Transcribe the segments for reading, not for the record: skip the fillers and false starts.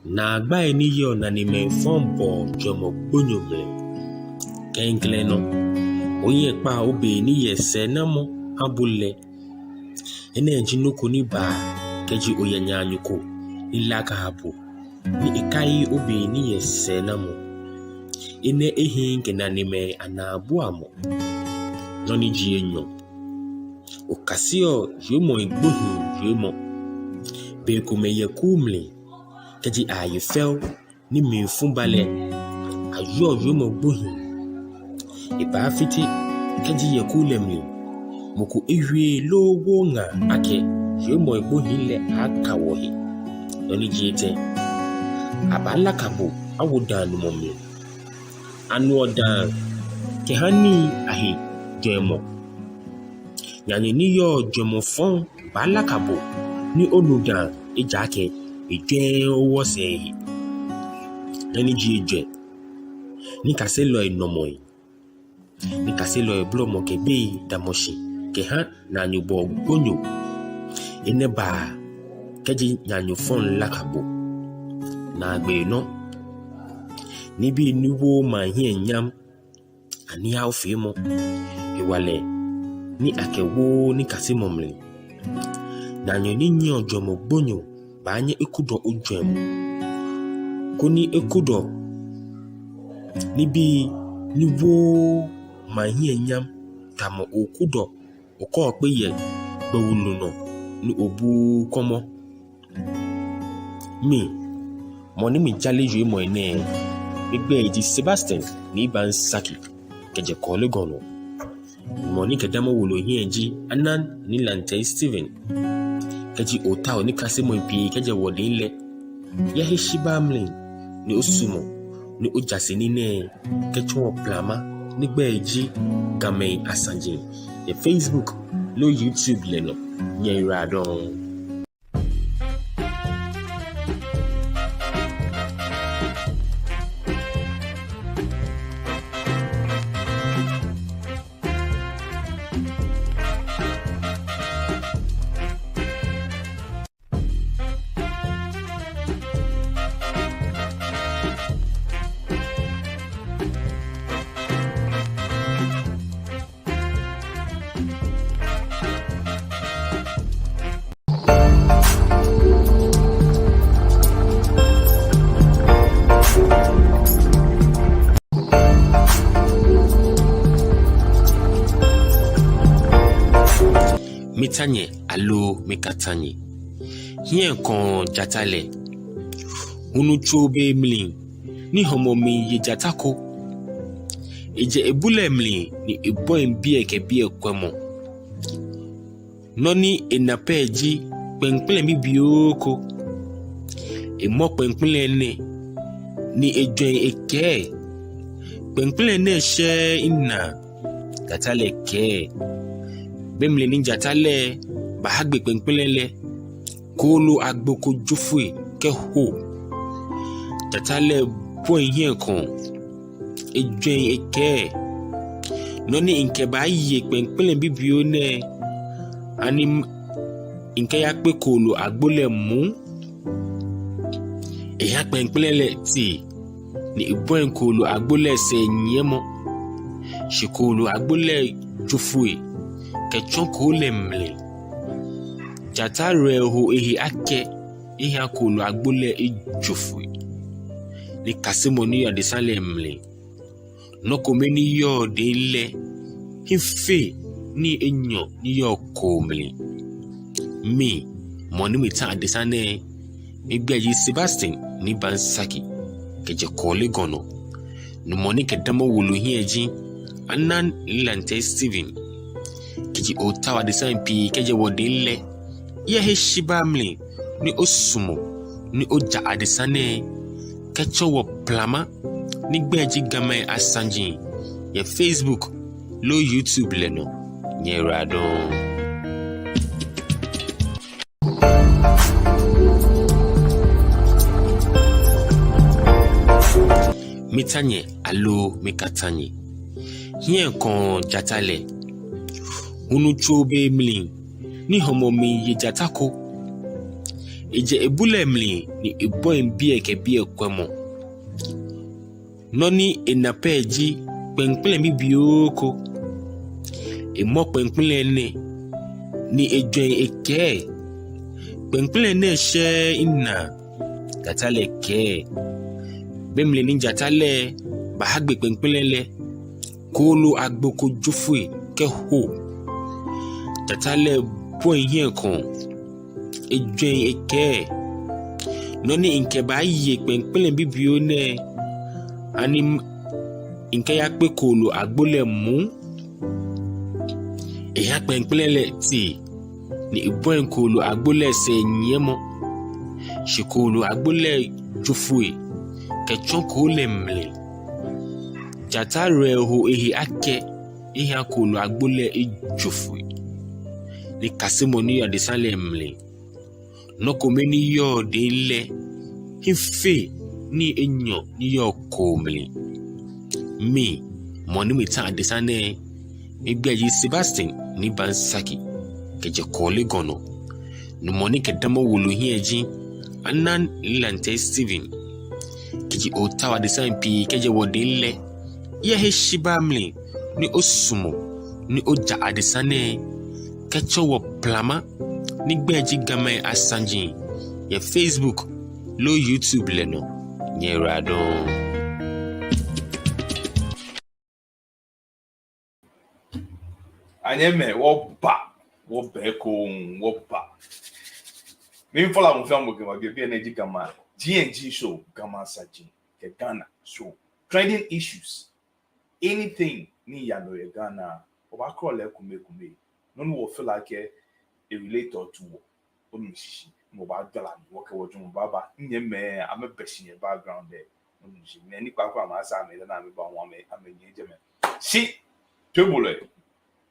na agba ni yo na ni me fombo jomo gbonyomle kenkle no oye pa obe ni yese na mo abule ene jinoko ni ba keji oyanya anyuko ilaka hapo ni ikai obe ni yese na mo ene ehin na ni me anabu amo no ni ji enyo okasio yomo igbohu yomo be kumeye kumle keji heartfelt ni me fumbale ayo yomo gbohu iba fiti keji yakulemli moku ehwe lowo nga ake yomo igbohu le akawohi no ni ji ete abala kabo awodanu momle anu odan ke hani ahi jemo nyanye ni yo jomo fon bala kabo ni oludan ejake eje owo se ni ji eje ni kase lo inomo ni kase lo eblomo ke be damoshi ke ha na nyubo gonyo ene ba keji nyanyo fon lakabo na agbe no ni bi niwo ma hie nyam ani aufimo iwale ni akewo ni kasimomle na nyoni nyi ojomo gbonyo banye ekudo ojwem koni ekudo ni bi niwo ma hie nyam tamo okudo oko pe ye gbewulu no ni obu komo mi moni mi jale ju mo ene igbe eji Sebastian ni ban saki keje kole gono moni kedamo wulo hienji anan ni lante Steven keji otao ni kasimo mpi keje wodinle ya heshiba mlin ni osumo ni ojase ni ne kecho plama ni gbe eji game asanji e Facebook no YouTube leno nye radon mitanye alo mikatanye hien kon jatale unu chobe mlin ni homomi ye jatako eje ebule mlin ni ebo mbie ke bie kwemo noni enapeji penpele mi bioko emo penpele ne ni ejen eke penpele ne she ina jatale ke bemle ninja tale bahagbe penpelele kolo agboko jofue ke ho tatale boy hien kon ejen eke noni inke ba ye penpele bibio ne ani inke ya pe kolo agbole mu e ya penpelele ti ni boy kolo agbole se nyemo shikolo agbole jofue kechonko lemle jata reho ehi ake ehi akolo agbole ejofu ni kasimo ni ya desale mle noko meni yo de le hife ni enyo ni yo komle mi moni mi ta desane igbeji Sebastian ni bansaki keje kole gono no moni kedamo wulu hieji anan lante Steven keji otawa design pi keje wodinle ye heshiba mli ni osumo ni oja adesane kecho wo plama ni gbeji game asanji ye Facebook lo YouTube leno nye radon mitanye alo mikatanye hien kon jatale unu chobe mlin ni homomi ye jatako eje ebule mli ni ebo mbie ke bie kwemo noni enapeji penkple mi bioko emo penkple ne ni ejoin eke penkple ne she ina tatale ke bemle ni jatale bahagbe penkple le kolo agboko jofue ke ho tatale point yen kon ejoin eke noni inke ba ye penkple bibio ne ani inke ya pe kolo agbole mu e ya penkple le ti ni iboen kolo agbole se nyemo shikolo agbole jofue ke chonko le mle jatare ho ehi ake ehi akolo agbole ejofue ni kasimoni ya desale mle noko meni yo de le hife ni enyo ni yo komle mi moni mi ta desane egbeji Sebastian ni bansaki keje kole gono no moni ke damo wulu hieji anan lante Steven keji otawa design pi keje wodele ye heshibamle ni osumo ni oja adesane kecho wo plama ni gbeji game asanji ye Facebook lo YouTube leno nyerado anyeme woba mimi fola mo fiambo ke ma bi energy kama GaDangme Show kama Saji ke Ghana show trending issues anything ni ya no ye Ghana oba call le kume no no feel like a relator to onu shishi mo ba gala mo ke wojun baba nyeme am beshi background there onu shishi me ni kwa ma sa me na me ba won me amenye jeme si tebule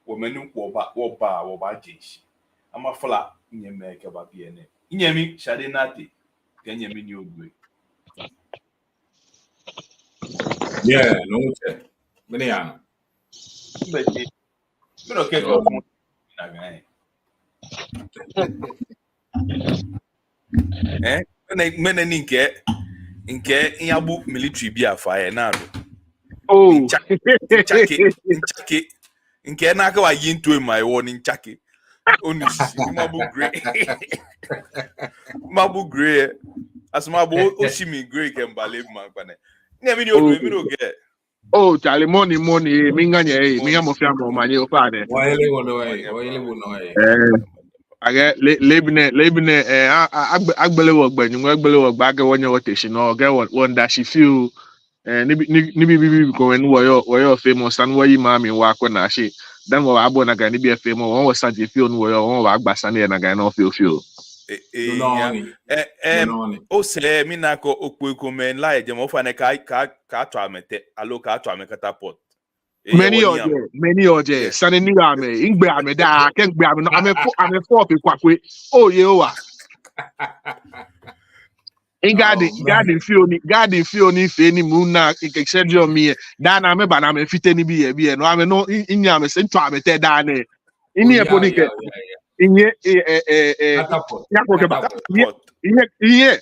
women woba jeshi ama fala nyeme ke ba biene nyemi shade nati ke nyemi ni ogwe yeah no che mene ya mbeti me no ke go fun na gan mene ni nke nyabu military bi afa na do nchake nke na aka wa yinto my one nchake onu sisi ni mabu gray asmabo oshimi gray ke mbale ma kwane nyemi ni odo mi no get Charlie, money, minga mo fia mo manye opade. Oile wono I get lebine agbele wo gba ge wonye rotation no get one that she feel ni bi ko when wo famous and wo yi mami wa ko na she then wo abo na ga ni bi famous won wo Saji feel no wo wa agba sane na ga no feel o se mi na ko okpo men la eje mo fa ne ka to amete alo ka to amekata pot many oje sane ni ame ingbe ame da ken gbe ame no ame fo pe kwakwe o ye o wa garden feel ni fe ni mu na excedio mi da na me ba na me fite ni bi ye no ame no inya ame se to ame te da na ini e poni ke inye ya ko ke ba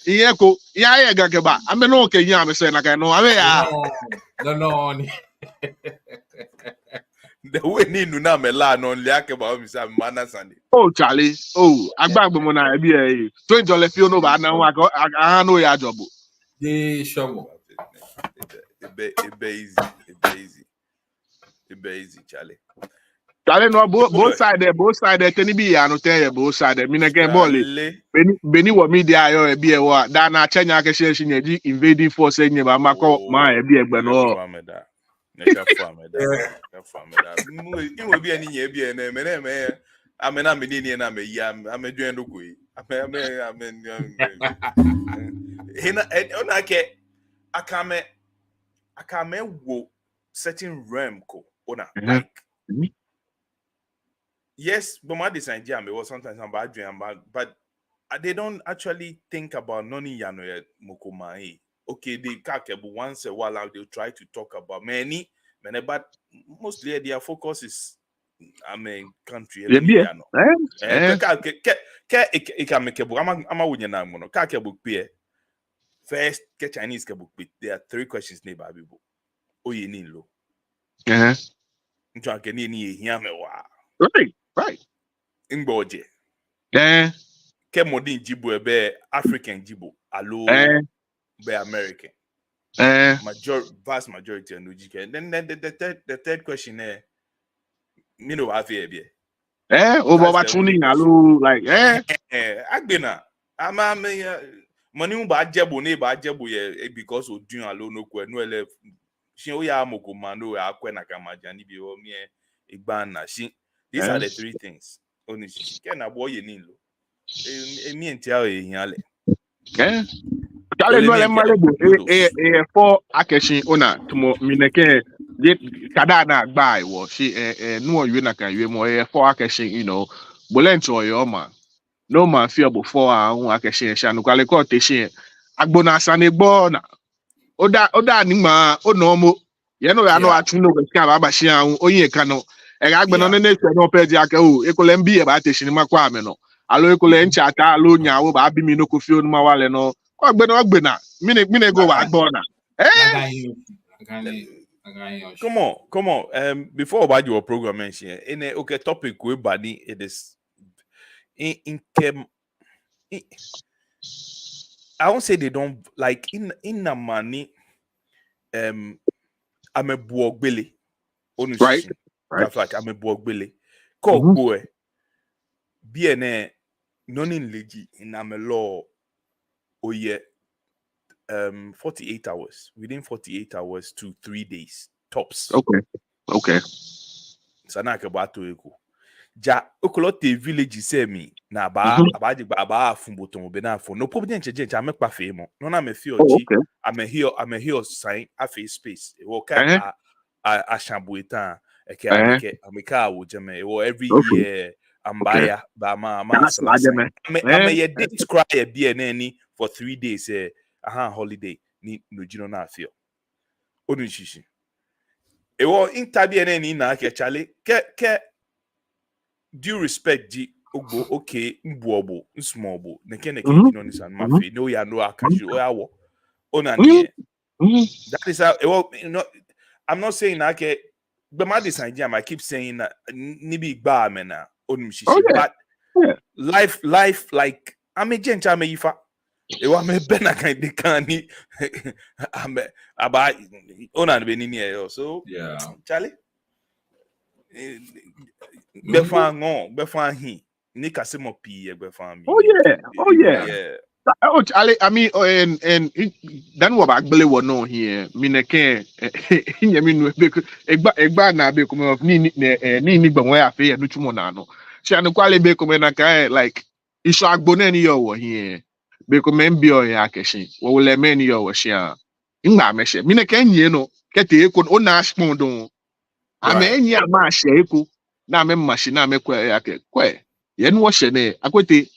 inye ko ya ga ke ba ame no ke nya ame se na ka no ame ya no the way ni nu na me la no le ake ba o mi sa mana sande Charlie agbagbe mo na ebi e to jole fi ono ba na wa ko no ya job de shomo easy Charlie no both side teni bi ya no ten both side mi na gen ball beni wo media yo ebi e wa da na chenya ke she nya di invading force enye ba makọ ma ebi egbe no neka fameda inwe bi ani nya bi na me amena me ni na me ya amedwen do koi hina ona ke akame wo certain realm ko ona like yes but my design jam was sometimes about dream but they don't actually think about noni yano mokomai okay they kakebu once a while they'll try to talk about many but mostly their focus is I mean country Yeah, every no. eh. It can make a book. I'm a winner now. Mono ka book beer. First, get Chinese book. There are 3 questions neighbor people. Oh, you need low. Ncho can ni here me wa. Right. Ngboje. Ke modin jibo be African jibo. Allo be American. Vast majority of Nujike. And then the third question you know have here. Over tuning allo like Agbena. Ama me money ba jebu ne ba jebu ye because o dun allo no kwe no ele shin o ya amoko mano akwe na kamajani bi o mi igba na shin. These are the 3 things. Oni shin ke na boy ye ni lo. Emi entia o ehiale. Kale no le malebo for akeshin ona tumo mineke kada na agba iwo she no you na kan you mo for akeshin bolent oyo ma no man fear before ahun akeshin sha no kale ko teshin agbona asane gbo na oda ni ma ono mo ye no ya no atun no ka ba shi ahun oyin kan no agbona no ne se no pedi aka o ekole mbi e ba teshin makwa ame no alo ekole ncha ata alo nyawo ba bi mi no kofi onu ma wale no Ogbena. Mine go Agbona. Come on. Before about your program mention, in a topic we body it is in I won't say they don't like in the money. I'm a buogbele. Right. Like I'm a buogbele. Call boy. BNA non legi in I'm a law. Oh yeah. 48 hours. Within 48 hours to 3 days tops. Okay. Sanaka bato eko. Ja okolote village say me na ba fumboton be na for no problem change amekpa fe mo. No na me feel chi. I'm a here sign a face space. E wo ka a shambuetan e ameka wo jeme. E wo every year ambaya ba ma I'm a date cry a BNN for 3 days holiday ni no jino na feel. Onu shishi. Ewo interview ni na ke chale ke due respect di ogbo okay mbuobo nsmobo neke jino ni san mafe no ya no akashi o yawo onanie that is how I'm not saying na ke but my design I keep saying ni bi gba me na onu shishi but life like I'm a gentle am yifa ewa me bena kan de kan ni aba ona be ni e so Charlie befa hin ni kase mo pi e befa mi Charlie, I mean and then what back bele no here mineke nyami no egba na be ko ni gbanwe afi e no tumo na no sha no kwale be ko na kai like iso agbona ni yo wo here be ko men bi o ya keshin wo le men yo wo sha ngba meshe mineke nye no kete eko o na ashpon don ame enyi ama she eko na me machine na me kwa ya ke kwe ye no wo she ne akwete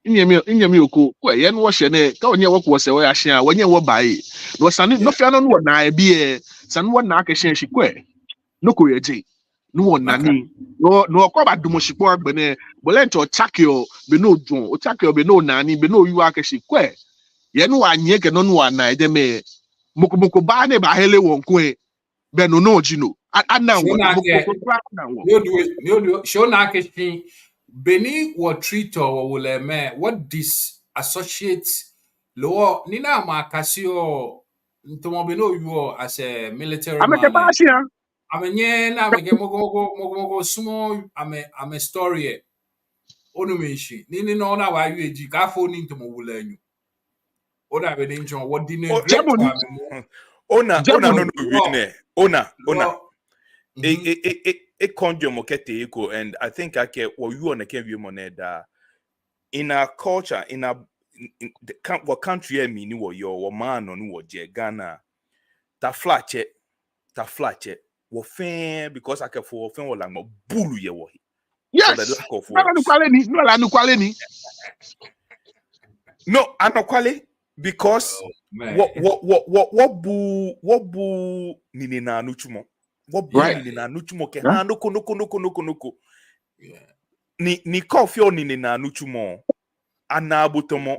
inyemi oko kwe ye no wo she ne ka onye wo ko se wo ya hia wonye wo bai no sane no fia no na e bi sane wo na akehia shi kwe no ko ye ji no wo nani no ko ba dumo shi po agbene bolento chakio be no dun o chakio be no nani be no yu akeshi kwe ye no anye ke no na e de me moko ba ne ba hele won ko e be no jino ana wo no show na akeshi Beni wa treat or will me what this associates law Nina Macasio Tomobino you as a military man. I'm a yen, I'm a mogo small, I'm a story. Onumishi, Nini no now I you gaffo into Mowulen. What I've been enjoying what didn't Ona. A conjure mokete eco, and I think I can you on the Kevin moneda in our culture, in what country I mean, your man on what Ghana, ta flatche, what fan because I can for fan or like my bully ye wahi. Yes, no, I'm not quali because what boo nini na nuchumo. What Right. ni na nuchumo ke Yeah. ha noko. Yeah. Ni coffee on ni na nuchumo. Anabotomo.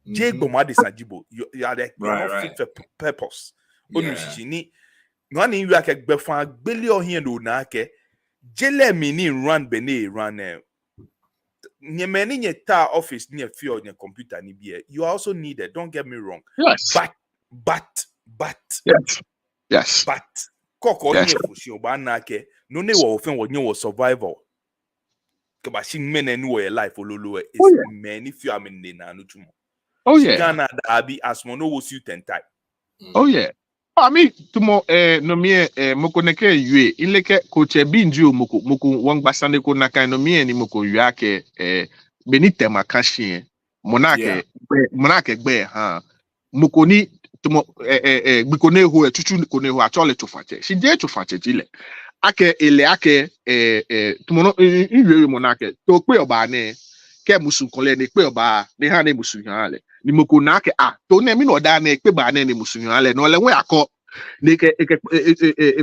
Jegbo madi sajibo. You are not fit for purpose. Yeah. Ni Nani you ake gbefan gbeli ohin do na ake. Jele mi ni run bene run nye many nye ta office near fear on your computer ni be. You also needed, don't get me wrong. Yes. But Yes. koko Yes. nye fushi oba na ake no ne wo ofen wo nye wo survival. Kaba shi mene ni wo your life ololo is Oh, yeah. many few amene na no tumo. Oh yeah. Ghana da abi asmono wo suit and tie. Oh yeah. I mean, tumo no mie moko neke yue inleke koche binju moko wangbasane ko naka no mie ni moko yuake benite makashi monake gbe ha moko ni tumo bikone ho etutu kone ho atole tofache si de tofache jile ake ele ake tumo no yue monake to pe oba ne ke musu kole ne pe oba ne ha ne musu hale ni moko na ke to ne mi no da na ekpe ba na ni musunyo ale no le we akọ ne ke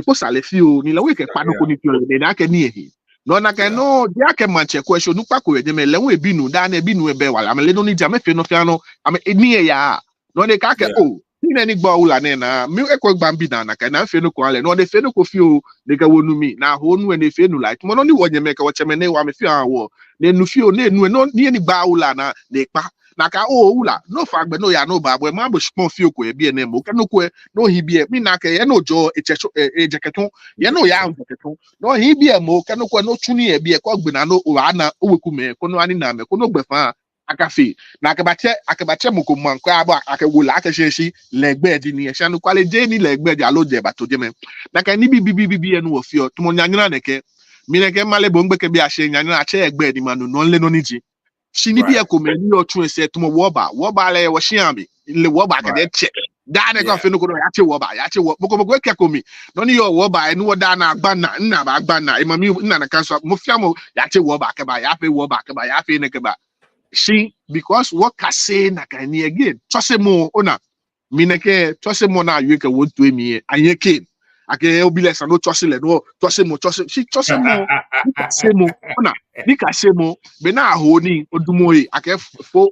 ko sale fi o ni le we ke pa no ko ni tio le na ke ni ehi no na ke no dia ke manche question nu pa ko ye me le we binu da na binu e be wala me le no ni ja me fe no fi ano ame ni e ya no ne ka ke o ni na ni gba ula ne na mi e ko gba mbi na ka na fe no ko ale no de fe no ko fi o ne ke wonu mi na ho nu e ne fe nu like mo no ni wo nye me ke wo cheme ne wa me fi awo ne nu fi o ne nu no ni gba ula na ne pa naka ula no fagbe no ya no babwe ma bo spon fi oko e bi ene mo ke no ko no hi bi e mi na ke ye no jo ejeketon ye no ya ejeketon no hi bi e mo ke no ko no tuni e bi e ko gbe na no o ana o weku me ko no ani na me ko no gbe fa akafe na akabache mo ko man ko abo akewula akehyeshi legbe di ni e sha no kwale je ni legbe di alo je ba to je me na ka ni bi enu o fi o to mo nyanyina ne ke mi ne ke male bo ngbe ke bi a she nyanyina a che egbe di manu no nle no ni ji shini bi ekomeni otu ese tumo woba le washiambi le woba ka de che da ne ka fe no ko ya che woba boko ke komi no ni yo woba enu woda na agba na ba agba na imami nna na kanso mo fiamo ya che woba ke ba ya fe ne ke ba she because what ka say na ka ni again tose mo ona mineke tose mo na yu ke wo to emi anyeke ake obile sa no tose le no tose mo ona dika semo be na ho ni odumoyi ake fo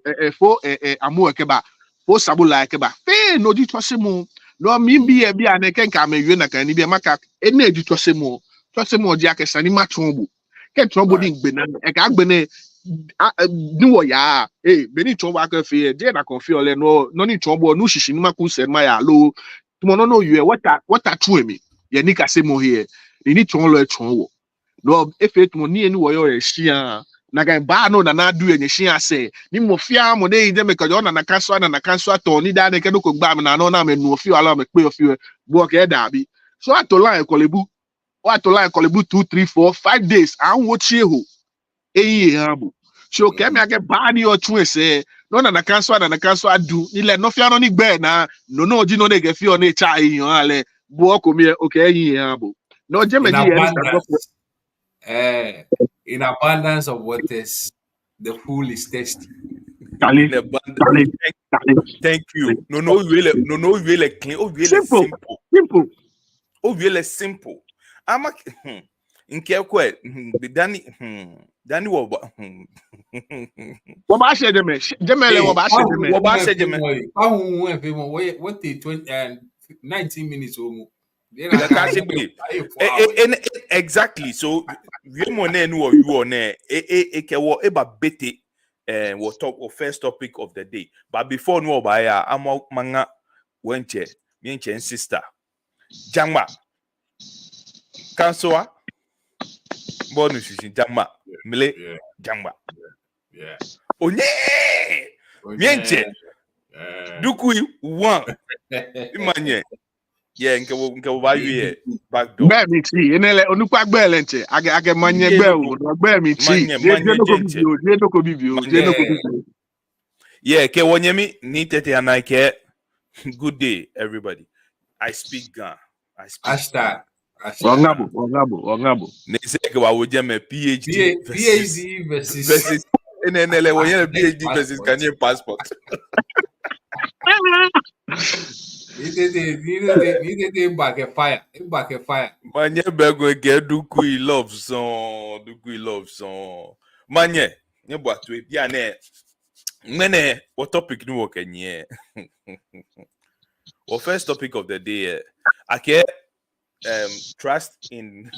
amu ekeba fo sabula ekeba fe no di twasemo no mi bi e bi aneke nka me yue na kan ni bi maka ene di twasemo di ake sani ma trombo ke trombo di ngbe na e ka gbe ne ni wo ya be ni trombo ake fe je na kon fi ole no ni trombo no shishi ni ma ku se ma ya lo tumo no yue what true mi ye ni ka semo here ni trombo trombo no efe mo ni eni wo yo ehia na ga ba no na adu ehia se ni mo fia mo dey de me ka jo na kanso ato ni da ne ke no ko gba me na no na me nu ofi ala me pe ofi bo ke da bi so atola ekolebu 2 3 4 5 days an wo chieho eyi ha bu so ke me ake ba ni o tun ese no na kanso adu ni le no fia no ni gbe na no ji no ne ge fi o na cha eyi han ale bo ko mi o ke eyi ha bu no je me di in abundance of waters, the pool is thirsty. Thank you. No, really clean. Oh, really simple. Oh, really simple. I'm a in Kelque, Danny Woba. What I said, Demele, what I said, what the 19 minutes or more. Exactly. So we money no you on ekewo eba bete what talk or first topic of the day. But before no by I'm manga wenche me and sister Jangma Kansoa bonus Jangma Mile Jangma Onye mienche Dukui one Imanye. Yeah, nke ba wie back door. Be mi ti enele onukwa gbe lenche age manye gbe o gbe mi ti je no ko bibio. Yeah, ke wonyemi ni tete anake. Good day everybody. I speak Gan. Hashtag. Ongabo. Ne se ke wa woje me PhD versus enele wonye PhD versus Ghanaian passport. Need to back a fire. Manye bego get dukui love song. Manye, nye bwatwe bia ne. Mene, what topic nu wokenye? Well, first topic of the day, I trust in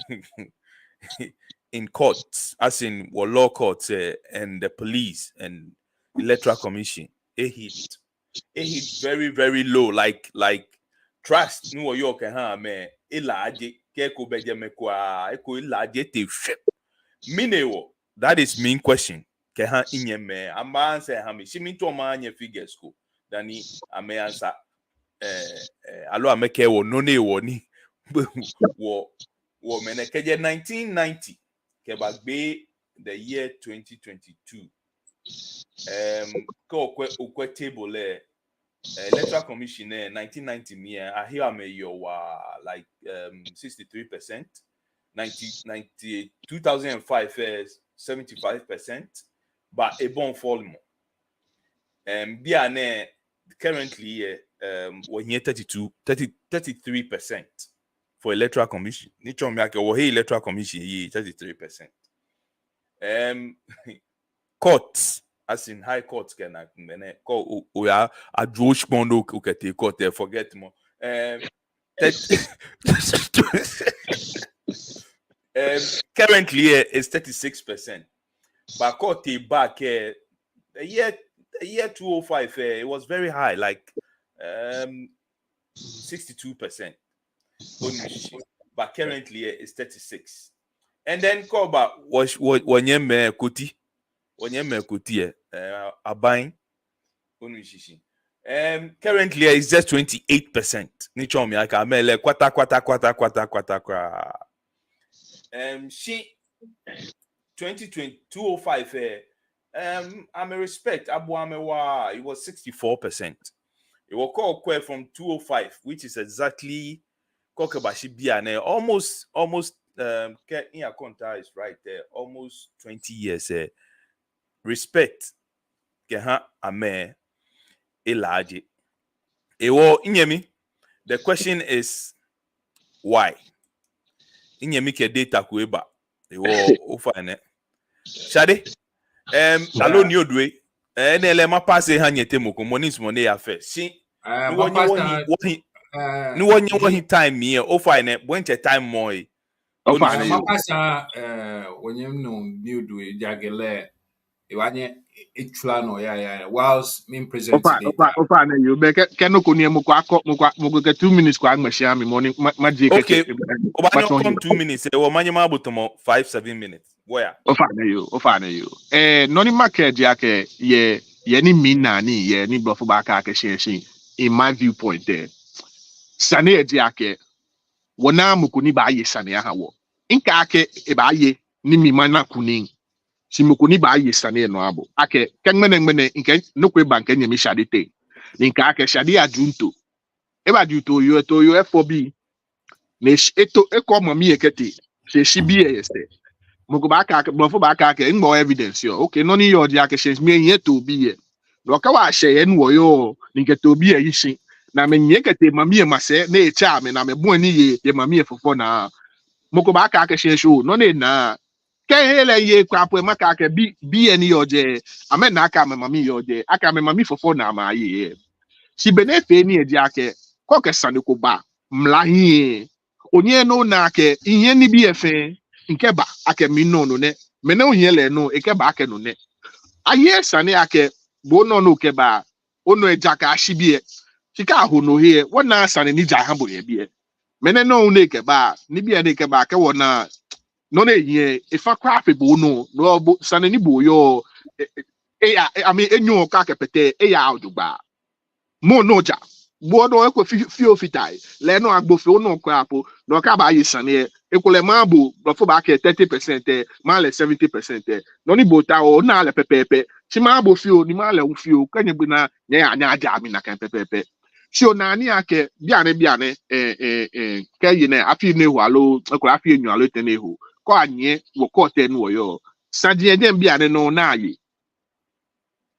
in courts, as in law courts and the police and electoral commission. A hit very very low. Like trust. No yo can ha me ilaje keko beje mekwa eko ilaje te ship. Minewo. That is main question. Ke ha inye me amba answer ha me. Shimi to ma anye figures ko. Dani ame answer alo ameke wo no ne wo ni wo menekeje 1990 ke bagbe the year 2022 ko okwe table electoral commission 1990 me I hear am you like 63%, 2005 75%, but a bon fall more biane currently we're here 33% for electoral commission. Nichon me ake wo he electoral commission ye 33%. Courts, as in high courts can call we are a Josh Bondo ukete court forget more. Currently is 36%. But court back the year 205 it was very high, like 62%. But currently it's 36. And then Koba was wanyeme kuti abine onishishi. Currently it's just 28%. Nicho mi aka mele kwata. She 2005 I'm a respect Abuamewa, it was 64%. It was called from 205, which is exactly Kokebashi Biane, almost Kenya Konta is right there, almost 20 years. Respect Keha Ame Elaji. Ewo Inyemi. The question is why? Inyemi ke data kueba. Ewo ofane. Shade? Alo ni odwe. Ele ma passe hanyete moko monis money affair. Si ni wonyi time me o fine when time more. O fine ma pasa wonyem no ni odwe jagele iwanye itula no ya whilst me present data. O fine you be keno ko ni moko akọ moko ke 2 minutes ko agmashia me morning maji ke. Okay. Obanyo come 2 minutes. E wo manyema abotomo 5-7 minutes. Where? O fine you. Noni market yake ye ni mina ni ye ni blofo ba aka ke shin in my viewpoint there. Sane yake wona mukuni ba ye sane ha wo. Inka ake e ba ye ni mi mana kunin. Si mukuni ba ye sane no abo. Ake kenmene nke nokwe bank nyemi shadite. Inka ake shadi adunto. E ba dunto yo FOB. Ne eto eko mami ekete. Se shibi este. Moko ba aka blofo ba aka ke ngbo evidence yo. Okay, no ni yo di ake shen me yen to bi ye. No ka wa she yen wo yo ni ke to bi ye yin. Na me nyekete mami e mase na e cha me na me bo ni ye mami e fofo na moko ba aka shen show no ne na ke hele ye kwapo maka aka bi eni yo je amen na aka me mami yo je aka me mami fofo na ma ye si benefe ni e di ake ko ke sane ko ba mla hi onye no na ake ihe ni bi efe nke ba ake mi no ne me na onye le no e ke ba ake no ne aye sane ake bo no ke ba ono e jaka ashibie Chika ahụ no here wona sane ni ja hambo ye bie mene no ne ke ba ni bie ne ke ba ke wona no ne ye ifa craft bo no bo sane ni bo yo enyo ka ke pete ya odugba mo no ja bo do e ko fi ofitai le no agbofe no crapo no ka ba yi sane ekole ma bo fo ba ke 30% ma le 70% no ni bo ta o na le pepepe chi ma bo fi o ni ma le u fi o kanye bi na nya anya aja mi na kan pepepe si o na ni ake biane ke yi na afi ne hu alo ko afi enyu alo te ne hu ko anye wo ko te no yo Saji eden biane no na yi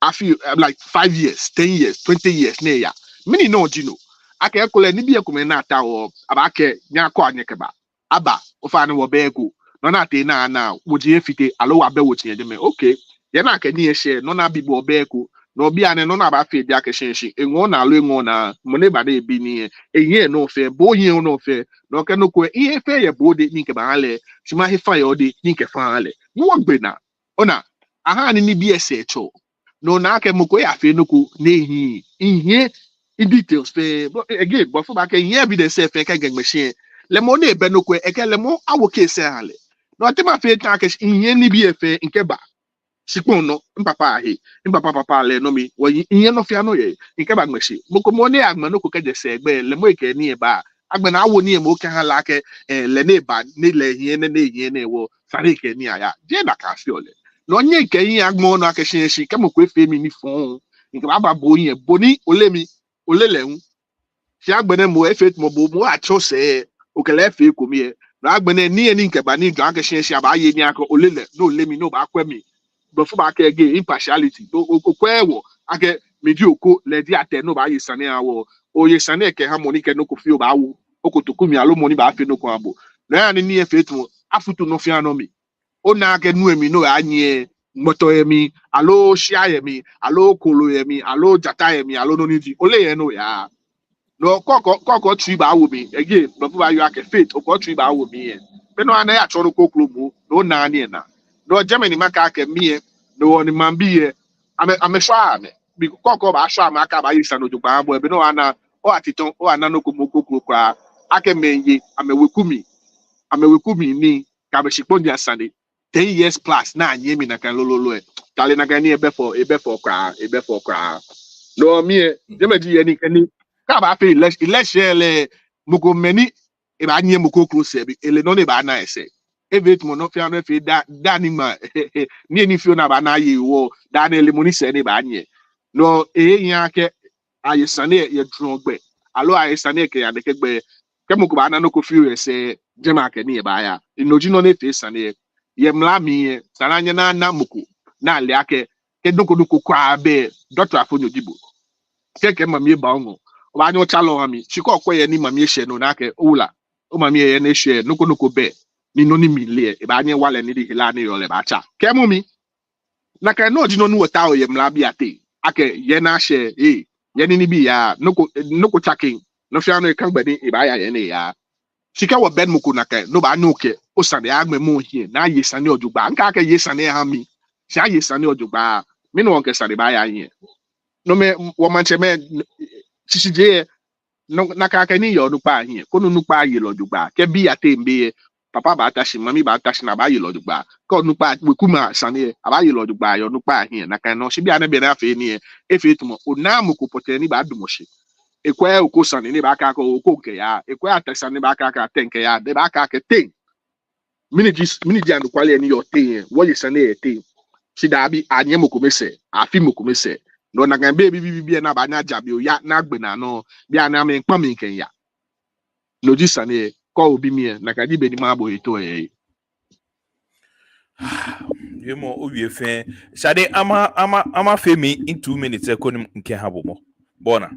afi like 5 years 10 years 20 years ne ya mini no jino ake ekole ni bi ekome na ata o aba ke nya ko anye ke ba aba ofa ne wo be ko no na te na wo je fite alo wa be wo tie de me okay ye na ka ni ye share no na bi bo be ko no bi ane no na ba fe dia ke shin enwo na alo enwo na mo ne ba de bi ni eyin no fe bo yin no fe no ke no ko e fe ye bo de ni ke ba ale shima he fa ye de ni ke fa ale wo gbe na ona aha ni bi ese cho no na ke mo ko ya fe no ko na ehin ihe in details fe but again but for back here be the say fe ka gang machine le mo na ebe no ko e ke le mo awo ke se ale no te ma fe ta ke ihe ni bi efe nke ba sikpon no mpapa ahi papa le no mi wo ihe no fia no ye nke ba gmeshi boko mo ne agma no ko ke de se egbe le mo ke ni e ba agba na awo ni e mo ke ha la ke le ne ba ni le ihe ne wo sare ke ni aya je na ka fi ole no nye ke yin agmo no ake shi ke mo ko efe mi ni fun nke ba bo yin boni ole mi ole le un si agbene mo efe mo bo mo acho se o ke le efe ko mi e na agbene ni eni nke ba ni jo ake shi aba ye ni ako ole le no le mi no ba kwa mi but for back again impartiality o kwewo ake meji oko le di ate no ba ye sane awo o ye sane ke ha money ke no ko fi o ba wo o ko to kumi alo money ba fi no ko abo na ni efe tu afutu no fi ano mi o na ke nu emi no anye moto emi alo shia emi alo kolo emi alo jata emi alo no niji ole ye no ya no koko tri ba wo mi again no for you ake faith o ko tri ba wo mi ye me no ana ya choro ko klubu no na ni na no Germany maka ke mi no ni mambi ame sha me bi koko ba sha ma aka ba yisa no jogba bo ebe no ana o atiton o ana no ko moko kwa ake menye ame wekumi ni ka be shikpo dia sande 10 years plus na anye mi na kan lololo kale na kan ni ebe for kra no mi Germany ye ni ka ba fe election le moko meni e ba anye moko close bi ele no ne ba na ese evet mo no fi anu fi da ni ma ni eni fi na ba na ye wo da na ele mo ni se ni ba anye no yan ke aye sane ye drum gbe alo aye sane ke ya de ke gbe ke mo ko ba na no ko fi ese jema ke ni ba ya inoji no ne fi sane ye mla mi sana anye na moko na ale ake ke doko kwa be doctor afonyo dibo ke mami ba ongo ba nyo chalo ami chiko kwa ye ni mami she no na ke ula o mami ye na she noko be ni no ni milie e ba nye wale ni di hila ni yo le ba cha ke mu mi na ka no di no nu wota o ye mla bi ate ake ye na she ye ni bi ya noko chaking no fi anu kan gbadi e ba ya ye ni ya sika wo ben muku na ka no ba nu ke o sande agme mu hie na ye sane ojugba nka ka ye sane ha mi sha ye sane ojugba mi no won ke sande ba ya yin no me wo manche me sisije no nakaka ni yo nupa ahie ko nupa aye lojugba ke bi ate mbe papa ba tashi mami ba tashi na ba aye lojugba ko nupa wekuma sane aba aye lojugba yo nupa ahie naka no shi bi ane be na fe ni efe tumo onamu ko poteni ba dumoshi ekwe ko sane ni ba ka ko nke ya ekwe atasa ni ba ka tenke ya de ba ka ten miniji anu kwale ni yo ten wo ye sane e ten shi da bi anye mo ko mese afi mo ko mese no na gan baby bi na ba na jabi o ya na gbe na no bia na me npa me nken ya no ji sane ko obi mi na ka di be ni ma bo eto you mo owie fe shade ama fe me in 2 minutes e konim nke ha bomo bona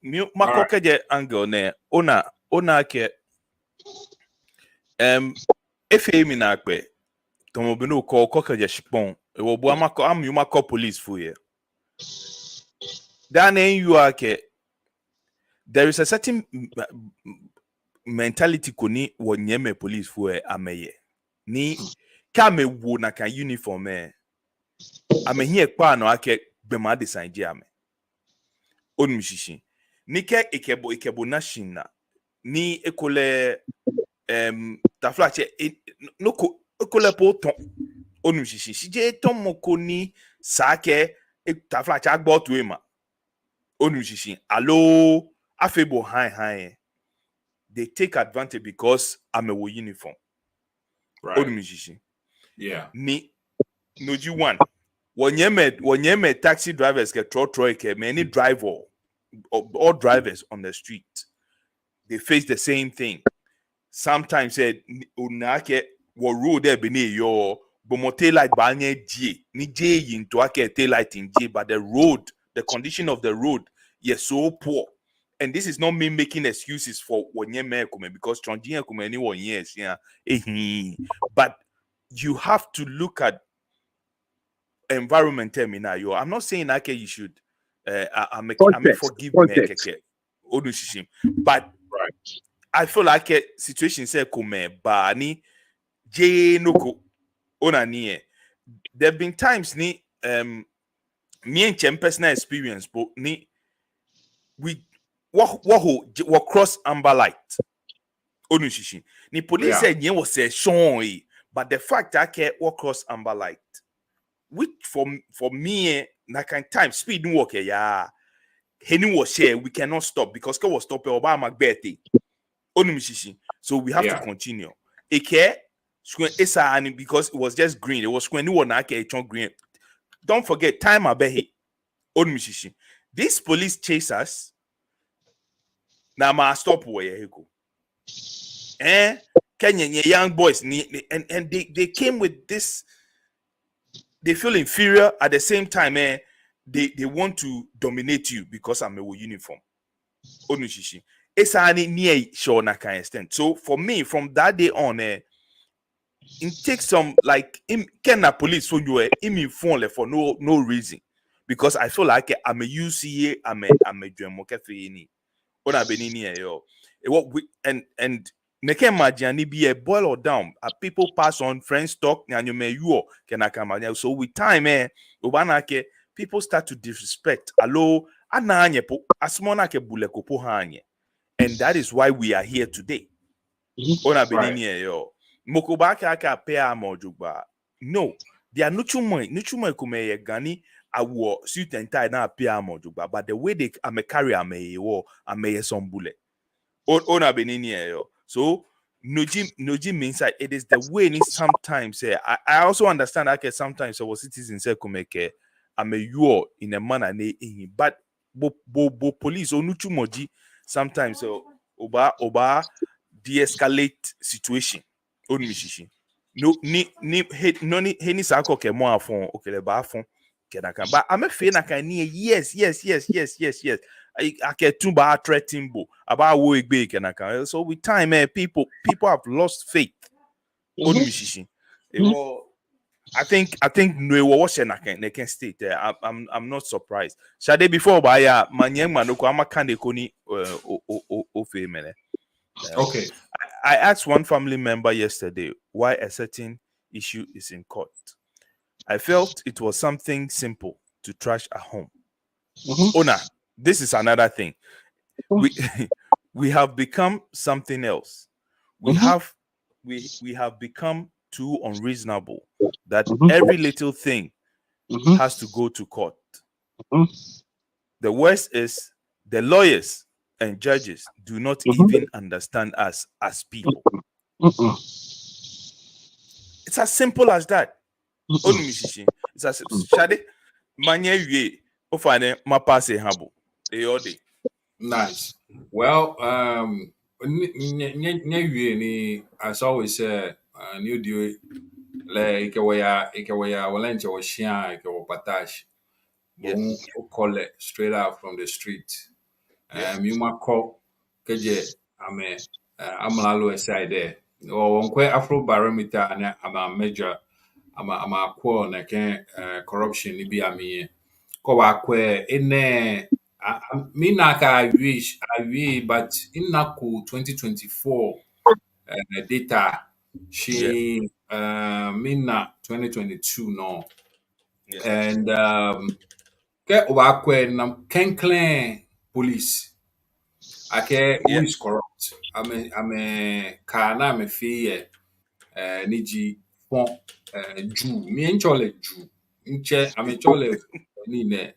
mi makoke je angle ne ona ke efe mi na pe tomo bi no ko koke je shipon e wo bo amako am you mako police fu ye then you are ke there is a certain mentality koni wo nyeme police fu e ameye ni ka me wo na kan uniform amehie kwa no ake gbema design je ame onmishishi ni ke ikebo na shinna ni ekole taflache noko ekole poton onmishishi sije tomoko ni sake taflache agbotu ema onmishishi allo afebo high they take advantage because I'm a uniform Right. onmishishi Yeah. ni noji one wonyeme taxi drivers ke tro ke many driver all drivers on the street they face the same thing sometimes said unake wo road there be your bomote light banye die ni je into ake tail light in je but the condition of the road is so poor and this is not me making excuses for Wonye Mekume because Chonjin Kume any 1 year, yeah. But you have to look at environment terminal. I'm not saying okay, you should I may forgive me, Odushishim, but I feel like a situation say kume bani je noko onani. There have been times me and personal experience, but we what cross amber light. Onushishi. Ni police said you was a showy, but the fact that I what cross amber light, which for me na kind time speed no work yeah. Henny was share we cannot stop because was stop Obama birthday. So we have to continue. Because it was just green. It was when you were green. Don't forget time abehi. These police chase us. Now ma stop where you go. Kenyan young boys and they came with this. They feel inferior at the same time. They want to dominate you because I'm a uniform. Onushishi. So for me, from that day on, it takes some like can a police for you phone for no reason because I feel like I'm a UCA, I'm a Dremokefe and Neke Majani be a boil or down. People pass on friends talk and you may so with time, Obanake, people start to disrespect. Hello, and that is why we are here today. No, they are nuchumo kumeye gani awo suit and tie na appear mojuba, but the way they am a carrier may war and may some bullet. Ona benini so noji means that it is the way sometimes I also understand that sometimes our citizens say kumeke am a you in a manner but bo police onuchumoji sometimes oba de-escalate situation. No ni sako ke mo afon okele ba afon kenaka but I'm a fe na kan yes I get too bad threatening about wo egbe kenaka so with time people have lost faith. I think no what they can state there. I'm not surprised. Shade before by manyeng manoko amakande koni Okay. I asked one family member yesterday why a certain issue is in court. I felt it was something simple to trash a home. Ona, this is another thing. We have become something else. We have become too unreasonable that every little thing has to go to court. The worst is the lawyers and judges do not even understand us as people. It's as simple as that. It's as Shade Manye Ofane Mapase Habo. Nice. Well, as always say, new deal like Ikawaya Walencha or Shia, Ikawa Patash. Call it straight out from the street. You might call KJ Amalalo aside there. Or on quite Afro barometer and I'm a major I'm a call like corruption be a me. Kowakwe in Minaka I wish, but in Naku 2024 data she Mina 2022 no. And get Wakwe nam Kenklen police. Who is corrupt? I'm a kana me fee niji fon Jew. Me en chole Jew. Nche I'm a chole ni ne.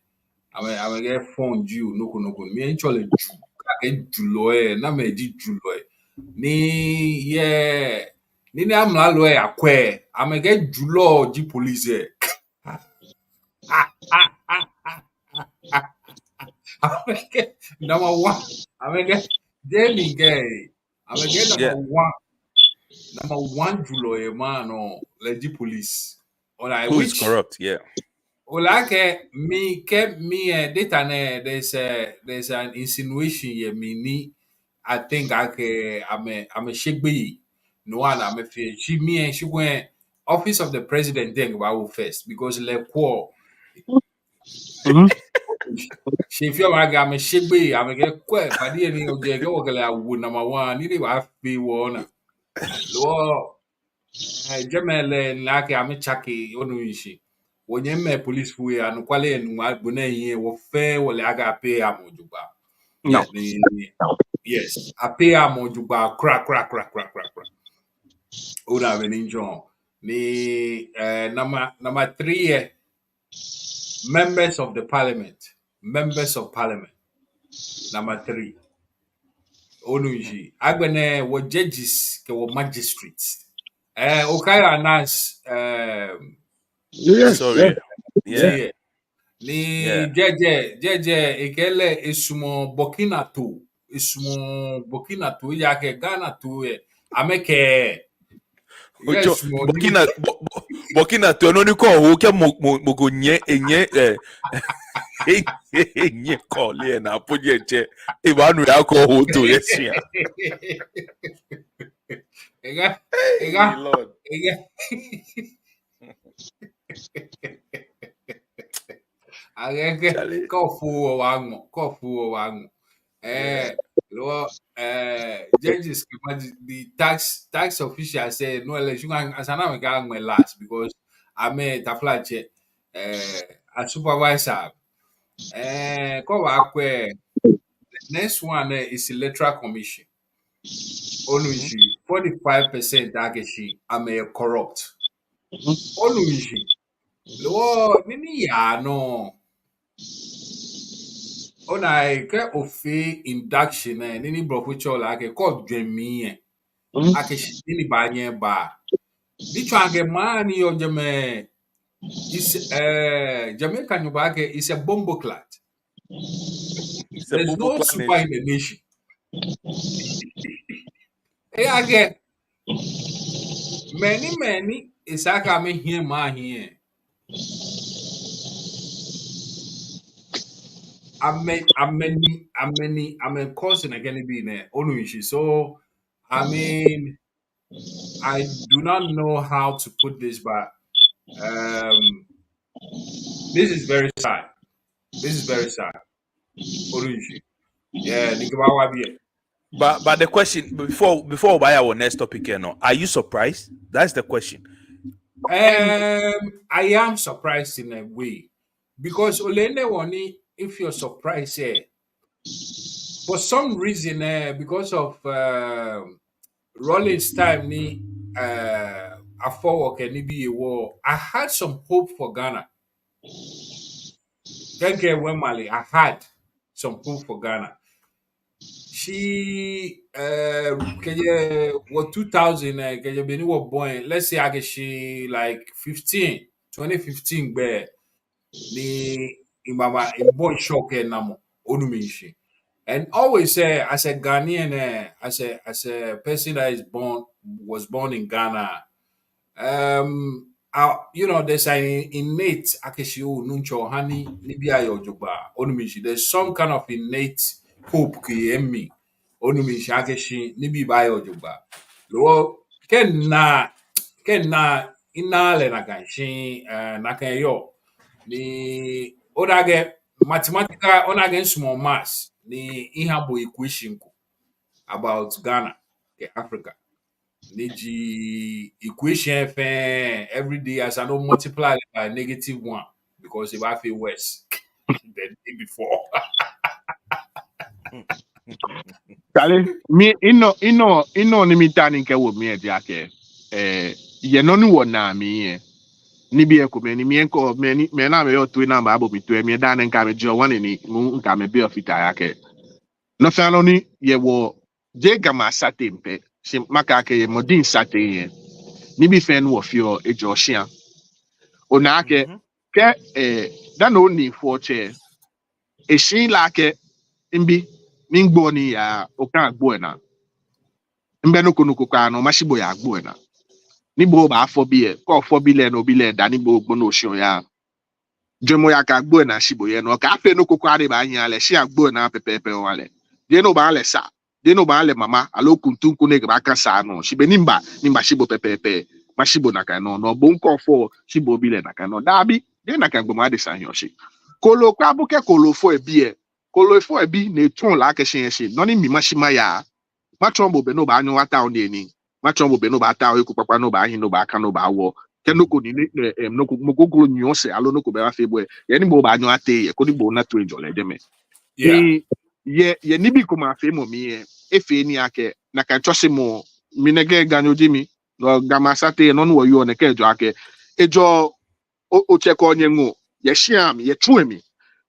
I'm a get phone Jew no me en chole Jew. Kake Juloe na me di Juloe. Ni am la loe akwe. I'm a get Julo G police. Number one, I'm gonna get Jamie Gay. I'm gonna get number one Julo man or lady police. Who is corrupt? Yeah. me data there's an insinuation here me I think I'm a shigby no one I'm a fear she went office of the president thing about first because le quo Mhm. she feel like I'm a shigby I'm a get quite but the any of the number one need to have be one lo Jamele like I'm a chucky onuishi when you met police we and quale and what bune will fair will aga pay a mojuba. No. Yes, I pay a mojuba crack. Oda Beninjon. Number 3 members of the parliament. Members of parliament. Number 3. Onuji. Agbene were judges ke were magistrates. Okay announce Yes. Sorry. Yeah. see ni Yeah. jeje ekele esumo Burkina to ya ke Ghana to ameke Ocho yes mo Burkina to no ni ko ho ke mo go nye enye enye call here na pojeche e ba nu ya ko ho to yes ya. ega Hey Lord. agege Charlie. kofu wangu Yeah. lo judges the tax official say no election asana me ga ngwe last because ame taflache a supervisor ko wa kwe next one is electoral commission onuji 45% ageshi ame corrupt onuji lo nini ya no ona ke ofe induction nini brofucho la ke ko dwemi akeshi nini ba nye ba di change mani yo jame is Jamaica nyubake is a bombo clat. It's a There's bubble no clan super in nation. the nation. Hey, again, many is aka me here, ma here. I'm cousin again be there. Onuishi. So, I mean, I do not know how to put this, but um, this is very sad. Onuishi. Yeah, Nikibawa be. But the question before buy our next topic here now, are you surprised? That's the question. I am surprised in a way because Olene Wani, if you're surprised, for some reason, because of Rollins time, ni a forward can be a war. I had some hope for Ghana. Thank you, Wemali. I had some hope for Ghana. She what 2000 Beni was born. Let's say I guess she like 2015 where ni imama born shock namo onumishi. And always say as a Ghanaian, as a person that was born in Ghana, there's an innate akeshio nuncho hani libya yojoba onumishi. There's some kind of innate hope me onumishi akeshi nibi ba yojoba. Lo ken na inale na ganshi na kenyo ni odage mathematical onage small mass ni ihabo equation about Ghana Africa. Niji equation every day as I don't multiply by -1 because if I feel worse than the day before. Kale, me ino ni mitani nke wo mi edi ake. Ye no ni wo na mi ni bi eko me ni mi enko me na me yo tu na ba bo mi tu mi da na nka me jo wan ni mu nka me bi ofita yake. No fa no ni ye wo je gama sate mpe. Si maka ake ye modin sate ye. Ni bi fe no wo fio ejo hia. Ona ake ke da no ni fo che. E shin la ke mbi mingbo ni ya okan agbo na. Mbe no kunuku kwa no mashibo ya agbo na. Ni bo ba afọ bi e ko afọ bi le no bi le da ni bo gbo no osun ya. Jomo ya ka gbo na shibo ye no ka ape no kokware ba anya le shi agbo na pepepe wale de no ba le sa de no ba le mama alo kuntunku ne ga ka sa no shibe nimba shibo pepepe ma shibo na ka no no bo nko fo shibo bi le na ka no dabi de na ka gbo ma de sa hyoshi kolo kwa buke kolo fo ebi na etun la ka shin shi no ni mi ma shima ya ma trombo be no ba anyu ata on ni ma trombo be no ba ata o ku papa no ba hin no ba aka no ba wo kenoko ni noko mokogolo nyose alo noko be afebwe ye ni bo ba nyo ate ye ko ni bo na to enjole deme ye ni bi ko ma fe mo mi efe ni ake na ka chose mo minege ganyo jimi no gamasate no no yo ne ke jo ake ejo o cheko onye ngo ye shiam ye tuemi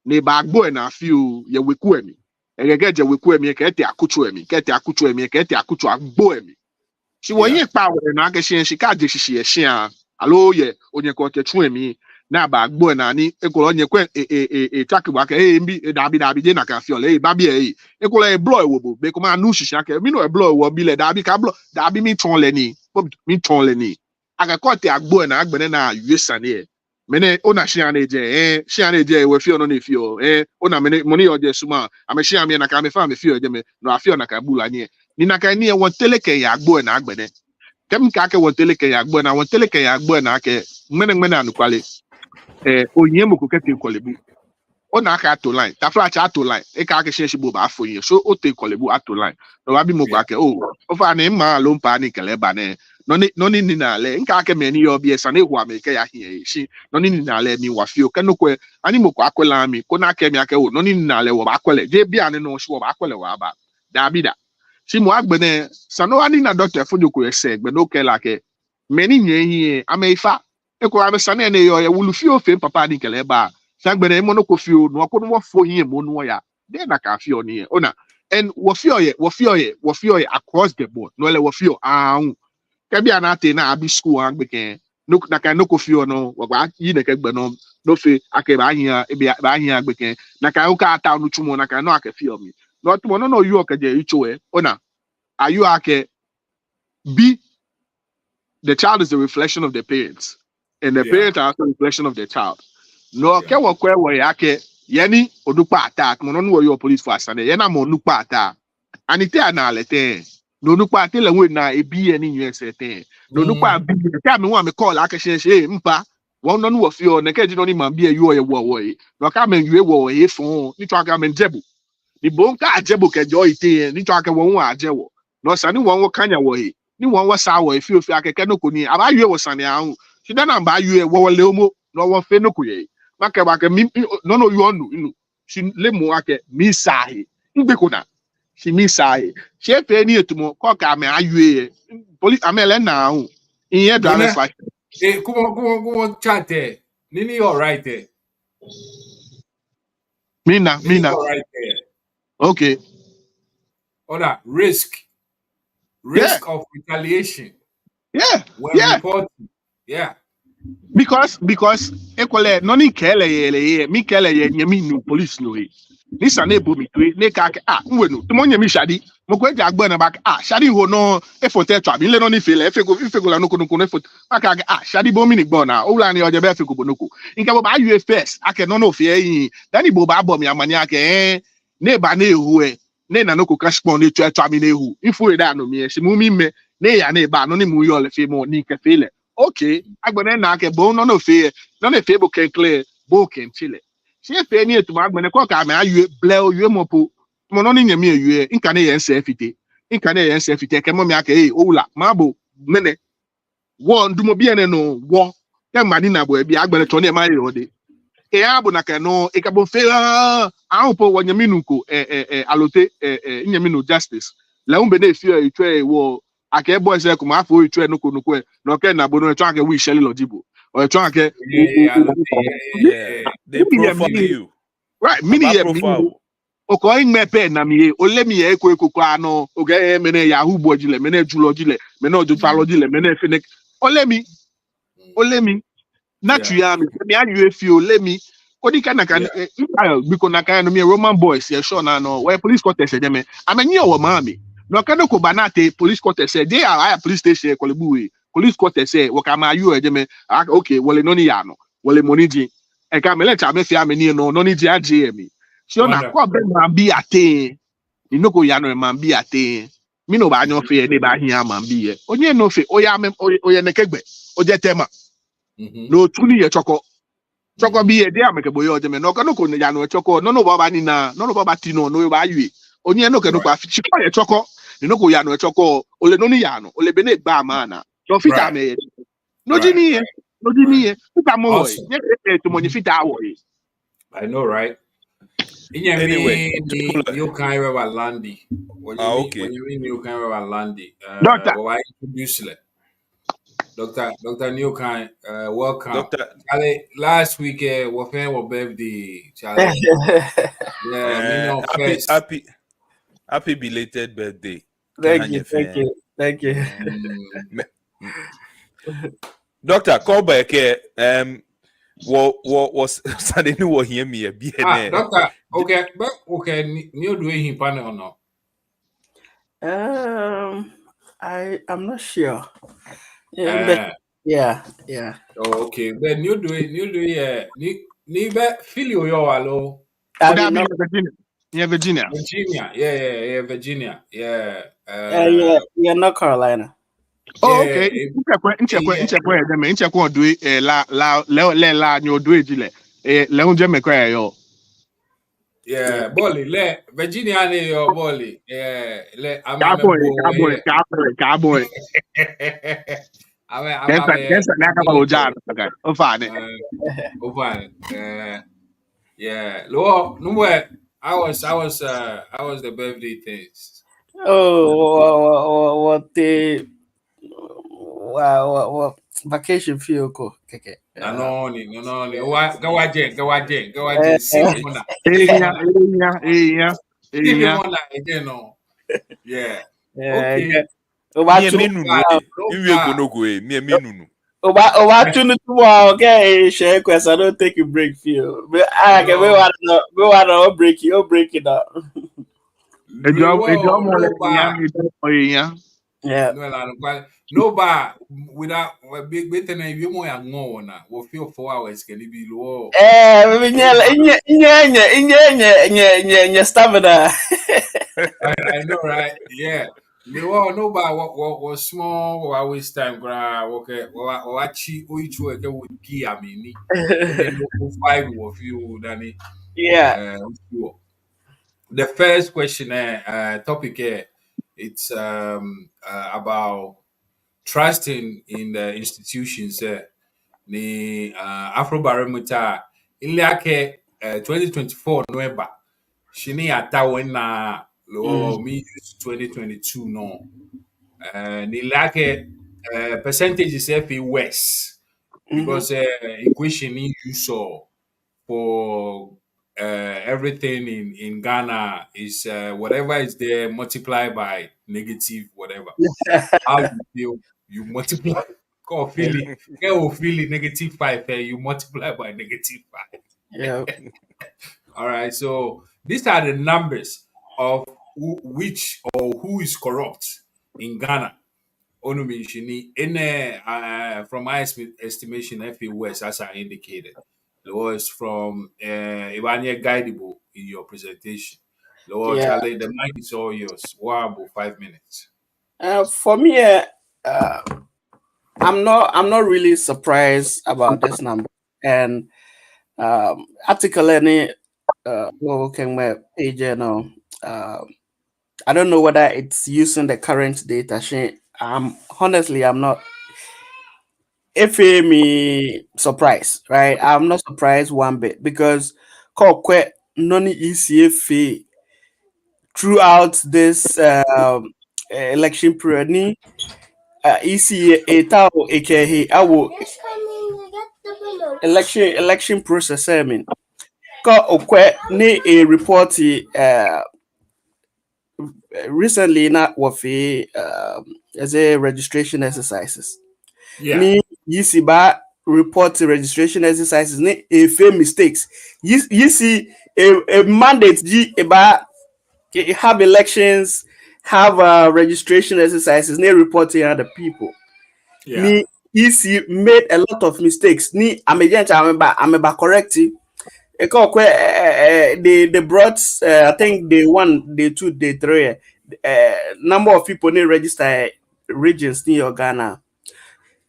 ne ba agbo na afiu ye weku emi egege je weku emi ke te akuchu emi ke te akuchu agbo emi si wo yin pa we na ake shi ka je shi ye shiam alo ye onye ko te tun emi na ba gbo na ni ekolo onye kwe takwa ka mbi dabi je na ka fi ole ba bi ekolo e blow ewo be ko ma nu shisha ka mi no e blow ewo bi le dabi ka blow dabi mi ton le ni aka ko te agbo na agbene na yesa ne mene ona shi ane je we fi ono ne fi o ona mene moni o je suma ame shi ame na ka me fa me fi o je me no afi ona ka bula ni na ka ni e won teleke ya agbo na agbene kem ka ke wotele ke ya agbo na ke mene anukwale onye moko ke te kolebu o na aka to line ta flash ato line e ka ke she bo ba afo yin so o te kolebu ato line no ba bi moko ake o fa na ma lo mpa ni kele ba ne no ni na le nka ke me ni yo bi esa na ehu ame ke ya hin shi no ni na le mi wa fi o ke no kwe ani moko akwela mi ko na ke mi ake o no ni na le wo ba kwele je bi ani no shi wo ba kwele wa ba da bi da si mo agbene sano ani na doctor fojoko ese gbeno ke la ke meni nyen ameifa eko ame sane ne yo ye wulu fi ofe papa ni kele ba sa gbene mo no ko fi o no ko no fo yin mo no ya de na ka fi o ni ona and wo fi oye across the board no le wo fi o ahun ke bi anate na abi school an gbe ken no na ka no ko fi o no wo gba yi ne ke gbeno no fe ake ba hin e ba hin gbe ken na ka o ka ata no chumo na ka no ake fi o mi no to no you o ke je icho ona are you ake be the child is a reflection of the parents and the parents are also a reflection of the child no ke wo kwe wo yake yeni odupa attack mo no wo police force and ye na mo nupa attack anite analete no nupa tele we na ebi ye ni UST no nupa bi ka me wa me call ake she mpa won no wo fi o ne ke di no ni man bi e yo ye wo no ka me yue wo ye fun ni to aka me jebu ni bon ka ajebu ke jo ite ni to aka won wa ajewo no sani won wo kanya wo he ni won wo sa wo fi ofi akeke no ko ni aba yue wo sani ahun si da na ba yue wo le omo no wo fe no ko ye maka ba ke mi no you onu inu si le mo ake mi sahi ngbe ko na si mi sahi si e fe ni etumo ko ka me ayue poli amele na ahun iye driver's license kumo chat nini all right mina all right okay oda risk of retaliation when reporting because ekole no ni kele ye mi kele ye nyemi nu police no he ni sana ebo mi twe ne ka nwenu to mo nyemi shadi mo ko ja gbo na ba shadi ho no efote twa bi le no ni fele efego la no ko no efo aka shadi bo mi ni gbo na o la ni oje be efego bonoko nka bo ba you first ake no fi yin dani bo ba bo mi amani ake ne ba na ehu ne na no ko kashpon ne twa mi na ehu ifo e da no mi e se mu mi me ne ya na ba no ni mu yo le fe mo ni ke fele okay agbene na ke bo no fe bo ken clear bo ken chile si fe ni etu agbene ko ka me ayu ble oyu mo po mo no ni nyame ayu nka ne yen se fite ke mo mi aka owula ma bo mene wo ndumo bi ene no wo ke mani na bo bi agbene to ne ma ye ode ya bụ na ka no e ka bo fe ahụ po wo nyame nu ko alote nyame nu justice la umbe na fi etwe wo ake boys e kuma afọ etwe no ko no ke na bono etwa ake wi shele logibo o etwa ake they profile you right mini ye o ko in pe na mi o le mi e ko ano oge mene ya hu bojile mene julojile mene ojufalojile mene fene o le mi na tuya mi ayu efi o le mi odi kana kan biko na kan no mi Roman boys ye sure na no where police court se dem amenyi o ma mi no kan ko banate police court se dey are police station kolebu we police court se wo ka ma ayu e dem okay wole no ni ya no wole money ji e ka me let me fi ameni no ni dia me so na kwa be man bi aten inoko ya no man bi aten mi no ba nyo fe de ba hia man bi ye onye no fe oya me oye ne kegbe oje tema no tuni ye choko bi ye de ameke boyo de me no ka no ko ya no choko no ba ni na no ba tino no ba yue onye no ke no kwa fi chiko ye choko inoko ya no choko ole no ni ya no ole be ne gba ma na no fit ame no di ni ye fit am wo ye to mo ni fit awo ye I know, right? Anyway, you can't ever Landy. okay. When you mean you can't ever Landy. Doctor. I introduce you. Dr. Newkind, welcome. Doctor, Charlie, last week was your birthday, Charlie. Yeah, happy belated birthday. Thank you. Doctor, call back here. Was Sunday no hear me be Doctor, okay, but okay, you doing him panel or no? I'm not sure. Yeah. Oh, okay. But you doing ni be feel you hello. Virginia. Yeah, Virginia. Yeah. Yeah, North Carolina. Oh, okay. Nchekwa de me nchekwa do la nyo do ejile. Le unje me kwa yo. Yeah, Bolly, le Virginia ni yo Bolly. Yeah, le Cowboy. Kensa na ka ba oja na o fa ne. Yeah. Lo, no I was the birthday things. Oh, what vacation feel ko keke. No. Gawaje. See mona. Iya. Again, no. Yeah. Okay. Oba tunu tumo okay share quest I don't take a break feel. But I can we want to break it up. No ba without big bit and you more na we feel 4 hours can be low. Stamina. I know, right? Yeah. No ba what small or waste time okay or actually each work would key I mean no 5 of you Danny. Yeah. The first question topic it's about trusting in the institutions the Afrobarometer in like 2024 November shini ata na lo me 2022 no ni like percentages FA West because equation you saw for everything in Ghana is whatever is there multiplied by negative whatever. How you feel, you multiply. Go feel it negative 5. You multiply by negative 5. Yeah. All right. So these are the numbers of which or who is corrupt in Ghana. Onumishini in from my estimation, FA West, as I indicated, it was from Ibanye Guidable in your presentation. Lord Charlie, the mic is all yours. Wow, 5 minutes. For me, I'm not really surprised about this number. And article any page, I don't know whether it's using the current data. Honestly, I'm not me surprised, right? I'm not surprised one bit because none ECFA throughout this election period. ECA election process. I mean, a report recently not with as a registration exercises. Yeah. Ba report registration exercises a few mistakes. You see a mandate about have elections, have registration exercises, reporting other people. Yeah. EC made a lot of mistakes. Ni ameba correct it. They brought I think day 1, day 2, day 3 number of people need register regions near Ghana.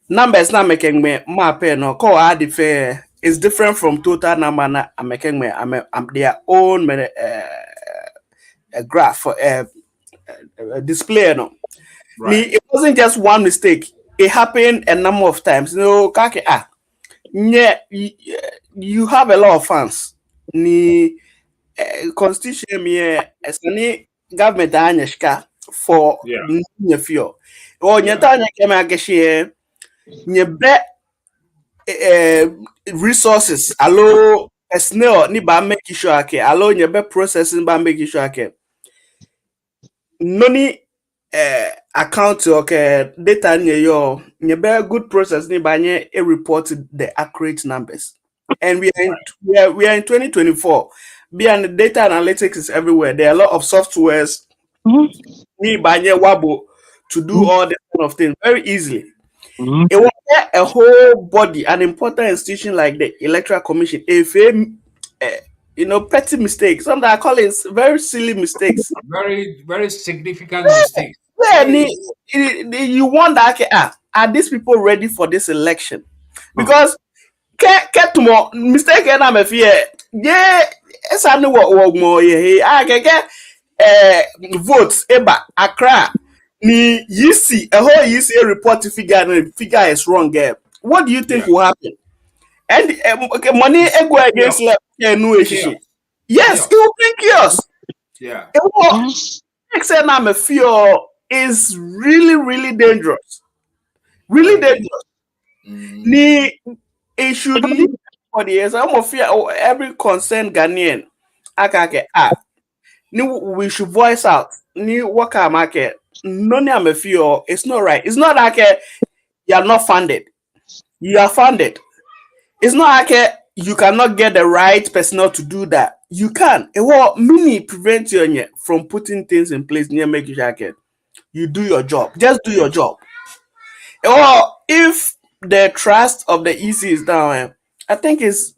Numbers not making me map no call add the fair is different from total number na I'm making me I'm their own graph display no. Right. It wasn't just one mistake. It happened a number of times. No, yeah, you have a lot of fans. Ni constitution me as any government anyashka for Yeah. fear. Oh, nyata nyakema ageshe nye resources allo snail ni ba make sure ake allo nye processing ba make sure ake noni account okay data nye yo nye good process ni ba nye report the accurate numbers. And we are in 2024. Beyond the data analytics is everywhere. There are a lot of softwares ni ba nye wabo to do all this kind of things very easily. It was a whole body, an important institution like the Electoral Commission, if petty mistakes, something I call it very silly mistakes. Very, very significant mistakes. Yeah, you wonder, okay, are these people ready for this election? Because get more mistake and I'm a fear. Yeah, it's I know what more. Yeah, I can get votes. Eba Accra. Ni see a whole see report figure and the figure is wrong there. What do you think will happen? And money go against left yes, it will bring chaos. Yeah. It will except I'm a fear is really, really dangerous. Really dangerous. Ni it should leave for the years. I'm of fear every concerned Ghanaian. We should voice out. Ni worker market. None I'm a fear. It's not right. It's not like you are not funded. You are funded. It's not like you cannot get the right personnel to do that. You can. It will many prevent you from putting things in place near making sure you do your job. Just do your job. Or if the trust of the EC is down, I think it's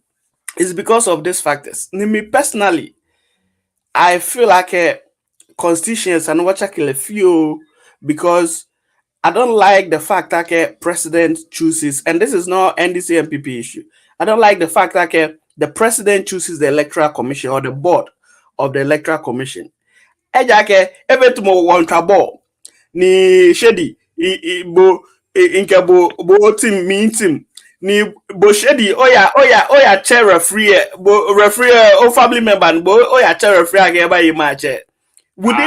because of these factors. Me personally, I feel like constitutions and what I kill a few because I don't like the fact that president chooses, and this is not NDC MPP issue. I don't like the fact that the president chooses the electoral commission or the board of the electoral commission. Ejake every tomorrow one trouble ni shady inke bo team meeting ni bo shady oya chair referee or family member bo oya chair referee again by match. Would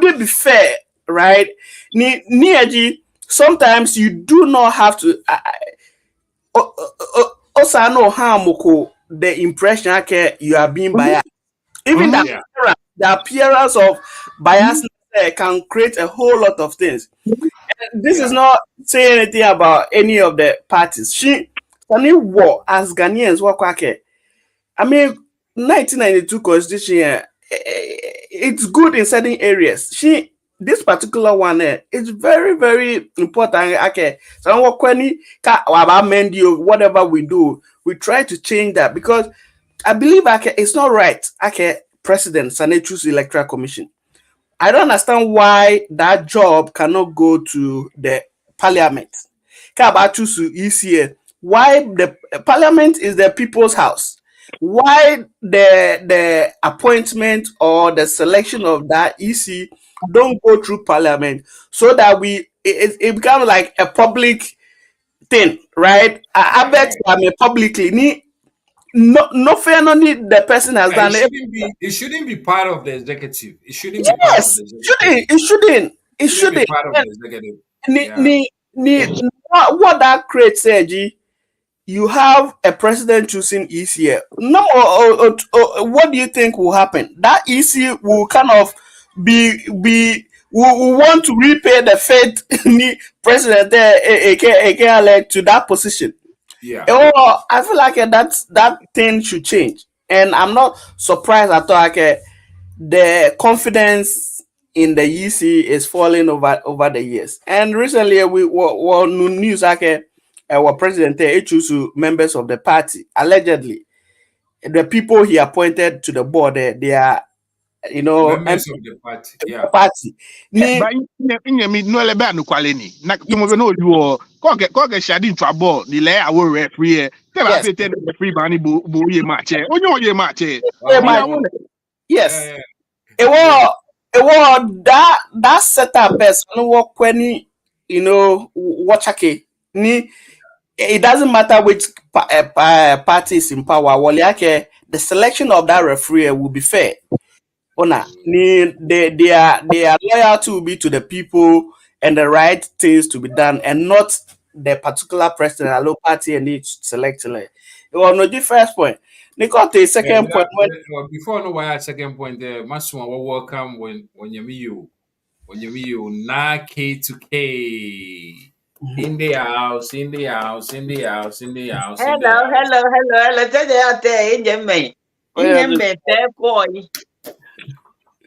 it be fair, right? Ni sometimes you do not have to also harm the impression you are being biased. Even the appearance of bias can create a whole lot of things. And this is not saying anything about any of the parties. War as Ghanaians work. I mean, 1992 constitution. It's good in certain areas. This particular one is very, very important. Okay, so whatever we do, we try to change that because I believe it's not right. President Sane choose electoral commission. I don't understand why that job cannot go to the parliament. Why the parliament is the people's house. Why the appointment or the selection of that EC don't go through parliament so that it becomes like a public thing, right? I bet publicly no fair no need the person has done it. It shouldn't be part of the executive. It shouldn't be part of the executive. It shouldn't be part of the executive. What that creates, Saji, you have a president choosing EC. No, what do you think will happen? That EC will kind of be will want to repay the faith president elect to that position. Yeah. I feel like that thing should change, and I'm not surprised at all. The confidence in the EC is falling over the years. And recently, we were news our president choose members of the party. Allegedly, the people he appointed to the board, they are, Members of the party. Yeah. Party. But in me no lebe anu kwale ni. Na tumo be no you ko shadi ntwabo ni le awo referee. Te ba say ten referee ba ni bo ye match. Onyo ye match. Yes. It was that setup best no work when watch ni. It doesn't matter which party is in power. The selection of that referee will be fair. They are loyal to be to the people and the right things to be done, and not the particular president or party and need select. It was no the first point. Nicote second point. Before no why second point there, Masuma welcome when you na K to K. In the house. Hello. Tell you out there in the fair boy.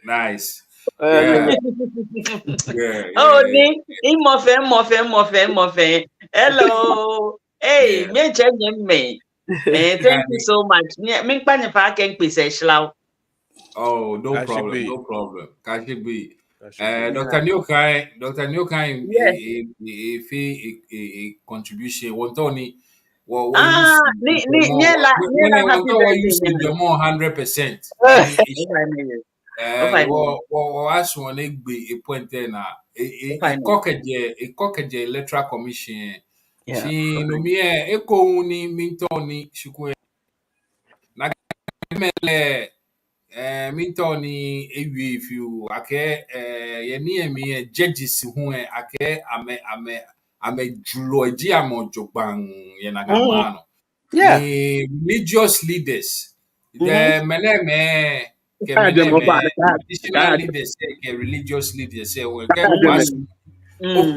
Nice. Oh, in Moffin. Hello. Hey, me changing me. Thank you so much. Me pan parking piece slow. Oh, no problem. Can be. Dr. Nyokai, if a contribution, what Tony, what you use the more 100%. As one egg be a point then, a cockage electoral commission. She no me echo ni mintoni shukwe. Nagamele. Mintoni if you ake me judges who ake ame juloji amojobang yenagamano. Religious leaders. The meneme traditional leaders say religious leaders say well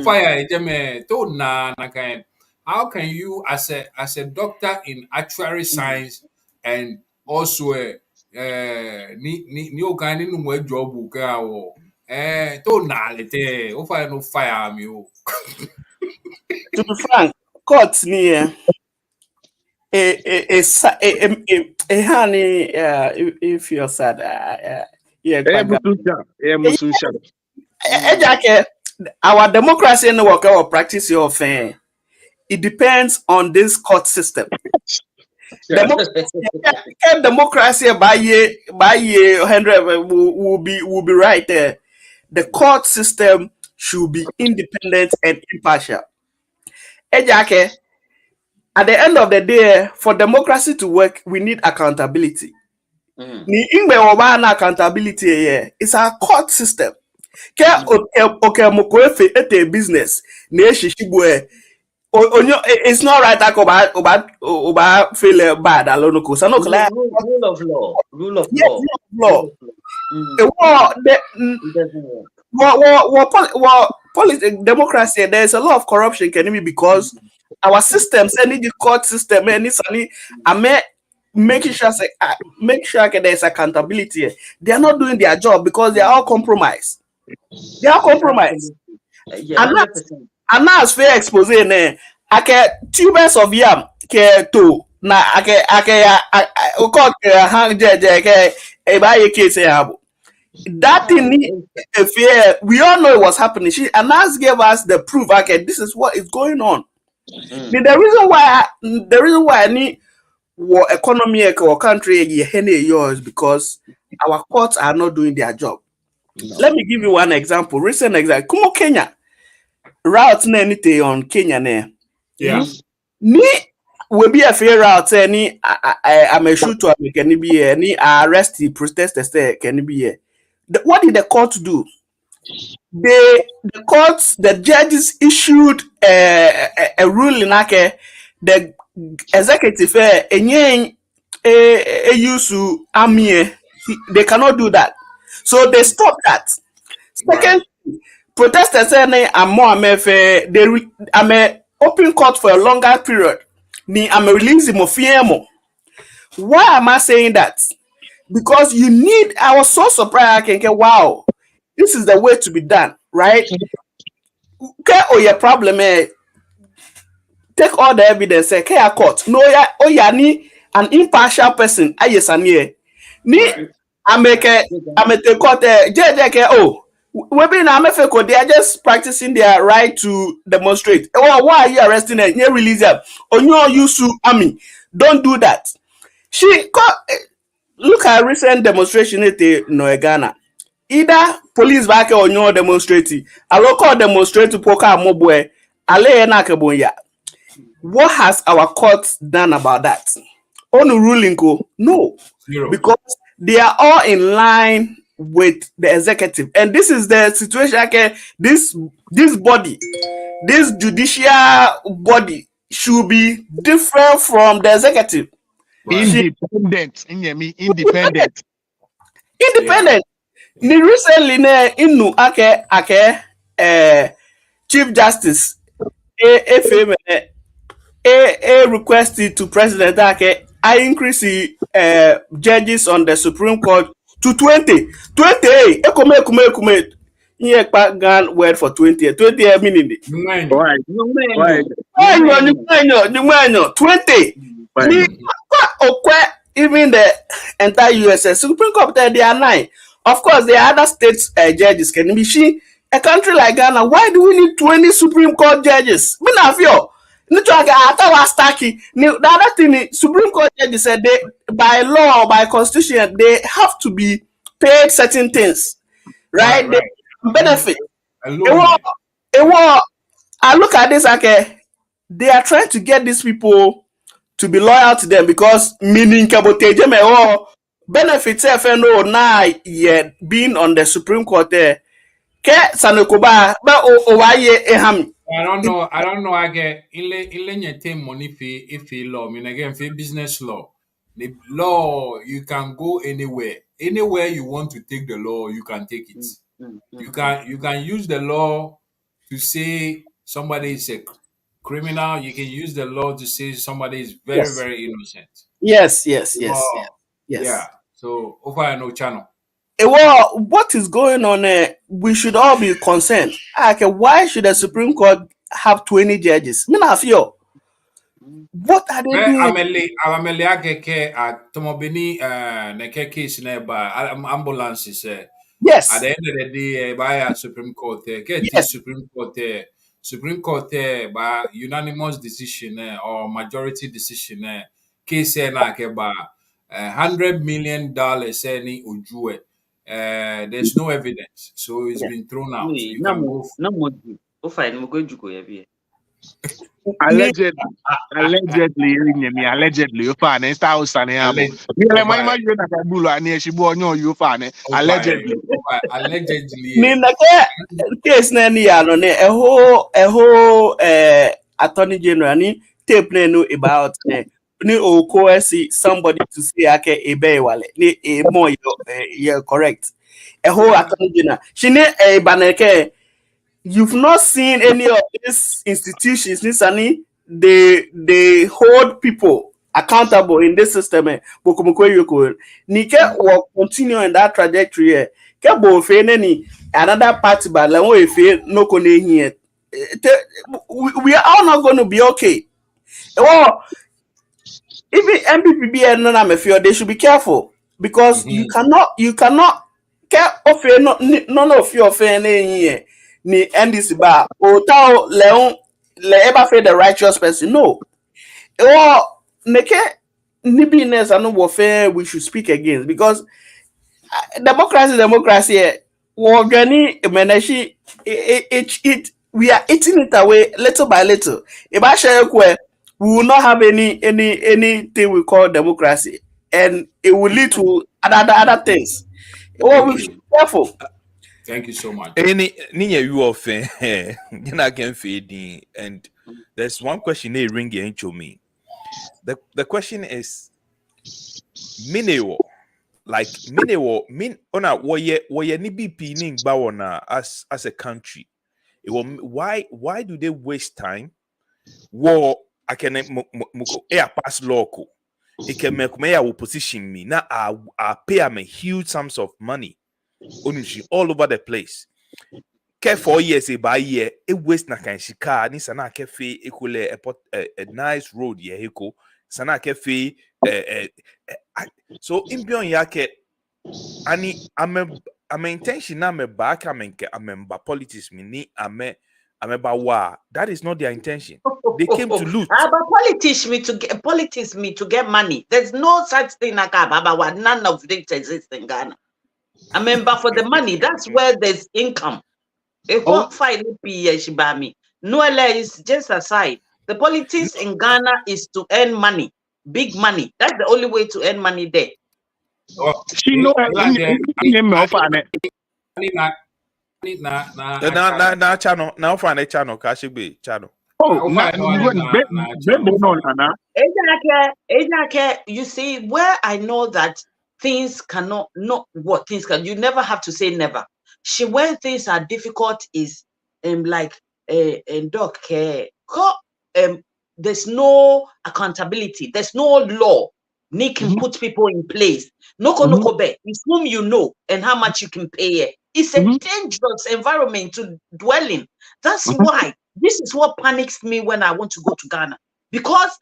fire to na kind. How can you as a doctor in actuary science and also ni ogani nu mo job ka wo to na lete o fire no fire me o. To be frank, court ni honey if you're sad our democracy and work our practice of it depends on this court system. Democracy by year 100 will be right there. The court system should be independent and impartial. At the end of the day, for democracy to work, we need accountability. Accountability it's our court system. Okay, business. It's not right that about feel bad alone. Rule of law. Democracy, there's a lot of corruption, can it be because our systems, any the court system, make sure there's accountability. They are not doing their job because they are all compromised. And now it's fair expose ake tubers of yam ke to na ake that thing we all know it was happening. Anas gave us the proof. Okay, this is what is going on. The reason why I need economy or country is because our courts are not doing their job. Let me give you one example. Recent example. Kumo Kenya. Route anything on Kenya ne. Yeah. Ni will be a fair route any I'm a shooter can be any arrest the protesters there can be what did the court do? The judges issued a ruling like the executive use army they cannot do that. So they stopped that. Second protesters say I'm more I'm open court for a longer period. I'm releasing Mofiemo. Why am I saying that? Because you need. I was so surprised. I can get wow. This is the way to be done, right? Okay, oh yeah, problem take all the evidence say okay, court. No, yeah, oh yeah, ni an impartial person. Yes, and yeah. Ni I make the court judge oh we be na me fake they are just practicing their right to demonstrate. Oh, why are you arresting them? You release them. On your use to army. Don't do that. She look at recent demonstration at no Ghana. Either police back or no demonstrating. A local demonstrator poka mobwe. Ale na kebonya. What has our courts done about that? On ruling go? No. Zero. Because they are all in line with the executive. And this is the situation. Okay, this body, this judicial body should be different from the executive. Independent. Independent. Independent. Ni recently ne inu Chief Justice a requested to President Ake I increase the judges on the Supreme Court to 20. 20 kume here Gan word for 20 meaning Right. no 20 even the entire USS Supreme Court they are 9. Of course the other states judges can be she a country like Ghana. Why do we need 20 Supreme Court judges? Me na feel the other thing, Supreme Court judges said they, by law, by constitution, they have to be paid certain things, right? They benefit. I look at this, okay, they are trying to get these people to be loyal to them because meaning benefits FNO now yet being on the Supreme Court there. Sanokoba, but I don't know. I get in money fee law. I mean again, fee business law. The law you can go anywhere. Anywhere you want to take the law, you can take it. You can use the law to say somebody is a criminal. You can use the law to say somebody is very innocent. Yes. Yeah. So over I know channel. Well, what is going on there? We should all be concerned. Okay, why should the Supreme Court have 20 judges? What are they doing? Amele ageke tomobini neke case neba ambulances. Yes. At the end of the day, by a Supreme Court, Supreme Court by unanimous decision or majority decision case na ke ba $100 million any ujue. There's no evidence, so it's been thrown out. So you can go. Allegedly, you fan and style sane amo. Mile mai you na kabulu ani shibu onyo you fan allegedly. Nina case na ni ano ne a whole attorney general ni tape na no about ni o see somebody to say ake ebe wale ni more you're correct. A whole attorney general. She ne baneke. You've not seen any of these institutions, they hold people accountable in this system. Nike will continue in that trajectory. Another party, but no here. We are all not going to be okay. Well, even MPPB and non-MFO, they should be careful because you cannot none of your here. Ni NDC ba o leon le ever feel the righteous person no neke ni business and warfare we should speak against because democracy organi menashi it we are eating it away little by little if I share we will not have anything we call democracy and it will lead to other things. We should be careful. Thank you so much. You often can feed and there's one question they ring into me. The question is Minewo ona woye ni BP ning bawona as a country. Why do they waste time? War I can air pass local. It can make me opposition me. Now I pay them a huge sums of money. Onushi all over the place. Care 4 years by year, it waste na kan shika ni sana cafe ekule a nice road ye heko sana cafe so in beyond yake ani I'm intention na me back I'm politics me ni I'm ba wa. That is not their intention. They came to loot. But politics me to get money. There's no such thing like Baba. None of it exists in Ghana. But for the money, that's where there's income. If what fight Shibami. No, is just aside. The politics in Ghana is to earn money, big money. That's the only way to earn money there. She know na channel now find a channel Kashigbe channel. You see, where I know that things cannot, not what things can, you never have to say never. When things are difficult is like dog care. There's no accountability, there's no law. Nick can put people in place. No be. It's whom you know and how much you can pay. It's a dangerous environment to dwell in. That's why this is what panics me when I want to go to Ghana. Because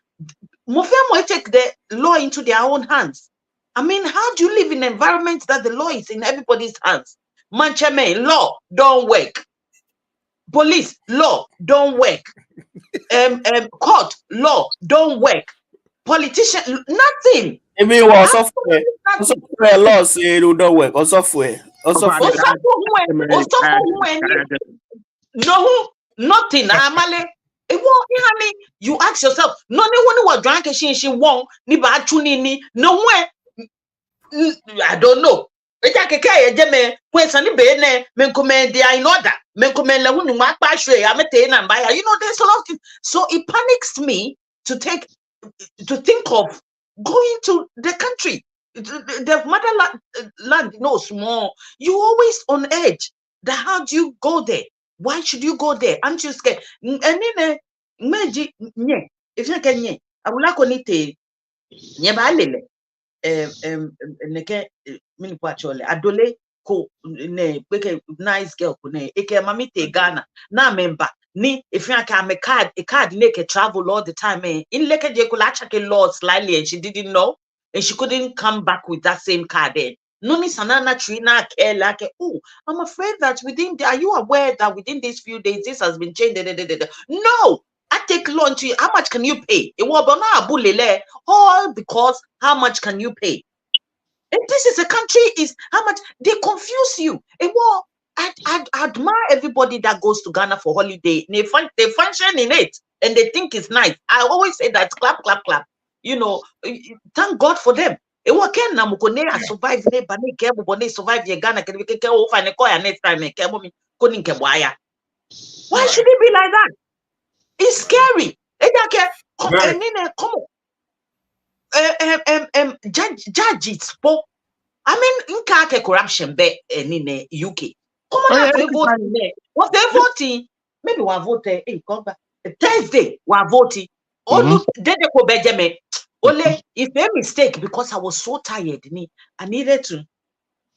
Mofemo take the law into their own hands. I mean, how do you live in an environment that the law is in everybody's hands? Manchame, law don't work. Police, law don't work. Court, law don't work. Politician, nothing. I mean, software law say it don't work. Or software. No, nothing. Amale. You ask yourself, no one was drank she won, ni ba ni no way. I don't know. When Sunny Bene, men they are in order. Men commend la wunu ma pa shwe, and buy. You know, there's a lot of things. So it panics me to think of going to the country. The motherland knows more. You always on edge. How do you go there? Why should you go there? Aren't you scared? And then if you can, I would like to say, adole ko ne nice girl ko ne eke mami te Ghana na member ni if you can a card ne ke travel all the time in leke je ko la check law slightly and she didn't know and she couldn't come back with that same card then no ni sanana trina care like I'm afraid that are you aware that within these few days this has been changed? No, I take loan to you. How much can you pay? All because how much can you pay? And this is a country is how much they confuse you. I admire everybody that goes to Ghana for holiday. They function in it and they think it's nice. I always say that clap, clap, clap. You know, thank God for them. Survive survive Ghana next time. Why should it be like that? It's scary. Judges, I mean, in corruption be in UK. Come on, we voting there. What they voting? Maybe we vote. Thursday we voting. Oh, they go Benjamin. Only if a mistake because I was so tired. I needed to.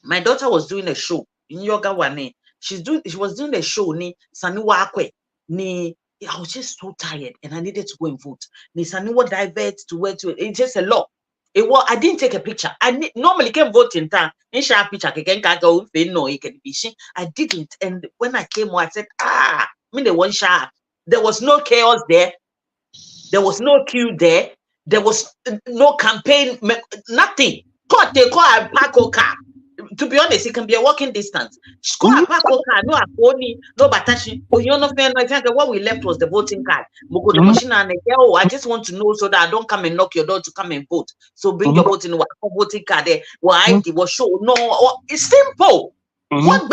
My daughter was doing a show in Yoga One. She was doing a show ni Saniwa Akwe ni. I was just so tired and I needed to go and vote. Nisaniwa divert to where to. It's just a lot. I didn't take a picture. I normally can vote in town. In share picture, I go no, it can be. I didn't. And when I came, I said, they won't share. There was no chaos there. There was no queue there. There was no campaign. Nothing. They call a Paco car. To be honest, it can be a walking distance. Score a Paco car, no Aponi, no Batashi. I think what we left was the voting card. I just want to know so that I don't come and knock your door to come and vote. So bring your voting card there. Why it was show? No, it's simple. What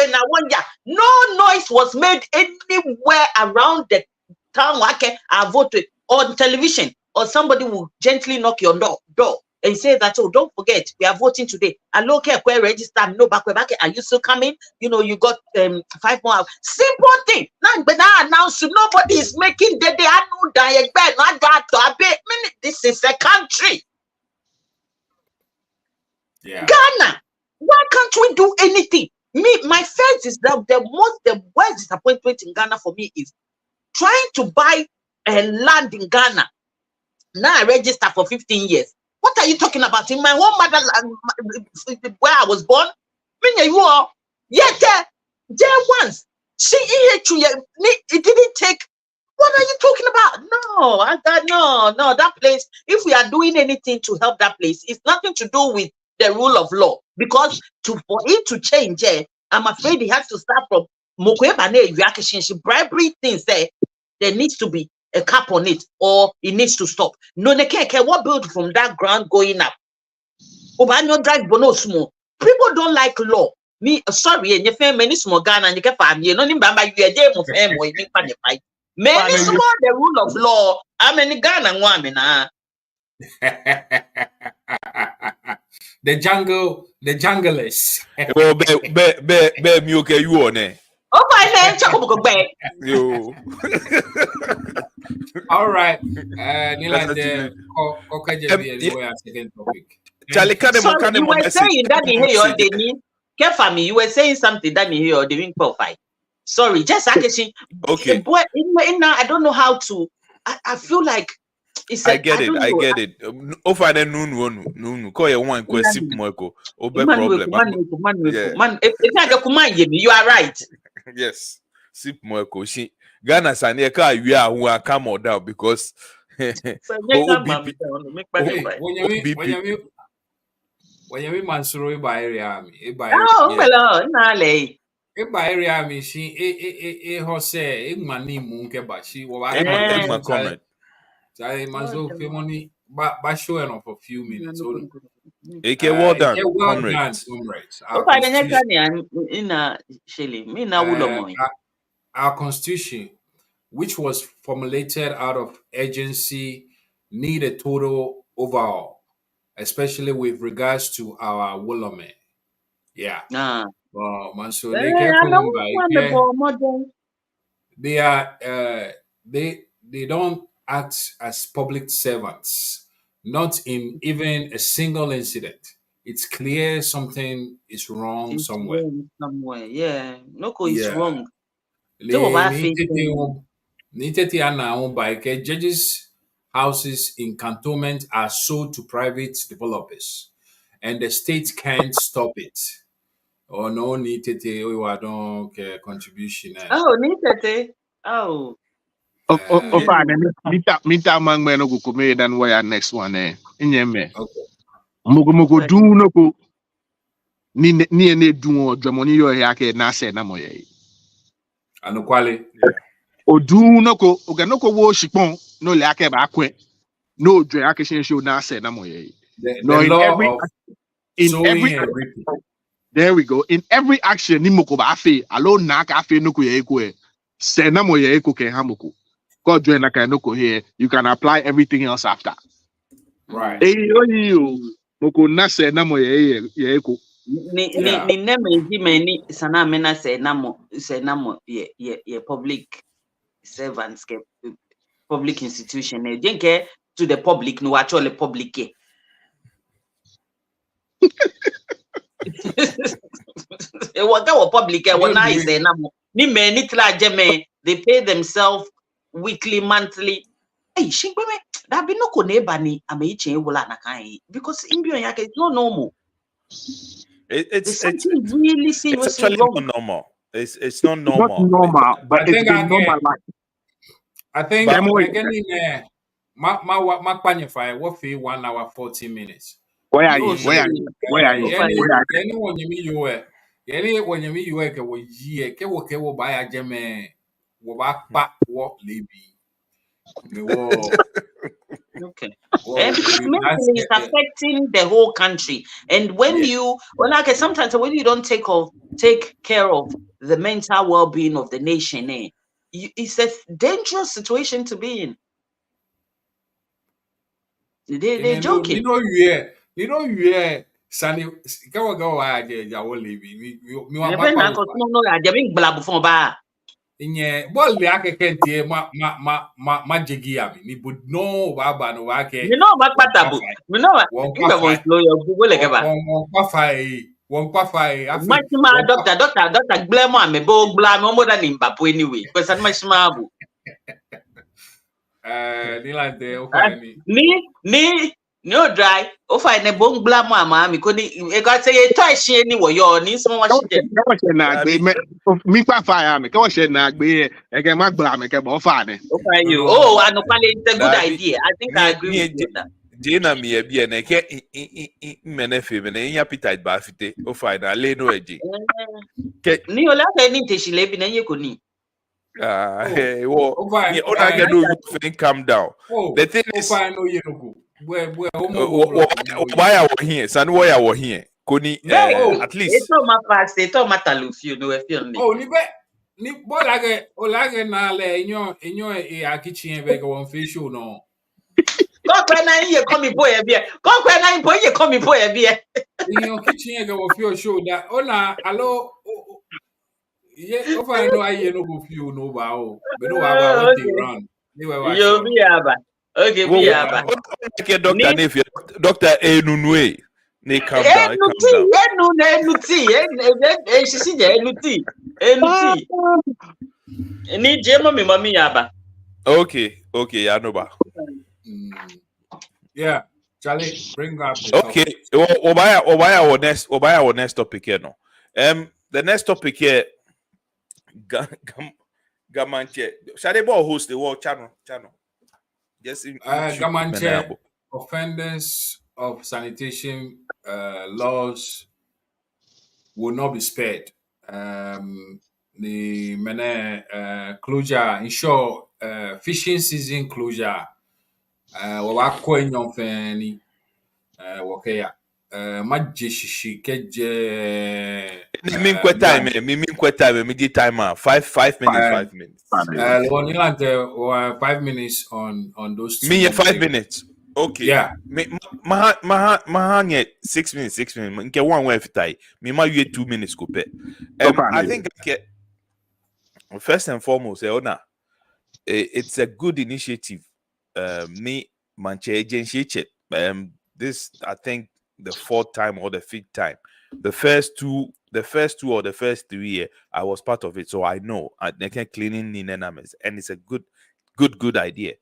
no noise was made anywhere around the town. I voted on television, or somebody will gently knock your door. And say that, don't forget, we are voting today. I look at where register, no back. Are you still coming? You know, you got 5 more hours. Simple thing. Now, but I announce nobody is making the this is a country. Yeah. Ghana, why can't we do anything? my first is that the worst disappointment in Ghana for me is trying to buy a land in Ghana. Now I register for 15 years. What are you talking about? In my home motherland, where I was born, you are yet there once. It didn't take. What are you talking about? No, that place. If we are doing anything to help that place, it's nothing to do with the rule of law. Because for it to change, I'm afraid it has to start from bribery things. There needs to be a cap on it, or it needs to stop. No, they can't. What build from that ground going up? Drive bono small. People don't like law. Me, sorry, and your family small Ghana and you can find you. No, you a day of family. Many small the rule of law. I'm in Ghana woman. The junglers. Oh, be me okay, you on it. Oh, my name, Chaco back. Yo. All right. Nilande, second topic. Charlie, sorry, you were saying that in here, they need. Care for me. You were saying something that in here, they didn't qualify. Sorry, just actually. Okay. Boy, I don't know how to. I feel like it's. I get it. Over the noon. Call your one question, Moiko. Obe problem. Man, if I go command you are right. Yes. Sip Moiko. She Ghana Sanya car you are who are come or down because. When you Mansuro by area, by area, me she Jose, Mani Munke, but she was comment. I Manzo Femoni, but showing up a few minutes. AK, well done. Comrades. Our constitution, which was formulated out of urgency, need a total overhaul, especially with regards to our Wolome. Yeah. So they are they don't act as public servants, not in even a single incident. It's clear something is wrong somewhere. Yeah. Is wrong. Judges' houses in cantonment are sold to private developers, and the state can't stop it. Or no need to contribution. Oh, need oh. Mita mangmeno kukume dan waya next one inyeme. Mugo du no ko ni ne du dwamoni yo yake na se na moye. Anokwale. Odu no ko oganoko wo shipon no le ake ba kwen. No dwe ake show na se na moye. No, in every there we go. In every action ni moko ba afe alone na ka afe no ko ye ko se na moye ko ke hamoko. God join like here, you can apply everything else after. Right. Ni sana mena se namo ye public servants ke public institution e jenke to the public no actually public e what public e wona is namo ni me ni tla jeme they pay themselves weekly, monthly. Hey, that be no konebani ameiche ebola na kan because imbio yake it's not normal. It's really serious. It's actually not normal. It's not normal. Not normal, but it's normal. I think getting my qualify what fee 1 hour 40 minutes. Where are you? Anyone you mean you were? When you mean you work with ye, ke buy a jeme. Okay. Because mentally it's affecting the whole country. And when sometimes when you don't take care of the mental well-being of the nation, it's a dangerous situation to be in. They're joking. You know, Sunny, go idea, I will leave you. Inye ball le ake kentie ma jegi ami ni but no baba no wake you know what patabu you know what you go slow your google like ba fai One quafai. Machima doctor blame me bo blame more than in Bapu anyway. Because I'm machima. Nilante, okay. Ni no dry. Ofa ne bon blame mama mi ko ni e ka say e try share ni wo yo ni so wa shi dem. Ka wahyɛ na agbe mi kwa fa ya me ka wahyɛ na agbe e ke magba me ke bo fa ne. Okay, you. No. Oh, I know it's a good idea. I think I agree with you. Jena mi e bi na ke mene fe me na nya appetite ba fite o fa na le no eje. Ni ola ke ni te shile bi na ye ko ni. Hey, well, ona get no thing calm down. The thing is no ye no go. why are we here? San why are we here? Koni at least. It's all my past, it's all my talus, you know, if you know. Oh, ni bolage na le inyo e akichi be go on fish no. Go kwa na ye come boy e bia. Go kwa na boy ye come boy e bia. Inyo kitchen go on show that ona allo ye o fa no aye no go feel no ba o. Be no wa what they run. You be aba. Okay, be aba. Okay, doctor Nefia, Doctor Enunwe. Ne calm down. Enuti. She enuti. Ni jema mi mami yaba. Okay, ya no ba. Yeah, Charlie, bring up the okay. Obaya next topic here no. The next topic here Gamanche. Shall they host the world channel? Yes, Gamanche, offenders of sanitation laws will not be spared. The closure, ensure fishing season closure. Wako inyomfeni wakaya. Majeshishi keje. Mean time. Me did timer. 5 minutes. 5 minutes on those two. Me 5 minutes. Okay. Yeah. Mahanye 6 minutes. Nke one way fitai. Me ma you 2 minutes ko pe. I think first and foremost, it's a good initiative. Me manche agency. This I think the 4th time or the 5th time. The first two or the first 3 years, I was part of it, so I know. They can cleaning in enemies, and it's a good idea.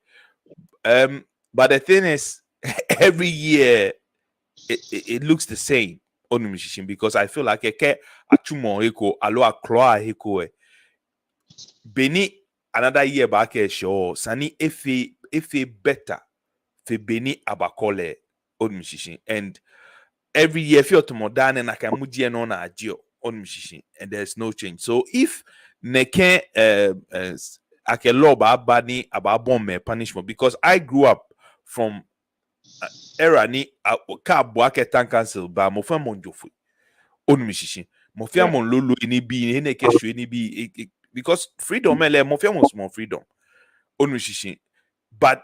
But the thing is, every year it looks the same on musician because I feel like achumo eko alo akloa eko Beni another year back show sani efe better fe Beni abakole on musician and every year if you're to modern and I can mujie no na agio on musician and there's no change. So if neke ake law ba bani ababome punishment because I grew up from era ni ka boake tan cancel ba mo fa monjofu on musician mo fa mon lolo ni bi ni ke hwe ni bi because freedom ele mo fa mon small freedom on musician but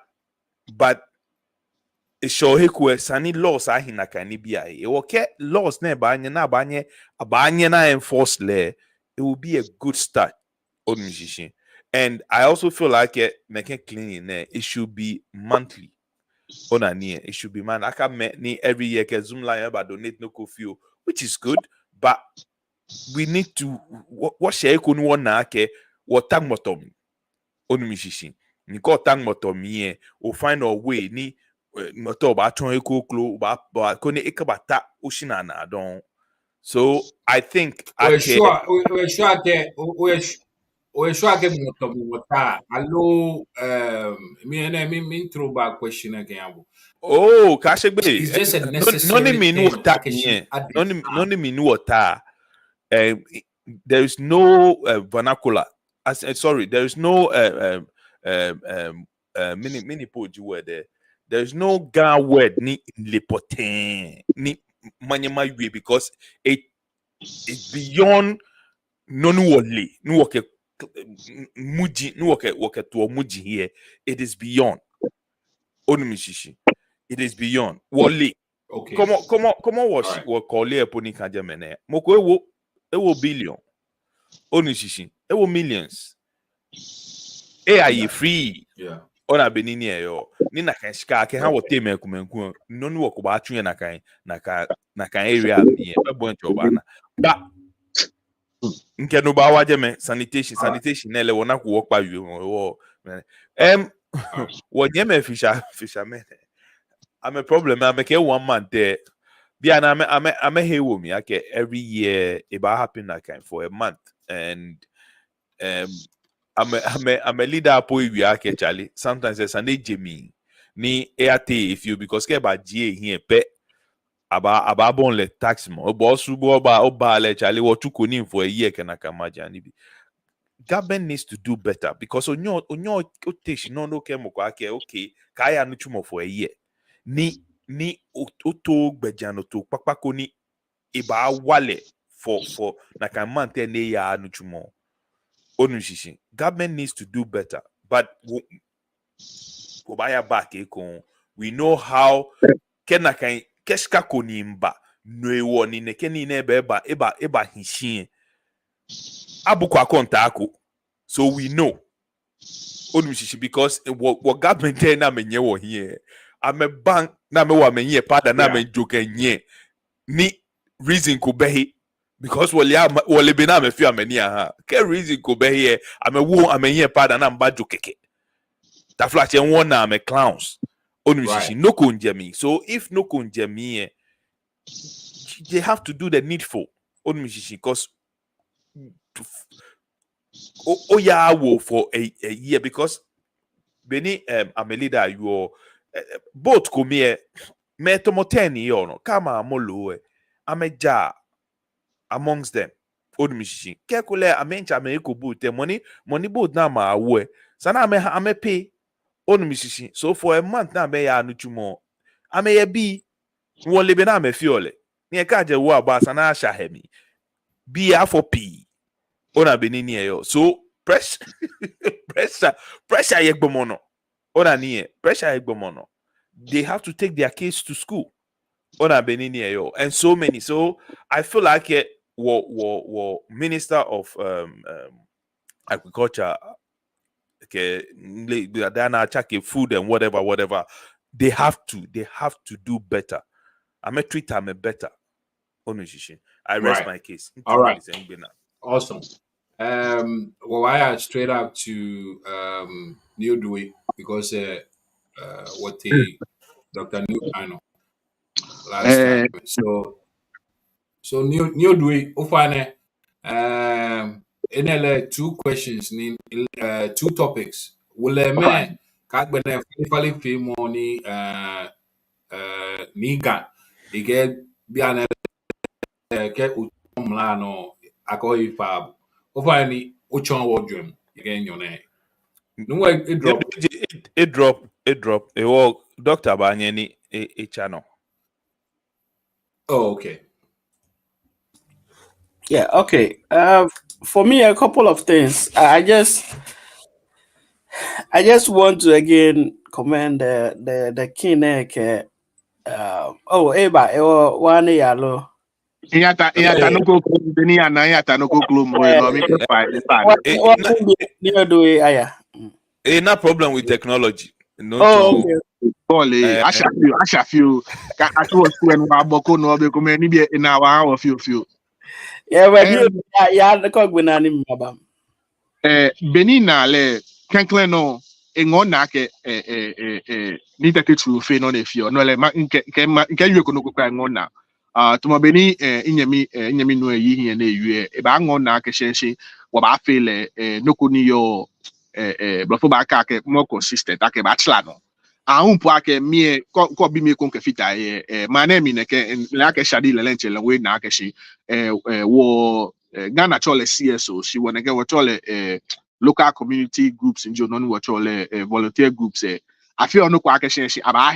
show hekwe sani laws ahina kani bia e woke laws na abanye na enforce le it will be a good start on musician and I also feel like making cleaning it should be monthly on a near it should be man I can make every year ke zoom line about donate no coffee which is good but we need to what share ko no na ke what tang motom on musician ni ko tang motom here or find a way ni motor ba ton eko klo ba kone ekabata ushina na don so I think we sure ke motor wota allo me throw back question again. Oh kashegbe it's just a necessary no mean wota no mean wota there is no vernacular sorry there is no mini poji word there. There's no Ga word ni lepotin ni manyama yue because it's beyond nonu wole nu woke muji nu woke to muji here it is beyond onumishishi it is beyond wole okay comment was wo call eponi kanja mene moko ewo billion onumishishi ewo millions AI free yeah ona benini yo ni na kan shika ke ha wote menku no no ko ba twen na kan area mi e bo ncho ba na ba nke no ba waje me sanitation na ele wona ko work pa wi wo wo nyeme fisherman I'm a problem I make one man there yeah na I'm a hey wo mi ake every year it ba happen that kind for a month and I'm a leader po wi ake Charlie sometimes there's an ejemi ni ate if you because ke ba gie here pe aba bon le tax mo bo su bo ba le Charlie what you could for a year can I imagine bi government needs to do better because onyo oteshi no kemo kwa ake okay kaya no chumo for a year ni oto gbejano to papako ni iba wale for na kan mante ne ya no chumo onu shishi government needs to do better but obaya back ekon we know how kena kan keska konimba no ewo ni ne keni ne eba hishin abukwa kontaako so we know onu shishi because what government na menye wo here I'm a bank na me wa menye pada na me joke nye ni reason ko be because wole be na me fi amani aha ke reason ko be here I'm a wo amenye pada na mba joke ta flash en won na me clowns onu shishi no ko njemi so if no ko njemi they have to do the needful onu shishi because ya wo for a year because beni I'm a leader you both come here me tomoteni yono kama molo ameja amongst them odmishin kekule amencha me ko boot money both na ma awe sana ame pay odmishin so for a month na me ya anuchumo ame ye bi won lebe na me fiole ni ka je wo aba sana sha hemi bi afọ p ona benini yo so pressure yegbomono ona ni pressure yegbomono they have to take their kids to school ona benini yo and so many so I feel like minister of agriculture okay Diana check food and whatever they have to do better I'm a treat I'm a better onishishin I rest my case all right awesome well I had straight up to New Dewey because what the Dr. New I know last time so New Dewey ofane NL 2 questions ni 2 topics will me kak bene fali fi mo ni niga ige biane ke utomla no akoyi fab ofane uchon wodwem ige nyone no it drop it wo doctor banye ni e channel oh okay Yeah, okay. For me, a couple of things. I just want to again commend the Kineke. Eba, one yalo. Inyata no go beni ana inyata no go gloom we no me fight the no problem with technology no okay. Bole asha feel ka atwo school no aboko no be ko me ni be na wa feel Yeah, but the cog winani mabam. Beni na le kenkle no engo na ke ni take true fe no na fio no le ma nke yue ko no ko engo na tuma beni inyemi no yi hie na yue e ba ngo na ke shenshi wo ba fe le no ko ni yo blofo ba ka ke more consistent ake ba tla no ahun po ake mi ko bi mi ko nke fita ma na mi ne ke la ke shadi le lenche le we na ke shi wo Ghana chole CSO she wanna get what chole local community groups in Jonon what chole volunteer groups I feel no kwa keshen she aba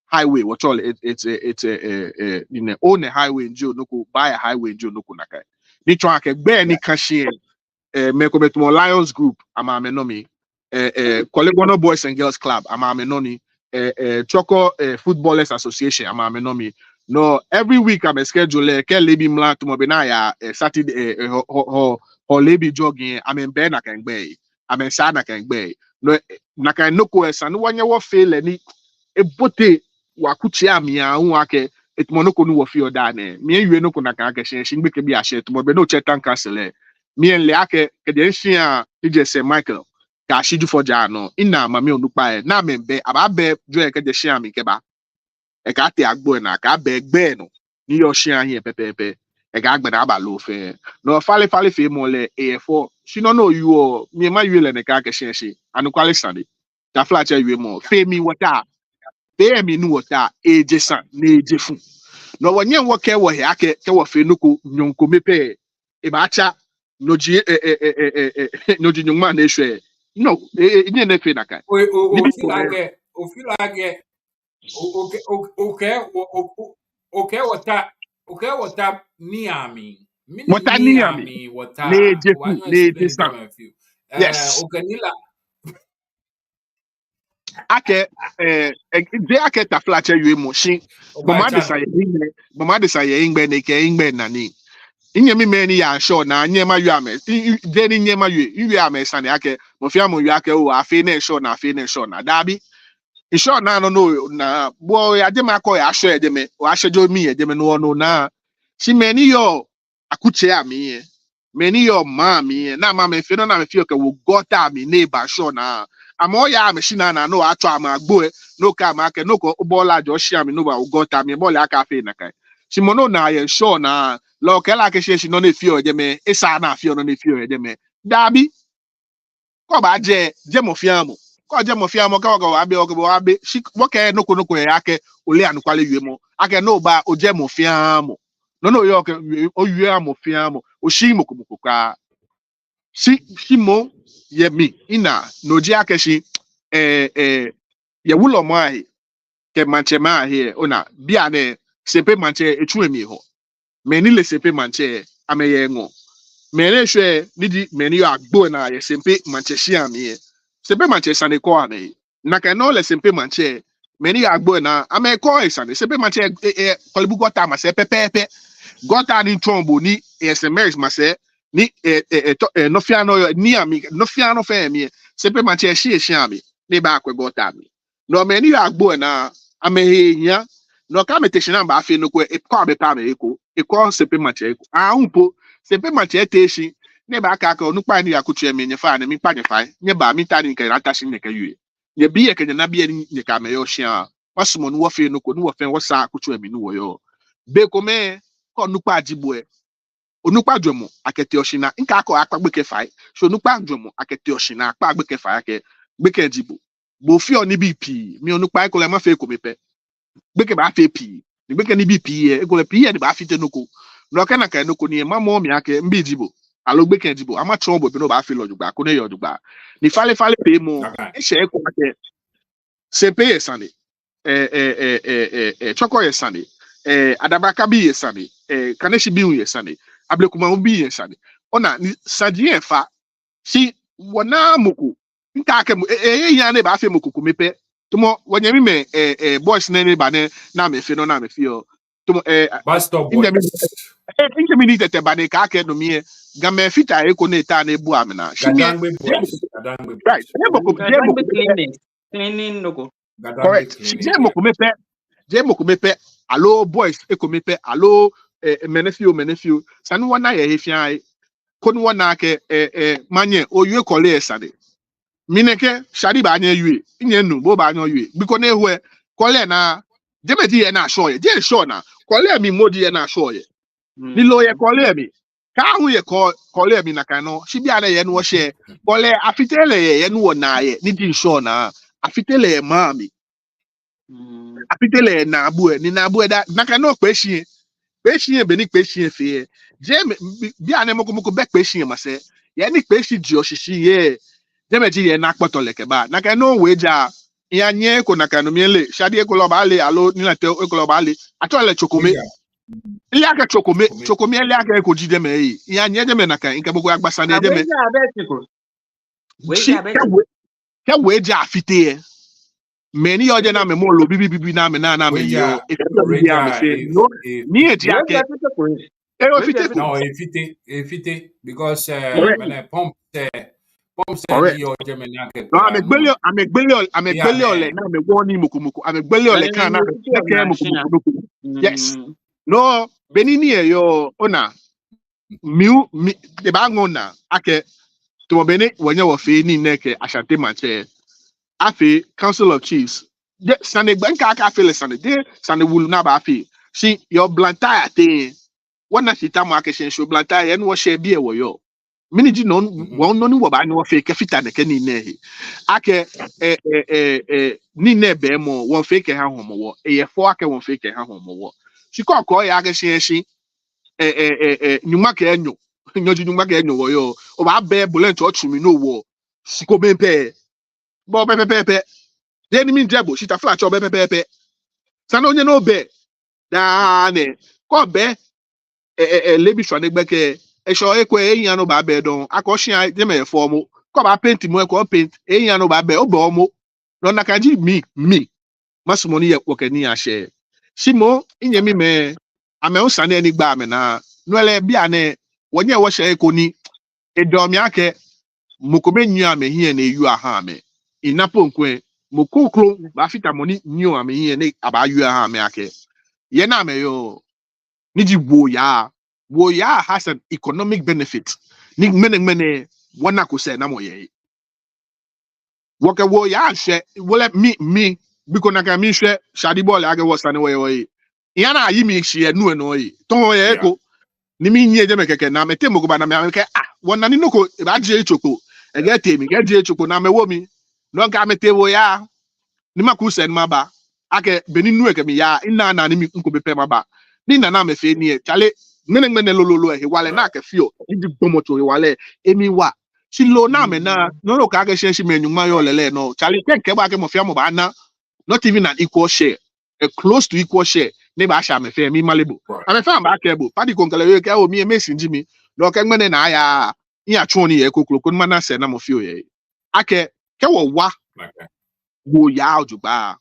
highway what chole it's you know own a highway in Jo no ko buy a highway in Jo no ko nakai ni twa ke gbe ni kashi me ko betumo Lions group ama me no me Collegono Boys and Girls Club ama me no ni Choco Footballers Association ama me no me no every week I'm a schedule ke lebi mla to mo be na ya Saturday ho lebi jogging I'm in Ben can gbe I'm in Sana can gbe no na kan no ko esa no wanya wo fail ani ebote wakuchi amia hu ake etmonoko no wo fi oda ne mi enwe no ko na kan ake shin gbeke bi ahye to mo be no chetan castle mi enle ake ke de hia ije se Michael ka shiju foja no ina mami onupa e na membe aba be jo e ke de hia mi ke ba e ka te agbo na ka be egbe no ni yo hia hie pepepe e ga agbe na aba lo fe no fale fe mo le e4 she no know you o mi ma you le ne ka ake hia anu kwale sande ta flat you mo fe mi water be mi nu water ejesan na ejefu no wonye nwoke wo he ake ke wo fe nuku nyonko mepe e ba cha noji noji nyoma na ehwe no nye na fe na kai o feel like okay wata niami mini water ni ami niami na wata ejefu one na explain ejesan them a few yes okanila ake de ake ta flat you mo shi oba mama de channel say mama de say ingbe ne ke ingbe na ni inye mi meni ya sure na nye ma yu ame de ni nye ma yu ame sane ake mo fi amu yu ake o afi na sure na afi na sure na dabi sure na no na bo ya de ma ko ya sure de me o ashejo mi de me no no na si meni yo akuche ami meni yo ma mi na ma me fi no na me fi o ke wo gota mi neighbor sure na amo ya me shi na no ato ama agbo no ka ma ke no ko bola jo shi ami no ba wo gota mi bola aka fi na kai si mo no na ye sure na lo ke la ke she no na fi o de me isa na fi o no na fi o de me dabi ko ba je mo fi amo ko je mo fi amo ka ko wa be shi wo ke no ko ya ke ole anu kwale yue mo ake no ba o je mo fi amo no yo ke o yue amo fi amo o shi mo ko ka shi mo ye mi ina no je ake shi ye wulo mo ahi ke manche ma ahi ona bia ne sepe manche etu emi ho me ni le sepe manche ameye ngo me ne hwe ni di me ni agbo na ye sepe manche shia me sepe manche sane ko ane na ka no le sepe manche me ni agbo na ame ko sane sepe manche kolibu gota ma se pepepe gota ni trombo ni SMS ma se ni no fia no ni ami no fia no fe mi sepe manche shia me ni ba akwe gota mi no me ni agbo na ame nya no ka meteshi na ba afi no ko e kwa be pa me eko eko sepe manche eko ahunpo sepe manche teshi ne ba aka onu pa ni yakutu eme nye fa na mi pa nye fa nye ba mi ta ni nke ratashi nye ka yue nye bi ye ke na bi nye ka me yo hia wasumo no wo fe no ko no wo fe wo sa akutu eme no wo yo be ko me ko nu pa ajibo e onu pa dwomo akete oshina nka akọ akpagbe ke fa so onu pa dwomo akete oshina akpagbe ke fa ke gbe ke jibo bo fi oni bi pi mi onu pa ko le ma fe ko me pe gbeke ba fe pi ni gbeke ni bi pi e go le pi e ba fi te noko no ka na ka noko ni ma mo mi ake mbi jibo alo gbeke jibo ama trombo bi no ba fi lo jugba ko ne yo jugba ni fale pe mo e se ko ake se pe yesane choko yesane adabaka bi yesane kaneshi bi yesane ablekuma bi yesane ona ni Saji efa si wona moko nka ake ya ne ba fe moko ko mepe tumo wanyemi me boys nene ba ne na me fi no na me fi o tumo Pastor boys inje mi ni tete ba ne ka ke no mi ga me fita e ko ne ta na ebu amina GaDangme boys right cleaning no go correct je moko mepe allo boys e ko mepe allo menefio sanu wana ye hefia ko no wana ke manye o yue kole esade mineke shari ba anya yue nye nu bo ba anya yue biko na ehu kole na jemeti ye na show ye je show na kole mi modi ye na show ye ni lo ye kole mi ka hu ye kole mi na kan no shi bia na ye no she kole afitele ye no na ye ni din show na afitele ye ma mi afitele na abu ni na abu da na kan no pe shi be ni pe shi fe je bia na moko be pe shi ma se ye ni pe shi ji oshishi ye jemeti ye na kpoto leke ba na ka no weja ya nye ko na ka no miele shadi e ko lo ba le alo ni na te e ko lo ba le atole chokome ya ka chokome ele aka ko jide me yi ya nye de me na ka nke boko agbasa na de me ke weja afite meni yo je na me mo lo bibi na me na me yo e ya me say no ni e ji ake no efite because when I pump Mom said Correct. your Germany No, I'm a belly, I'm a belly, I'm a belly ole. Now I'm a warning muku. I'm a belly ole can na muku. Yes. No, Benini yo ona. Mi the bangona. Ake to bene when you were ni neke ashante manche. Afi Council of Chiefs. Sane banka aka feel sane de sane wulu na ba afi. See your blantyre thing. One na sita mo ake show blantyre and what share be wo yo. Miniji no won no ni wo ba ni wo fe ke fita ne ke ni ne. Ake ni ne be mo won fe ke ha homo wo. E ye fo ake won fe ke ha homo wo. Shiko ko ya ake shi nyuma ke enyo. Nyoji nyuma ke enyo wo yo. O ba be bullet o chumi no wo. Shiko bempe. Bo pepe. The enemy jabo shita flat or pepe. Sana onye no be. Da ne. Ko be lebi shwane gbeke. E sho ekwe eyan no ba be don. Akoshin dem e formo. Ko ba paint mo e ko paint eyan no ba be obo omo. No na kaji me. Masumoni ye wokani ashe. Simo inye mi me ame usane eni gba me na. Nwele bia ne wonye wo she ekoni edom yake mokobe nyu ame hie na eyu aha me. Inapo nkwe mokokro ba fita moni nyu ame hie ne aba yu aha me ake. Ye na me yo niji wo ya has an economic benefit. Ni mene wana ko se na mo ye. Woke wo ya hwe wole me biko na ka mi hwe shadi ball age wo sane wo ye. Ya na yi mi hye nu eno yi. Ton ye ko ni mi nye je me keke na me temo ko ba na me ke wona ni no ko ba je choko. E get temi get je choko na me wo mi. No ka me te wo ya ni maku sen maba ake beni nu eke mi ya ina na ni mi nko bepe maba ni na me fe ni e chale mene lololo e wale na ke fio ndi gbomoto e wale emi wa si lo na me na no lo ka ke she me nyuma yo lele no chale ke ba ke mo fia mo ba na not even an equal share a close to equal share ne ba sha me fe mi malebo ame fa ba ke bo padi konkele yo ke o mi e mesin ji mi no ke mene na ya chwo ni e koklo ko ma na se na mo fio ye ake ke wo wa wo ya ojugba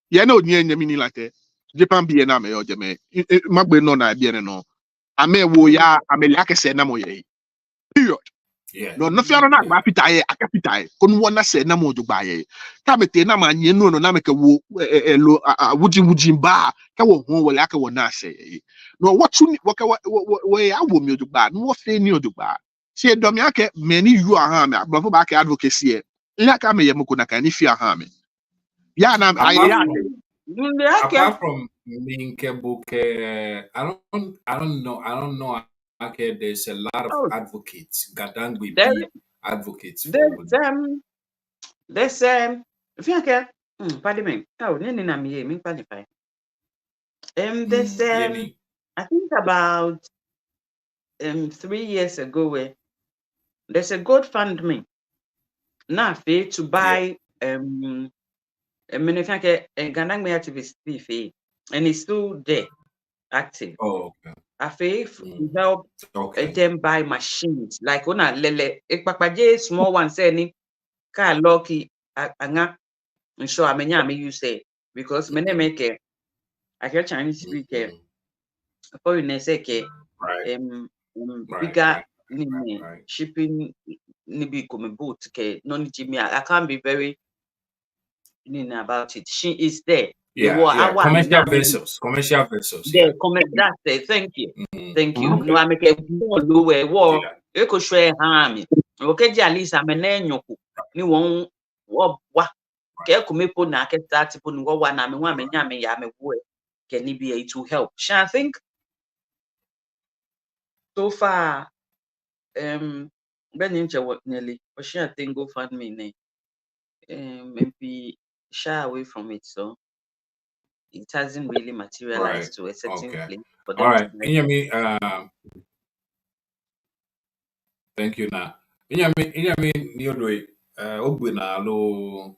ye na onye nyemi ni late Japan bi na me yo jeme magbe no na bi no ame wo ya ameli akese na mo ye period no no fiaro na gba pitaye akapitaye kon wona se na mo ojugba ye ka mete na ma nye no na me ke wo lo wuji ba ka wo ho wole aka wona se ye no what you wo ya wo mi ojugba no wo fe ni ojugba se do mi ake me ni yu aha me abrofo ba ake advocacy e ila ka me ye mko na ka ni fi aha me ya na apart from Minkebuke, I don't know. Okay, there's a lot of advocates. GaDangme advocates. There's pardon me. Oh, na me me qualify. There's I think about 3 years ago where there's a GoFundMe now to buy GaDangme activist fee, and it's still there active. Oh, okay. I feel to help them buy machines like ona lele ekpapaje small one say ni ka lucky anga nsure amenya me use say because me make I hear Chinese speak for you say ke bigger shipping ni be come boat ke no ni Jimmy I can't be very about it. She is there. Commercial vessels. Yeah, that's it. Thank you. Thank you. No, I make a lower war. You could share harm. Okay, Jalis, I'm an enyoku. You won't what? Care me put na get that put no one. I mean, one yammy yam way. Can he be to help? I think so far. Ben incha what nearly. But she I think go find me. Maybe shy away from it. So it hasn't really materialized to a certain place for them. All right. Thank you now. Inyami niodwe ogbe na lo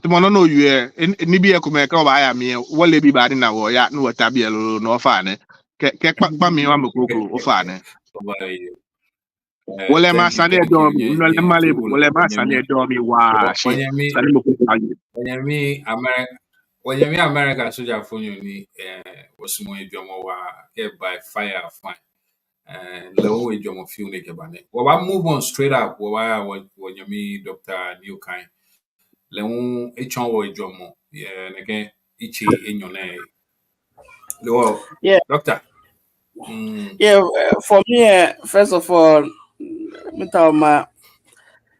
tumono no yue ni bi ekume ka ba ya mi wole bi ba na wo ya no wata bi lo no fa ne ke pa mi wa mokoko o fa ne wole ma sane do mi no le male wole ma sane do mi wa shi sane mokoko ayi Wanyami America soja fonyo ni was mo edwamo wa by fire fine Lewo we jomo few ne kebane. Wa move on straight up. Wa yami Dr. New Kind. Lewo echon wo jomo. Yeah, again ichi enyone. Lewo Yeah, doctor. yeah. For me, first of all, me tell my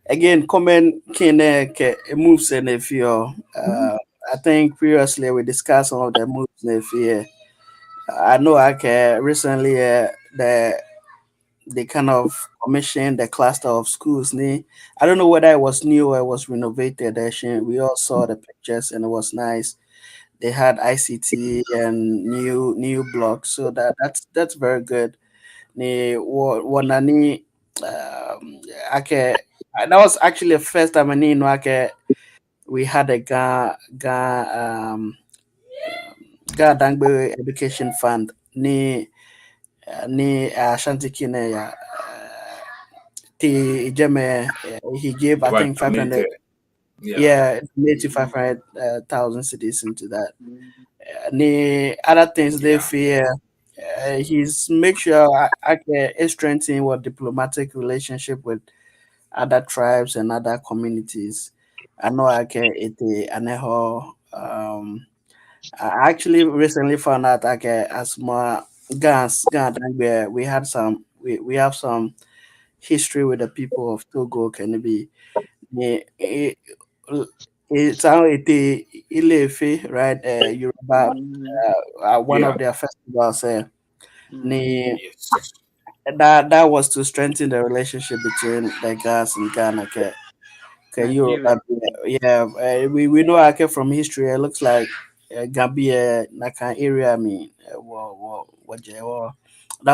again comment can moves and if you I think previously we discussed some of the moves and if you I know I can recently the they kind of commissioned the cluster of schools. I don't know whether it was new or it was renovated. Actually, we all saw the pictures and it was nice. They had ICT and new blocks, so that's very good. Ni wanani ake that was actually the first time I know ake we had a GaDangme Education Fund ni Ashanti Kine ya the Jeme he gave I About think 500 donated. Yeah. yeah native 500,000 cities into that. The other things they Yeah. fear he's make sure I can strengthen what diplomatic relationship with other tribes and other communities. I know I can it aneho I actually recently found out like as my Gans where we had some we have some history with the people of Togo can be it's how it Ilefe, right? Yoruba, one Yeah. of their festivals. Ni- Yes. that was to strengthen the relationship between the Ghana and Ghana. Nigeria. Yoruba, yeah, we know Ake from history. It looks like Gambia, Naka area. I mean, that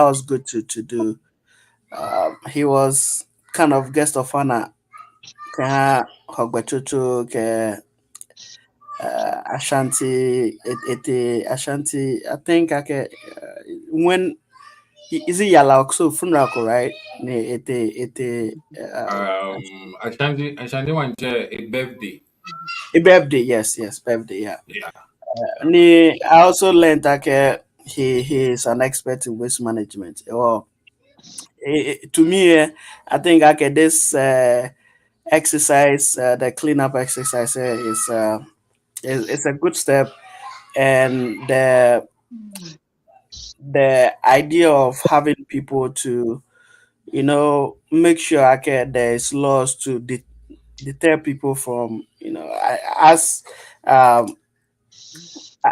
was good to do. He was kind of guest of honor. Kaya Hogbachuchu, Ashanti, Ashanti. I think I can when is it Yalaokso funeral, right? Ashanti went a birthday. A birthday, yes, birthday, yeah. Yeah. I also learned that he is an expert in waste management. Well, to me, I think this exercise, the cleanup exercise, is a good step, and the idea of having people to make sure there's laws to deter people from um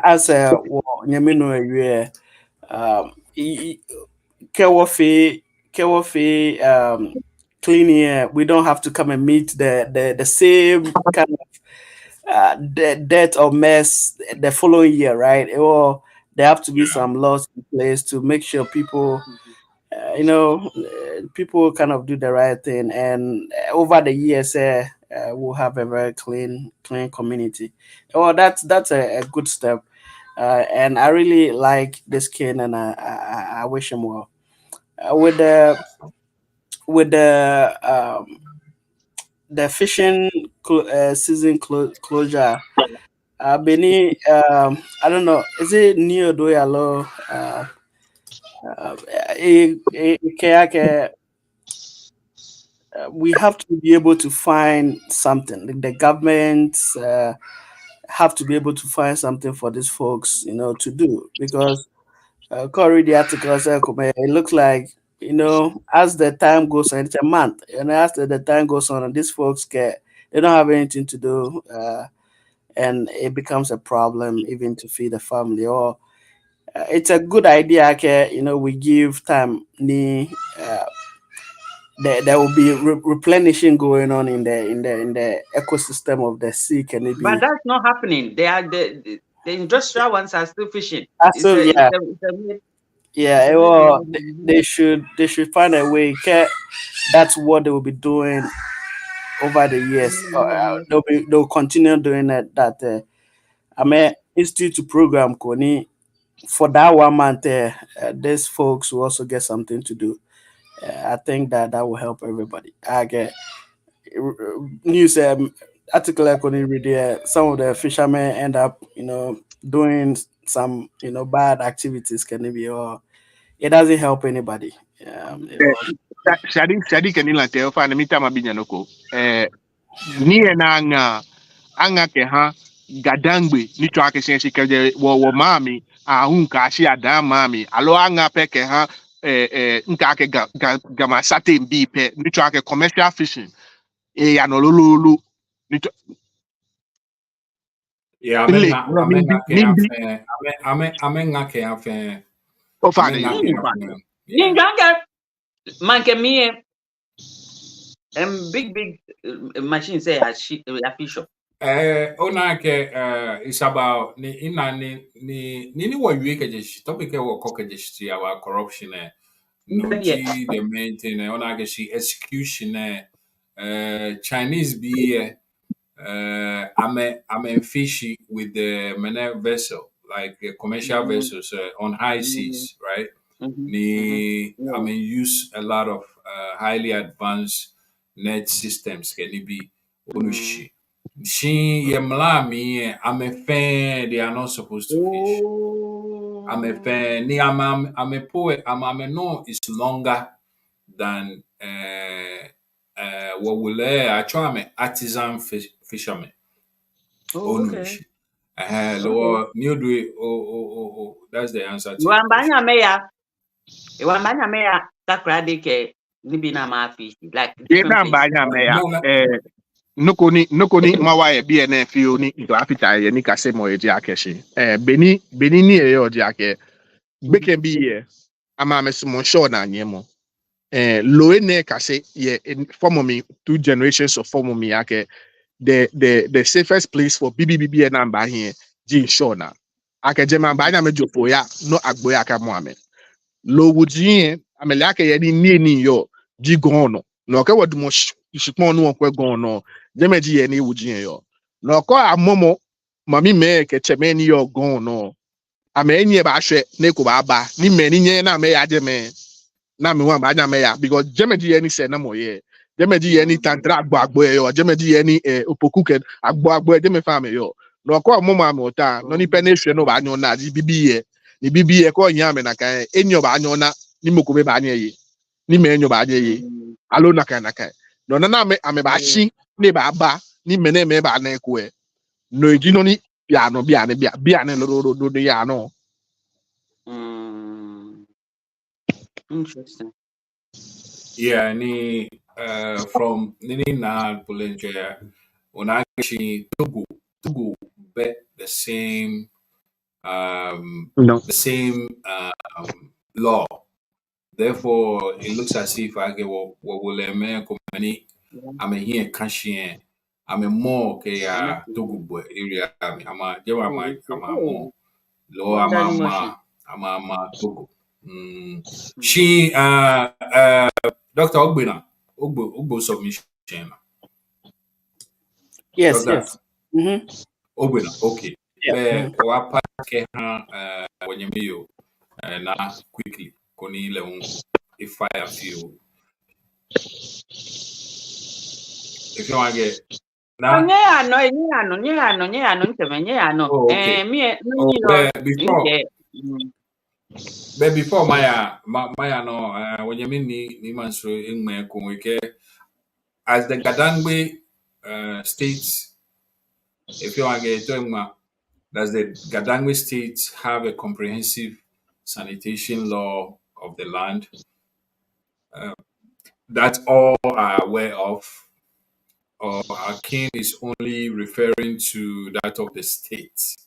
as nyamino Kewofe Kewofe cleaning we don't have to come and meet the same kind of debt or mess the following year, right? Or there have to be some laws in place to make sure people people kind of do the right thing, and over the years, we'll have a very clean community. Oh, that's a good step, and I really like this kid, and I wish him well. With the fishing season closure, Benny, I don't know, is it near Doyalo? Kayake, we have to be able to find something. Like the government have to be able to find something for these folks, to do because read the article. It looks like as the time goes on, it's a month, and as the time goes on, and these folks they don't have anything to do, and it becomes a problem even to feed the family. Or it's a good idea. Okay, we give time. There will be replenishing going on in the ecosystem of the sea. Can it But be? that's not happening. They are the industrial ones are still fishing. It's So a yeah, it's a well, they should find a way. That's what they will be doing over the years. They'll continue doing it. That I mean, institute to program Koni for that 1 month. These folks will also get something to do. I think that will help everybody. I get news article like when you read there, some of the fishermen end up doing some bad activities can be or it doesn't help anybody. Shadi kanila te ofa na mita mabinya noko. Ni na anga ke ha GaDangme ni twa ke sen sikaje wo mami ahun ka shi ada mami alo anga pe ke ha nka ke gama certain bi pe ni twa ke commercial fishing ya no lulu ni twa Yeah, le no ofa de Yeah. Ningange manke me big machine say a fish. It's about ni wa yue ke jeshi topic e wo ko ke jeshi our corruption no ji the maintain ona ke shi execution Chinese be I'm fishy with the mene vessel like commercial vessels on high seas, right? I mean use a lot of highly advanced net systems can it be onushi. She yemlami I'm a fan they are not supposed to fish. I'm a fan ni I'm a poet I'm a no is longer than what will I try me artisan fisherman. Onushi. Lower new do that's the answer to your question. Wambanya meya takradi ke nibina ma fish like ye different na fish. ba nya me ya No, nokoni mawa bi na fi oni do afita ye ni kase mo ye akeshi beni ni e yo ake gbeke bi ye ama me smon show na nye mo loe ne kase ye form me 2 generations of form me ake the safest place for BBB na mba here jin show na ake jema ba nya me jopo ya no agbo ya ka mo ame lo wujin amele ake ye ni yo ji gono no ke wadu mo shipon no kwe gono jeme ji ye ni wujin yo no ko amomo mami me ke cheme ni yo gono ame enye ba hwe ne ko ba ni me ni nye na me ya jeme na me wan ba nya me ya because jeme ji ye ni se na mo ye jeme ji ye ni tantra agbo yo jeme ji ye ni opoku ke agbo jeme fa me yo no ko amomo amota no ni pe ne hwe no ba nyo na ji bibi ye ni bibi ye ko nya me na kan enyo ba nyo na ni moko be ba nya ye ni me enyo ba nya ye alo na kan no na me ame ba chi ni ba ni me ne me ba na ko e no ji no ni bia ne lo ya no Interesting. Yeah, ni from nini na Pulenjaya Onashi Togo bet no the same law. Therefore, it looks as if I get what will a man company. I'm a here cashier. I'm a more Togo boy area. I'm a more low. I'm a Togo. She Dr. Ogbina Ogbo submission. Yes, Dr. yes. Mm-hmm. Ogbina, okay. Yeah. Be wapa ke ha wanyemiyo na quickly koni le if I feel if you want to get Oh, now nteme. oh okay Me oh no before nke. but before Maya no wanyemi ni manso engme ko as the GaDangme states if you want to get does the GaDangme state have a comprehensive sanitation law of the land that all are aware of, or Akin is only referring to that of the state?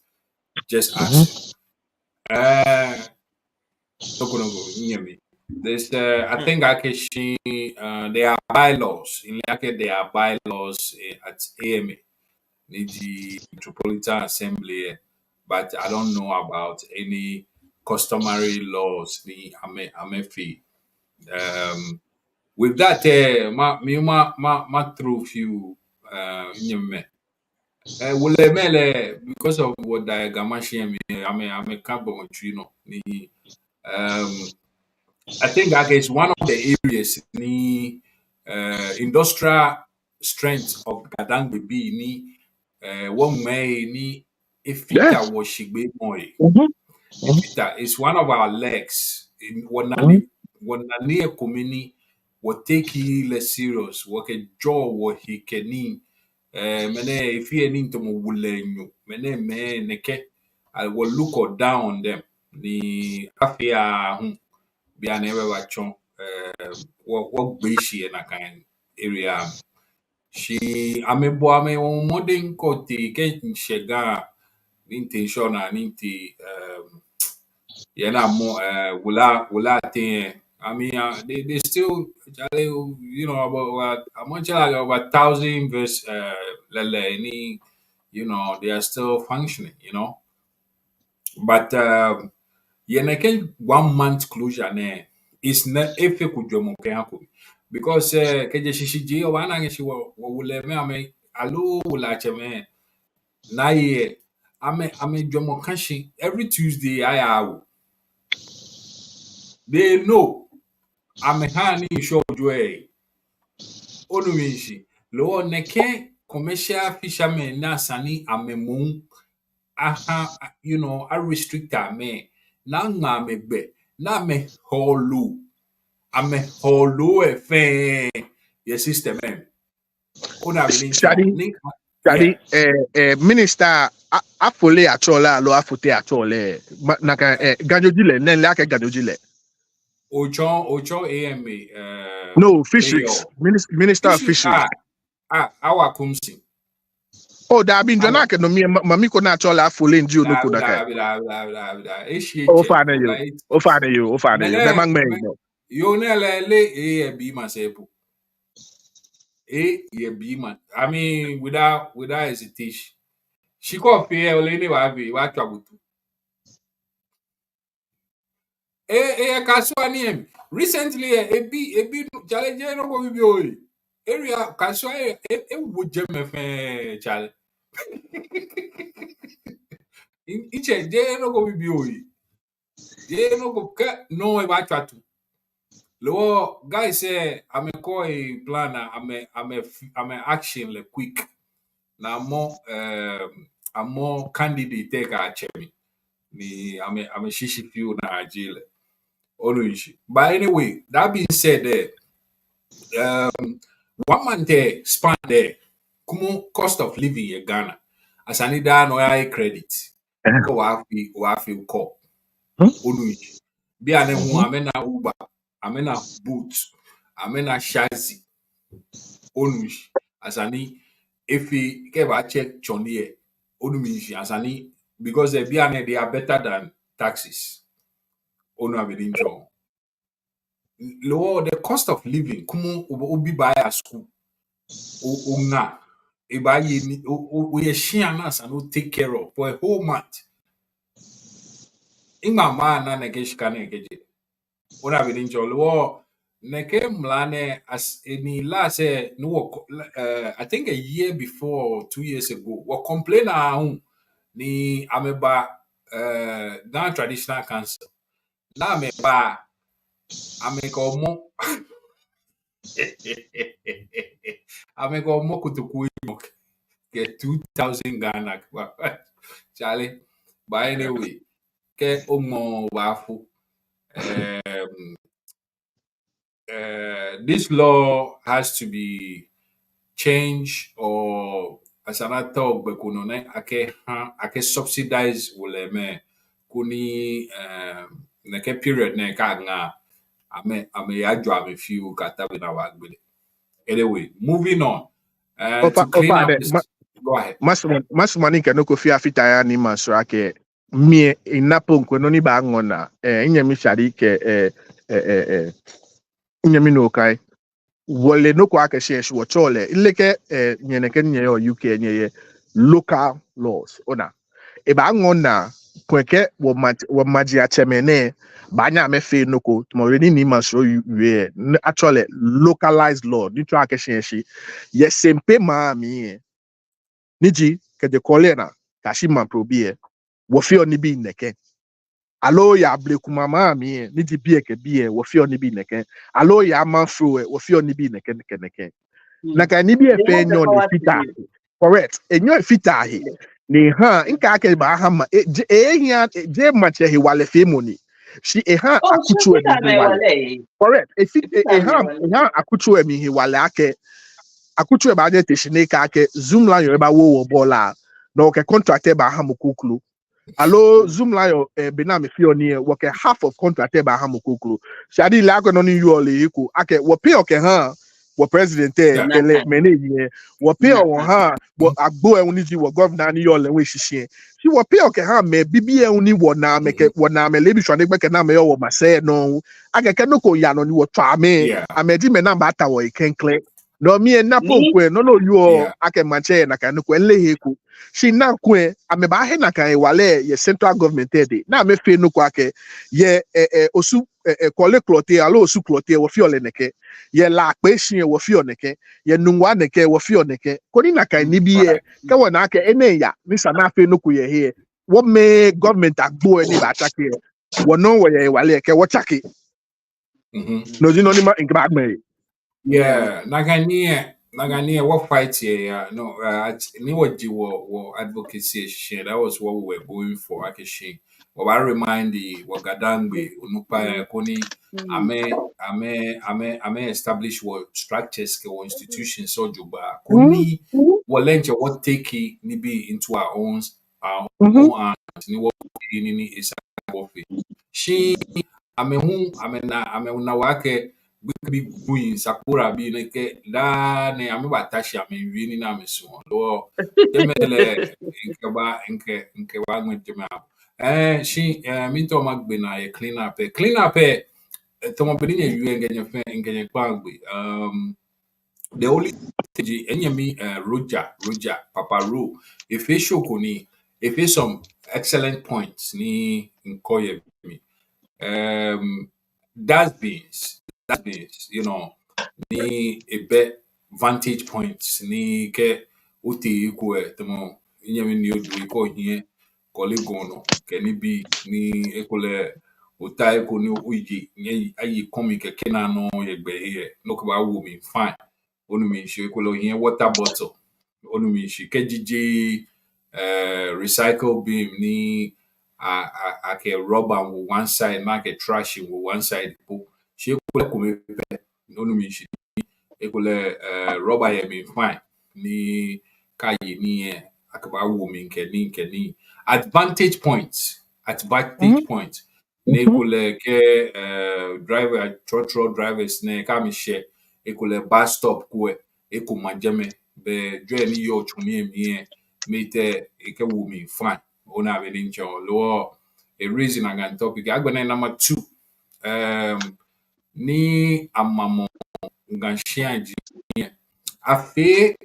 Just asking. Tokunogo, Nyemi. There's, I think Akeshi, there are bylaws. In Lake, there are bylaws at AMA, the Metropolitan Assembly, but I don't know about any customary laws, the Amefi. With that, ma through few, Nyemi. Well, because of what Diagamashi, I'm a carbon tree, no. I think that is one of the areas the industrial strength of GaDangme be ni one may ni yes ifita washigbe moi. mhm Ifita is one of our legs in one mhm wanani komini wo take less serious wo ke jaw wo hikeni mene if you need to wulenyu mene me neke I will look or down on them ni afia hu bia na ewe wachon wo gbeshi na kan area she amebo ame modern kote ke nshega intention na ninti yena mo wula thing I mean they still you know about how much like over 1,000 verse lele ni you know they are still functioning you know but yena can 1 month closure ne is not if could jomo ke hako because keje shishiji o wana ngeshi wo wule me ame alo wula cheme na ye ame jomo kanshi every Tuesday I awo they know I'm a honey show joy. Onumishi. Lo neke commercial fishermen na sani ame moon. Aha, you know, I restrict me. Na nga me be. Na me holu. Ame holu e fe. Your system, man. Ona willing Shadi, yeah. minister afole atola lo afote atole. Naka gadojile nen lake gadojile. Ocho AMA. No, fisheries. Minister of fisheries. Our kumsi. Oh, that been done no me mami ko na atola afole nji onoko daka. Oh, father you. Be mang me. Yo le a be myself. A be man. I mean, without hesitation. She called fear or anyway, what trouble to. Kaswani. Recently, a be challenge no go be oi. Area Kaswa would gem child. In each a day no go be oi. They no go no about to. Lo guys say I'm a call a planner. I'm a action le quick. Now I'm more candidate take a chemi. Ni I'm a shishi few na agile. Always. But anyway, that being said, 1 month there span there. Kumo cost of living in Ghana. As I need that no high credit. Ko wa fi call. Always. Be ane hu amena Uber. Amena Boots. Amena Shazi. Always. As I need if we get a check chonier. Always. As I need because they are better than taxes. Onu abedin John. Lower the cost of living kumu obi buy a school na e buy ni we share na no take care of for a whole month ima ma na negeshika na egeje ona be njo lo neke mlane as any last no I think a year before or 2 years ago we complain ni ameba Ghana traditional council na ameba amekomo Amego kutuku get 2,000 Ghana. Charlie, but anyway, ke omo wafu. This law has to be changed or as an talk bekunone ake subsidize uleme kuni neke period ne kanga ame yajo ame few katabina wagbele. Anyway, moving on. To clean up this. Go ahead. Mas money can no kofi afita ya ni masura ke mie inapo nkono ni ba ngona nyami shari ke nyami no kai wole no kwa ke share wo chole ileke nyeneke nye o UK nye local laws ona e ba ngona kweke wo maji achemene ba nya me fe noko tomoreni ni masura we actually localized law ni twa ke share shi yesempe ma mi Niji ke de kolena kashi man probie wo fi oni bi neke alo ya bleku mama mi niji bie ke bie wo fi oni bi neke alo ya man fro wo fi oni bi neke na ka ni bi e fe nyo ni fita correct enyo fita he ni ha nka ke ba ha ma hia je ma che he wale fe moni si eha Oh, so akuchu good emi time hiwale wale. correct efi Time eha akuchu emi hiwale ake akuchu eba je teshineka ake zoom line yo eba wo bola na oke contract ba ha mukuklu alo zoom line benam fi oni woke half of contract ba ha mukuklu shadi la ko no ni you ole iku ake wo pay oke ha wo president Yeah. ele mene wo pay o ha wo Mhm. agbo e uni ji wo governor ni yo le we shishie si wo pay oke ha me bibi e uni wo na me ke wo na me lebi shwane gbe ke na me yo wo mase no ake ke no ko ya no ni wo twa me Yeah. amedi me na ba ta wo ikenkle no mi na Ni ponkwe no you Yeah. ake manche na ka no ko ele heku shi na kwe ameba he na kan wale ye central government ede na me fe no kwa ke ye osu kole cloté alo osu cloté wo fi ole neke ye la pe shi wo fi oneke ye nungwa neke wo fi oneke ko ni na kan ni bi ye Right. ke wo na ke ene ya ni sa na fe no ku ye he wo me government agbo ni ba chake wo no wo ye wale ke wo chake no di no ni ma ngba me Yeah, Nagania, what fight here? No, ni what you were advocacy share. That was what we were going for. Akishi. Well, I remind the Wagadangbe, Unupa, Koni, Ame establish what structures or institutions so juba. Koni, Walenja, what take nibi into our own hands. Ni what ni is she. Ame na wake bi buin sakura bi ne ke da ne ame batashi ame wi ni na me so lo jemele nke wa ngwe jema shi mi to magbe na ye clean up to mo bini ye wi ngenye pangbe the only thing enyemi Roger Papa Ro if he show koni if he some excellent points ni nkoye mi um that's beans you know ni a bet vantage points ni ke uti ku temo nyame ni odu ko hie kolego no ke ni bi ni ekole utai ko ni uji ni ayi komi ke kena no ye gbe here no ko ba wo mi fine onu mi se ekole hie water bottle onu mi se ke jiji recycle bin ni I can rubber on one side, make a trash on one side. She could come no me she ekole rubber ye me fine ni kayi ni akaba woman keni advantage points ni ekole ke driver trotro drivers ne ka mi share ekole bus stop ko eko majeme be join ni yo chumi mi mete eke woman fine ona be ninja lo a reason I can topic agbena number 2 ni amamo nganshiaji afe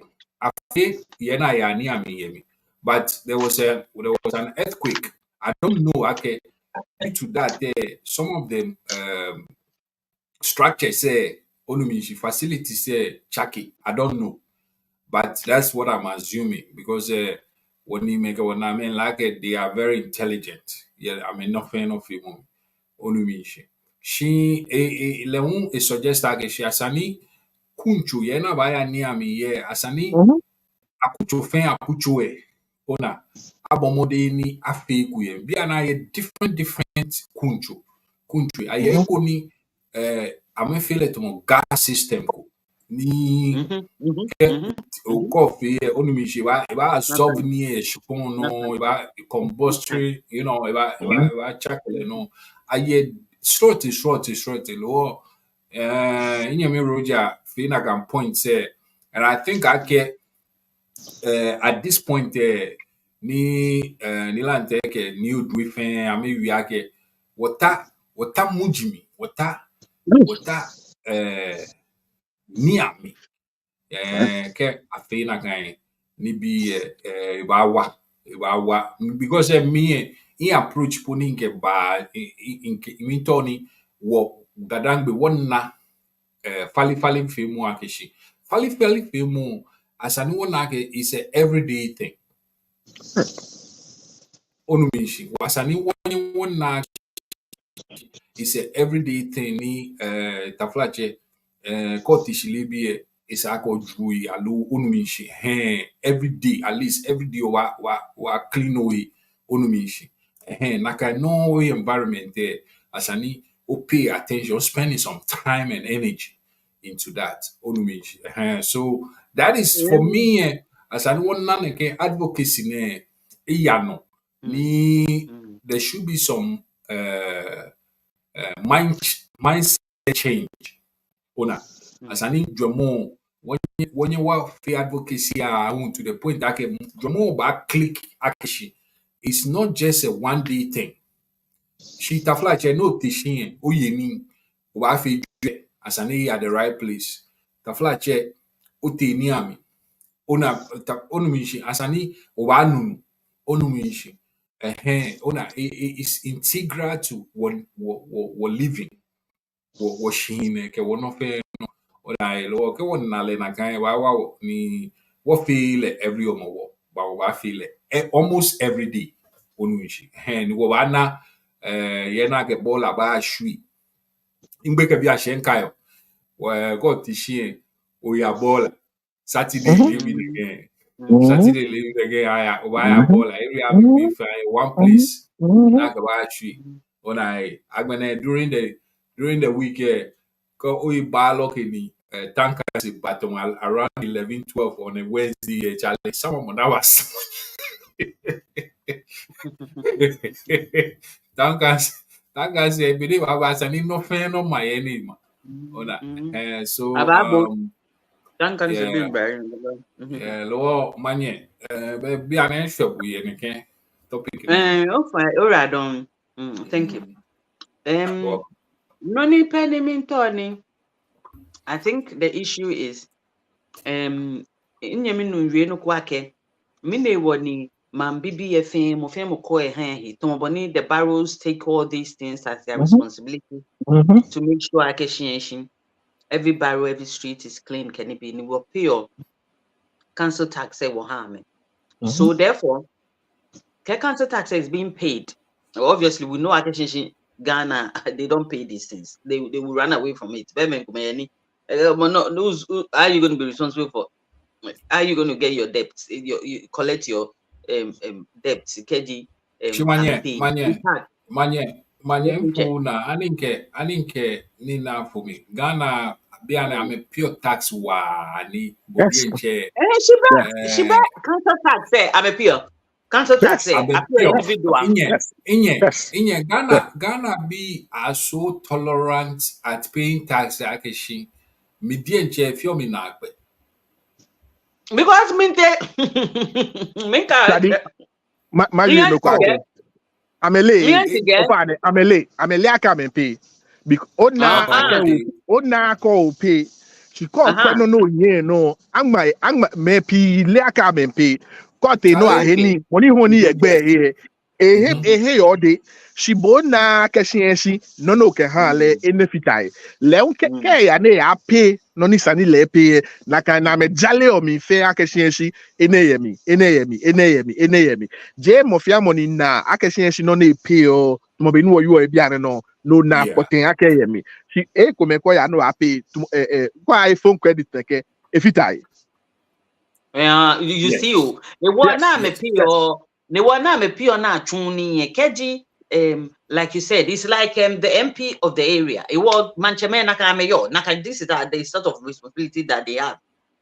yena ya ni ami yemi but there was an earthquake I don't know okay due to that some of them structures say onumishi facilities say chaki I don't know but that's what I'm assuming because when you make when I mean like they are very intelligent yeah I mean nothing of him onumishi she leun e suggest that she asani kunchu ye na ba ya ni ami ye asani akucho fen akucho ona abomode ni afe ku ye bia na ye different kunchu aye ko ni ame feel it mo gas system ko ni o coffee onumishi ba absorb ni e shipon no ba combustion you know ba chakle no aye short lo inyame Roger fina can point say and I think I get at this point ni lante ke ni odwi fen ame wi ake wata mujimi wata ni ami ke afei kan ni bi ba wa because me in approach poni nke ba in toni wo gadangbe wonna fali mfe mu akeshi fali mfe mu asani wonna ke is a everyday thing onu mishi asani wonna is a everyday thing ni taflache koti shilibi is ako jui alu onumishi every day at least every day wa clean away onumishi naka no environment asani o pay attention, spending some time and energy into that. So that is for me. Asani one naneke advocacy ne iyano ni there should be some mindset change. Ona asani dwemo when you wa free advocacy to the point that dwemo ba click action. It's not just a one-day thing. She tafla che no teaching o yeni o ba fi asani at the right place. Tafla che o te ni ami ona onumishi asani o ba nunu onumishi ona is integral to what living what shine ke wono fe no ona lo ke wona le na kan wa ni what feel every omo wa feel almost every day onumishi ni wo ba na ye na ke bola ba shui ingbe ke bi a shen kayo wa go ti shine o ya bola Saturday living again. Saturday living again. I ball. Every have be one place. Like a tree. When I'm gonna during the week, go we bar lock in the tankers but around 11-12 on a Wednesday. Charlie, some of that was tankers. I believe I was an no fan of my enemy. So Duncan should be yeah. very. Lo manye be an ensure we anything topic. All right, thank you. Noni penny min Tony. I think the issue is in yaminu no kwake. Mine woni man bibi mo fem ko he tomboni the barrels take all these things as their responsibility to make sure akeshin every barrel, every street is clean. Can it be ni wo pay council tax will harm it. So therefore, council tax is being paid. Obviously, we know Akeshin Ghana, they don't pay these things. They will run away from it. Are you going to be responsible for? Are you going to get your debts? You collect your debts? KG. Manye mpuna aninke nina for me Ghana biana I'm a pure tax ni Yes. She bet council tax I'm a pure council tax individual. Inye Ghana be are so tolerant at paying tax akeshi median che fio mi na agbe Because Amele aka me pay. Because ona ko pay. She call no yen no. Angma me pi le aka me pay. Kote no aheni. Money honi egbe ehe yode. She bona kashiensi no ke ha le enefitai. Le unke ya ne ya pay no ni sani le pay na ka na me jale o mi fe akashiensi eneyemi. Je mofia money na akashiensi no na pay o mo be nu you e bia no na poten akeyemi. She come ko ya no a pay kwa iPhone credit ke efitai. You see you. The one na me pay o the one na me pay na atuni keji like you said, it's like the MP of the area. It was Manchame Naka Mayo. Naka, this is the sort of responsibility that they have.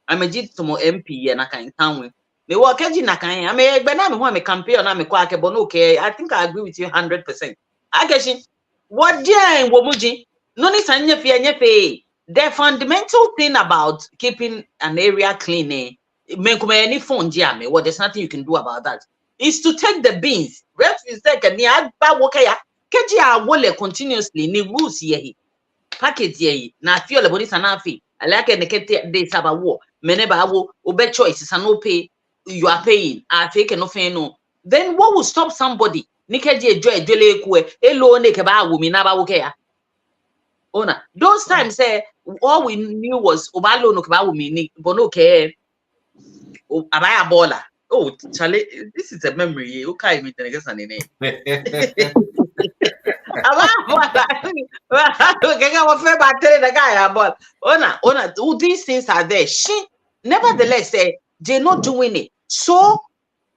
I'm a jit to MP and Naka in town. They were catching Naka. I mean, but I'm a campaign. I'm a quack. Okay, I think I agree with you 100%. I guess what Jane Womuji, no need to pay. The fundamental thing about keeping an area clean, any phone jam, well, there's nothing you can do about that. Is to take the beans. Refuse take a near bawokaya. Keji a wole continuously ni rules ye. Package ye. Na feel the body sanafi. I like a nekete de sabawo. Meneba wo obe choice no pay. You are paying. I fake no no. Then what will stop somebody? Nikeji joy dele kwe. Elo nekeba wo minaba wokaya. Ona. Those times all we knew was obalo no keba wo mini bono ke abaya bola. Oh, Charlie, this is a memory. Okay, me tell you something. These things are there. She, nevertheless, they're not doing it. So,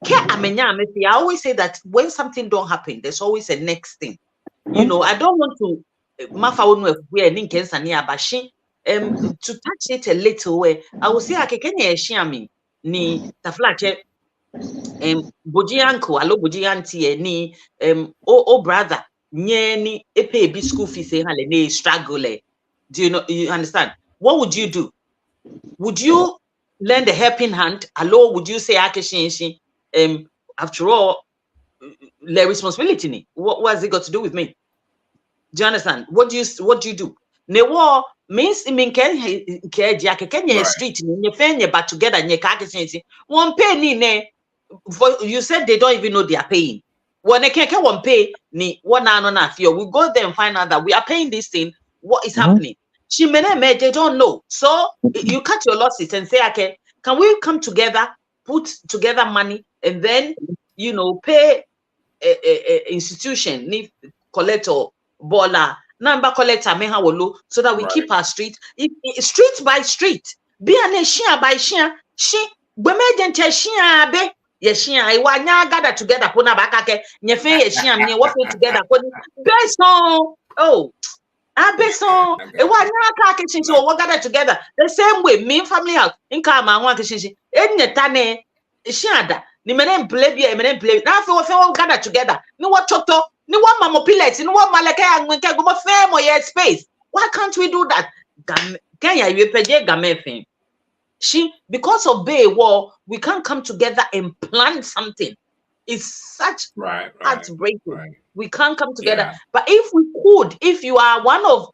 I always say that when something don't happen, there's always a next thing. You know, I don't want to to touch it a little way. I will say akekenya ni taflache boji uncle alo boji auntie ni o brother nye ni epe bi school fees hale ni struggle. Do you understand? What would you do? Would you lend a helping hand? Hello, would you say akeshin after all the responsibility ni? What has it got to do with me? Do you understand? What do you do? Ne war means Kenya street ni fenye but together nye kakeshin one pay ni ne. You said they don't even know they are paying. When they can't one pay ni one na fear. We go there and find out that we are paying this thing. What is happening? They don't know. So you cut your losses and say, okay, can we come together, put together money, and then pay a institution, need collector, bola, number collector, so that we keep our street, street by street. Be an share by share. She be. Yeshia, I want gather together. Puna bakake, nyefe yeshia, me what together. Beson, oh, beson. I want gather so what gather together. The same way, me family house. In Kama, one kishin. Any tane, shiada. Ni menen play, menen play. Now for gather together. No what choto, no one mama pillets, no one malaka and when go fair more space. Why can't we do that? Kenya, you pay game. Because of Bay War, we can't come together and plan something. It's such heartbreaking. Right. We can't come together. Yeah. But if we could, if you are one of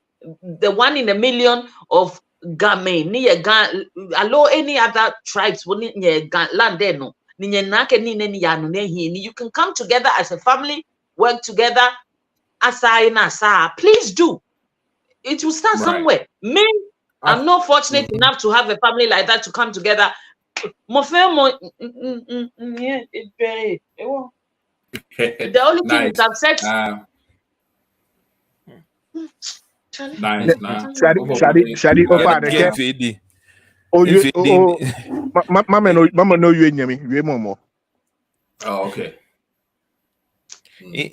the 1 in a million of Game, allow any other tribes, land there, no. You can come together as a family, work together. Please do. It will start somewhere. I'm not fortunate enough to have a family like that to come together. The only thing is upset. Shadi, Mama know you in me. Oh, okay. Like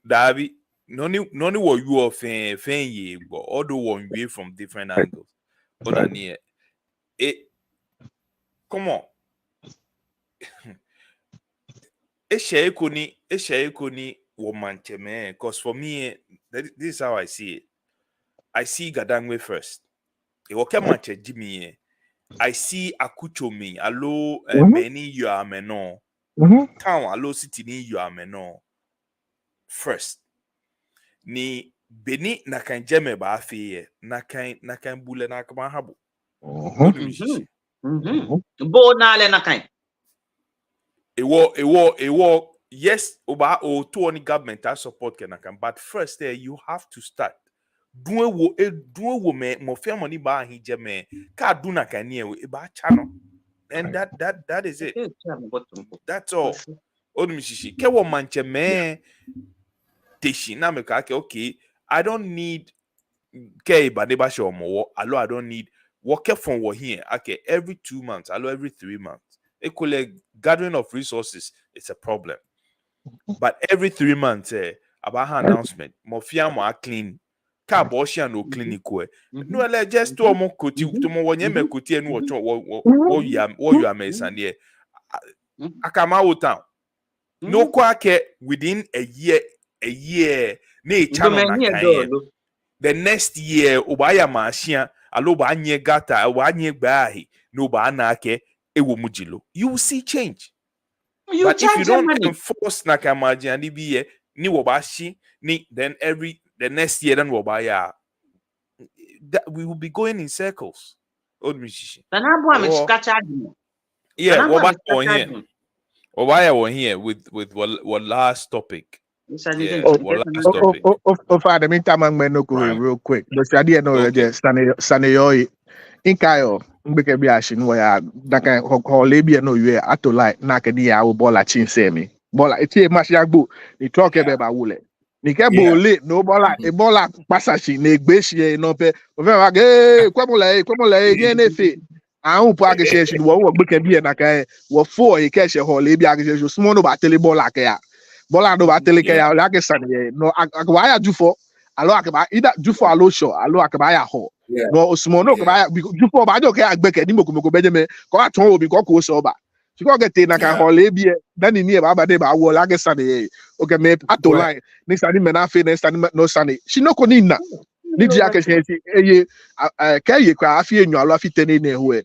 Davi, none what you are fan ye, but all the one way from different angles. But come on. A share koni woman man. Cause for me, this is how I see it. I see GaDangme first. It will come at Jimmy. I see Akuchomi, allo many you are meno. Town allo city ni you are meno. First. Ni beni na kan jeme ba afeye na kan bule na kama habo. Bo na le na kan. Ewo yes oba o to oni government that support can but first there you have to start. Duwe wo me mo fe money ba hin jeme ka do na kan e ba chano. And that is it. That's all. Odmishishi ke wo manche me okay, I don't need I don't need work from what here. Okay, every 2 months, every 3 months. Equally, gathering of resources is a problem. But every 3 months, about her announcement, Mofia more clean. Carbosia no clinical. No, just to more kuti to more one year kuti and what you are mason here. Akama town. No quake within a year the next year ubaya machine aloba anye gata wanye bahi no ba anake ewo mujilo you will see change. But if you don't enforce nakamaji and be ni wobashi ni then the next year then wobaya we will be going in circles. Old musician. Yeah, wobaya here with what last topic. Father, meantime, I'm going to go real quick. The Shadi no just Sanayoi in Kayo, Mbeke Ashin, where Naka Libya no you are to like Nakadia or Bola Chin Semi. Bola, it's a Mashabu, you talk about Wule. Nika Bole, no Bola, a Bola Passashi, Negbeshi, no pay, Quamole, Yenefi, I po akese shi wo gbe kan bi na kai wo four e ke she ho le bi akese shi small no ba tele ball akaya ball no ba tele kaya la ke san ye no akwa ya jufo alo akaba ida jufo alo sho alo akaba ya ho no small no akaba ya jufo ba jo ke agbe ke ni moko bejeme ko aton obi ko ko so ba she go get na kan ho le bi e dan ni e ba de ba wo la ke san ye okay me ato line ni sani me na fe na sani no sani she no ko ni na ni ji akese shi eye ke ye kwa afi enyu alo afi tene ne ho e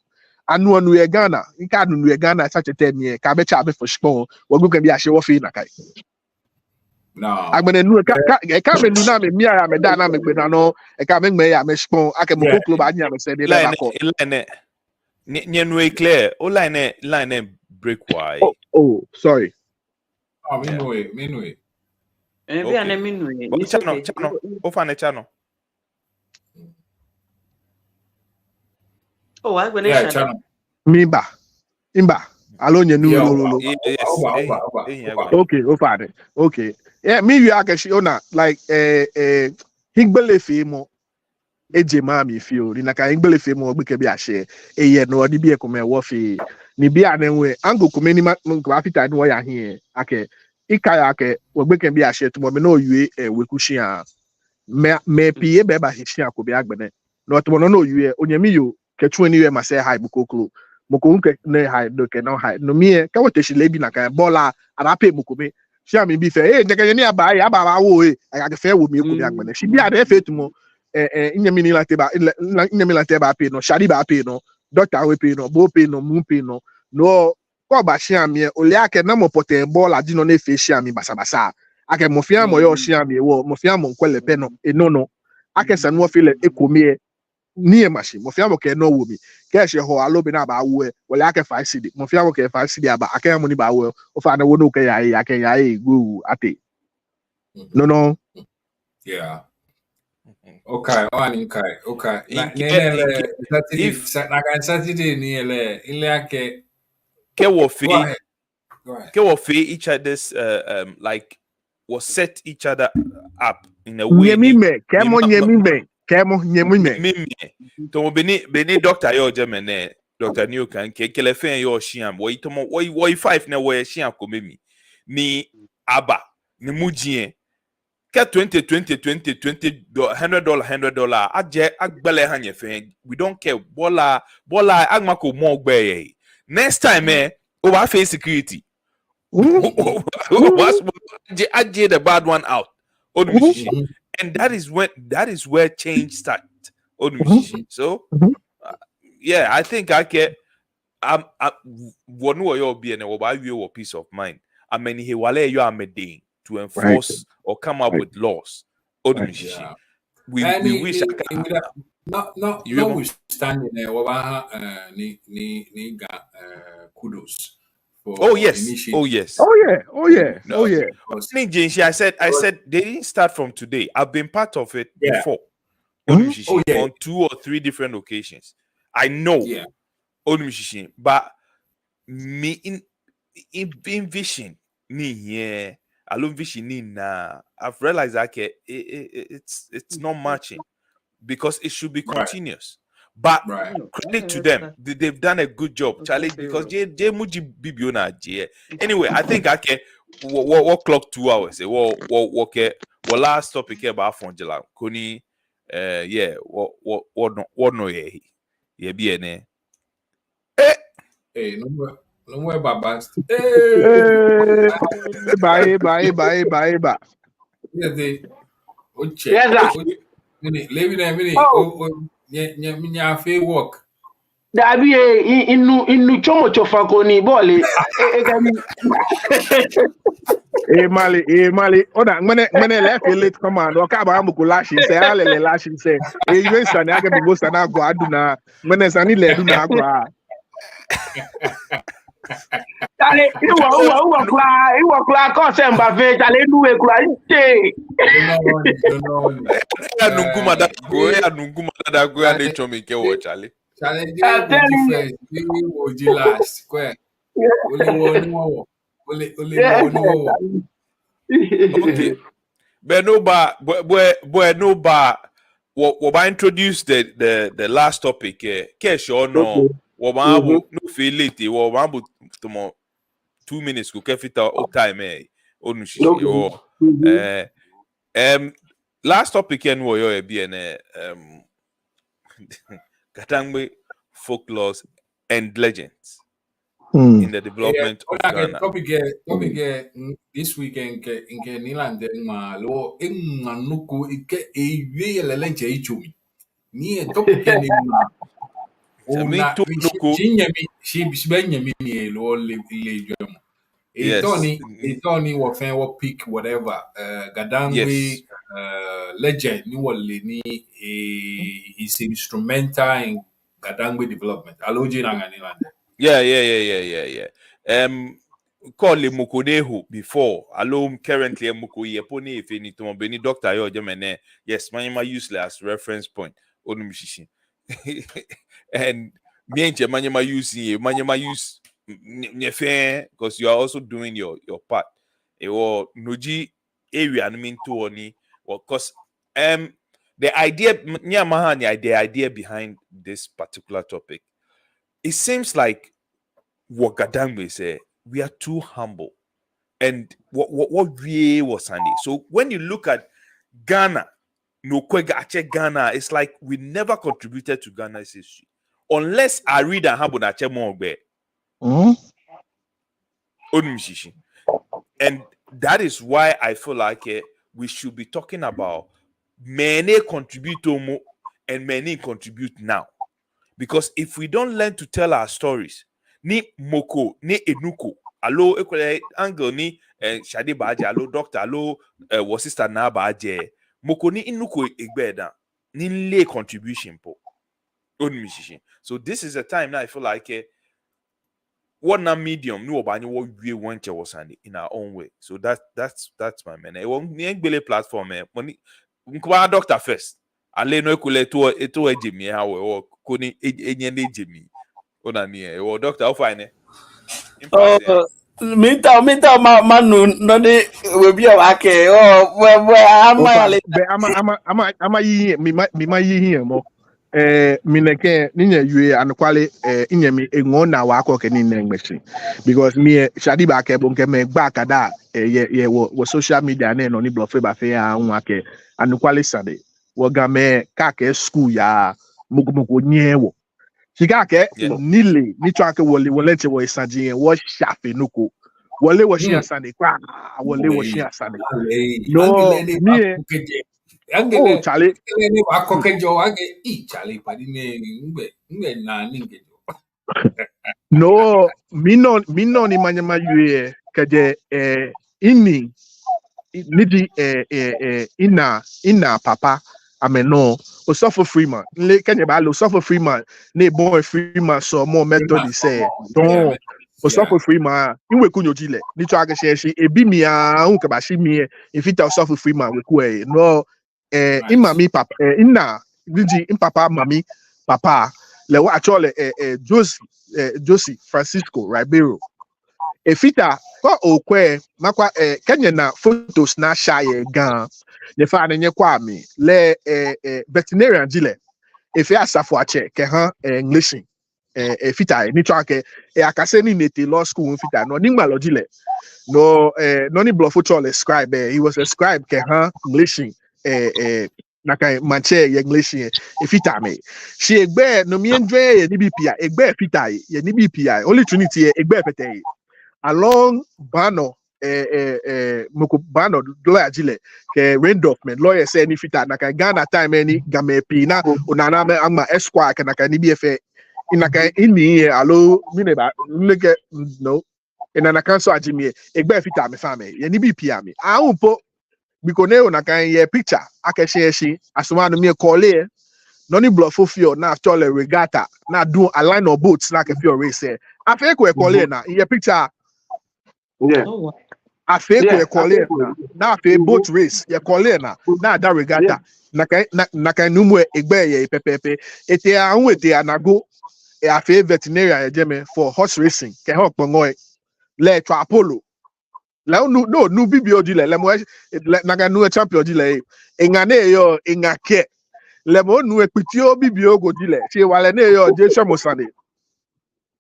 anu ye Ghana nke anu ye Ghana such a ten ye ka be cha be for spon wo go kan bi ahye wo fi na kai No. agbene nu ka me nu na me mi ara me da na me gbe na no e ka me gbe ya me spon ake mo koklo ba nya me se de ba ko line nye clear o line break why oh sorry Oh, minue. Maybe an minute. It's okay. chano o fa ne chano Oh, I'm going Yeah, to channel. imba alo nye nu lo yes okay o fa de okay yeah me wi ake shi ona like higbele fi mo eje ma mi fi o ni na ka higbele fi mo gbe ke bi ahye eye no odi bi e ko me wo fi ni bi anenwe ango ko me ni ma ko afita ni wo ya he ake ikaya ake wo gbe ke bi ahye to mo me no yue we kushia me pie be ba hishia ko bi agbene no to no yue onyami yo ketu ni we ma say hi bukoklo moko nke ne hi do ke no hi no mi ka wote shi lebi na ka bola ara pe moko me shia mi bi fe njeke ni aba ya ba wo aga ke fe wo mi ko bi agbene shi bi ade fe tu mo nyami ni la te ba nyami la te ba pe no shari ba pe no doctor we pe no bo pe no mu pe no no ko ba shia mi ole ake na mo pote bola di no na fe shia mi basa ake mo fia mo yo shia mi wo mo fia mo nkwele pe no no ake san wo feel ekomi ni e mashi mo fia mo ke no wo mi ke she ho alobi na ba wo wole ake 5 cd mo fia mo ke 5 cd aba ake mo ni ba wo o fa na wo no ke ya ake ya go ate no Yeah. Okay, okay. Saturday ni ile ake ke wo fi Go ahead. ke wo fi each other's like was set each other up in a way nyemi me kemo nyemi me to beni doctor yo jemene doctor new kan ke kele fen yo shiam wo itomo wo 5 na wo shiam ko memi ni aba ni mujie ke 20 $100 aje agbele hanye fen we don't care bola agma ko mo gbe next time over face security was aje the bad one out and that is where change starts. So yeah, I think I can one way you'll be and a peace of mind. I mean he wale you are made to enforce or come up with laws. Yeah. We wish notwithstanding ni kudos for oh yes initiative. oh yeah I said they didn't start from today. I've been part of it before. On 2 or 3 different occasions. I know. Yeah. But me in vision ni alone vision ni na I've realized that it's not matching because it should be continuous. But credit to them, they've done a good job, Charlie. Because Muji Bibiona J. Anyway, I think what clock 2 hours. What last topic here about Fonjela Koni. Yeah, what no yeah be ene. Hey, no more babas. Bye. Yes, sir. Living a minute. Nya fe work. Dabi inu chomo chofako ni bole Mali. Oda mene left late command. Oka ba amuku lashin say alele lashin say. You sani ake bigo sana go aduna. Mene sani le do na go. Tale iwo kula ko se mbafe tale nuwe kula nte. No. Nunguma da go ya de chomi ke wo Charlie. Challenge different. We will last square. Only one. Okay. But no ba what I introduced the last topic cash or no Wababo no feel late. Wababo tomo 2 minutes go kefita o time onushishi or last topic en wo yo be GaDangme folklores and legends in the development of Ghana. Topic this weekend in Niland ma lo nuku ike ewe lelenche ichumi. Ni topic ni ma ona she benyami ni lo le jom. Etoni wo fen wo pick whatever GaDangme legend ni wo le ni is instrumental in GaDangme development. Aloji na Niland. Yeah. Call Mukonehu before. Alone currently Muko Yeponi if any to Beni Doctor Yo Gemene. Yes, Manyama useless as reference point. Onumishin. And me and Manyama use nefe because you are also doing your part. Or Noji area I mean to oni or cause the idea the idea behind this particular topic. It seems like what GaDangme say, we are too humble. And what really was Sandy. So when you look at Ghana, Ghana, it's like we never contributed to Ghana's history. Unless I read and have more. And that is why I feel like we should be talking about many contribute more and many contribute now. Because if we don't learn to tell our stories, ni moko, ni enuko, alo ekwele angle ni shadi baje, alo doctor, alo wasista na baje, moko ni enuko egbeda, ni le contribution po. So this is a time now I feel like what na medium no obani what we want to was in our own way. So that's my man. I want me gbele platform money nkwa doctor first. Ale no ekule to ejemi ha we koni enyene ejemi ona ni o doctor how fine minta manu no de we bi ake ama yi mi ma yi here mo mineke ninya yue anakwale inyemi engo na wa akọ ke ni ngmechi because me shadi ba ke bonke me gba kada ye wo social media na no ni block ba fe ya nwa ke anakwale sade wo ga me ka ke school ya mugumugo nyewo shiga ke nile ni twa ke wole che wo Saji wo shafe nuko wole wo shi asane kwa wole wo shi asane no me oh Charlie ni wakokejo wage Charlie padi ngbe na ningejo no mino ni manyama yue kaje ini nidi ina papa ameno o suffer Freeman le kanye ba lo suffer Freeman ne boy Freeman so more method say don o suffer Freeman inwe kunyojile ni to age she ebi mi a hu ka ba shi mi ifita o suffer Freeman we ku no imami papa ina diji impapa mami papa le wa actually Josie Francisco Ribeiro efita ko okwe makwa Kenya na photos na shaye gan le fa na nye kwa mi le veterinarian jile efi asafo ache ke han English efita ni to ake akase ni nete law school efita no nigba lo jile no ni bluffo chole scribe he was a scribe ke han English naka manche English efita me she egbe no mi enjoy ye ni bpia egbe efita ye ni bpia only Trinity egbe pete along Bano moko Bano lawyer jile ke Randolph men lawyer say ni fita naka Ghana time any gamepi na onana me ama esquire ke naka ni bfa inaka ini alo mine ba leke no inana kanso ajimi egbe fita me fame ye ni bpia me ahunpo bikone onaka ye picture akeshe asuma no me call e no ni bluffo fio na actually regatta na do a line of boats na ke fio race afi ko e call e na ye picture yeah afi ko e call e na afi boat race ye call e na da regatta naka numu egbe ye pepepe ete anwu ete anago e afi veterinarian ejeme for horse racing ke ho pongo le to Apollo la no bibio dile le mo naka nu champion dile engane yo engake le mo nu epitio bibio go dile se wale ne yo je chamosane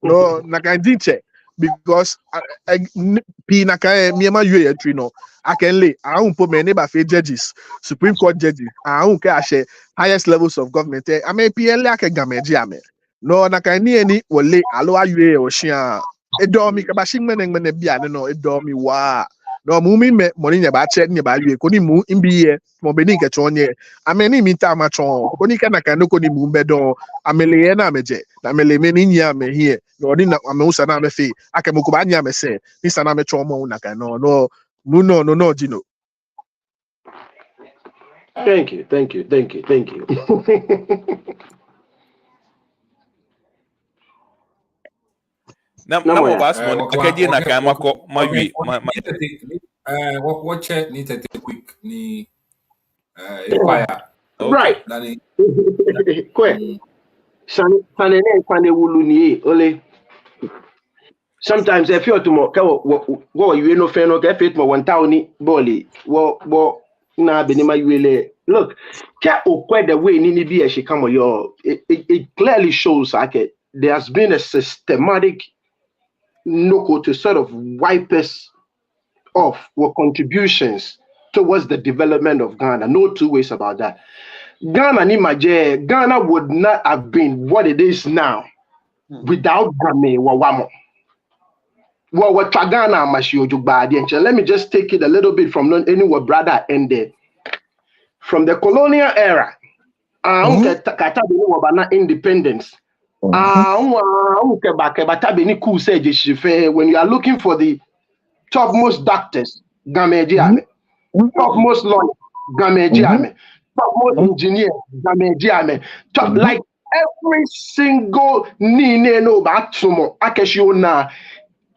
No, nakandinche because P naka me ma yue tree no. I can lay. I won't put my neighbor for judges, Supreme Court judges. I won't care highest levels of government. I may PL like a gameji ame. No, nakani any will lay aloa yue or shia. A dormi kabashing men and biano no a dormi wa. No mumi me money about check nearby you. Koni mu imbi mo benika chonye. I mean mita machon. Koni kanaka no koni mumbedo. Amele na meje. Na mele meninya me here. No ni na amusa na me fe. Akemukubanya me say. This na me chomo naka no. No, Gino. Thank you. Number of us, Akadi na Kamako, Mawi, what check need to take quick ni fire. Right. Quick. Sometimes I feel to what you know, friend, okay, fit more 1,000 bolly. What na benima you look, cat or quite the way Nini be as she come your it clearly shows like there has been a systematic no to sort of wipe us off what contributions towards the development of Ghana. No two ways about that. Ghana would not have been what it is now without Ghana Wawamo. Well, what Ghana let me just take it a little bit from anywhere brother ended. From the colonial era, independence. When you are looking for the topmost doctors, Gamejiame, topmost lawyers, Gamejiame, topmost engineers, Gamejiame, top like every single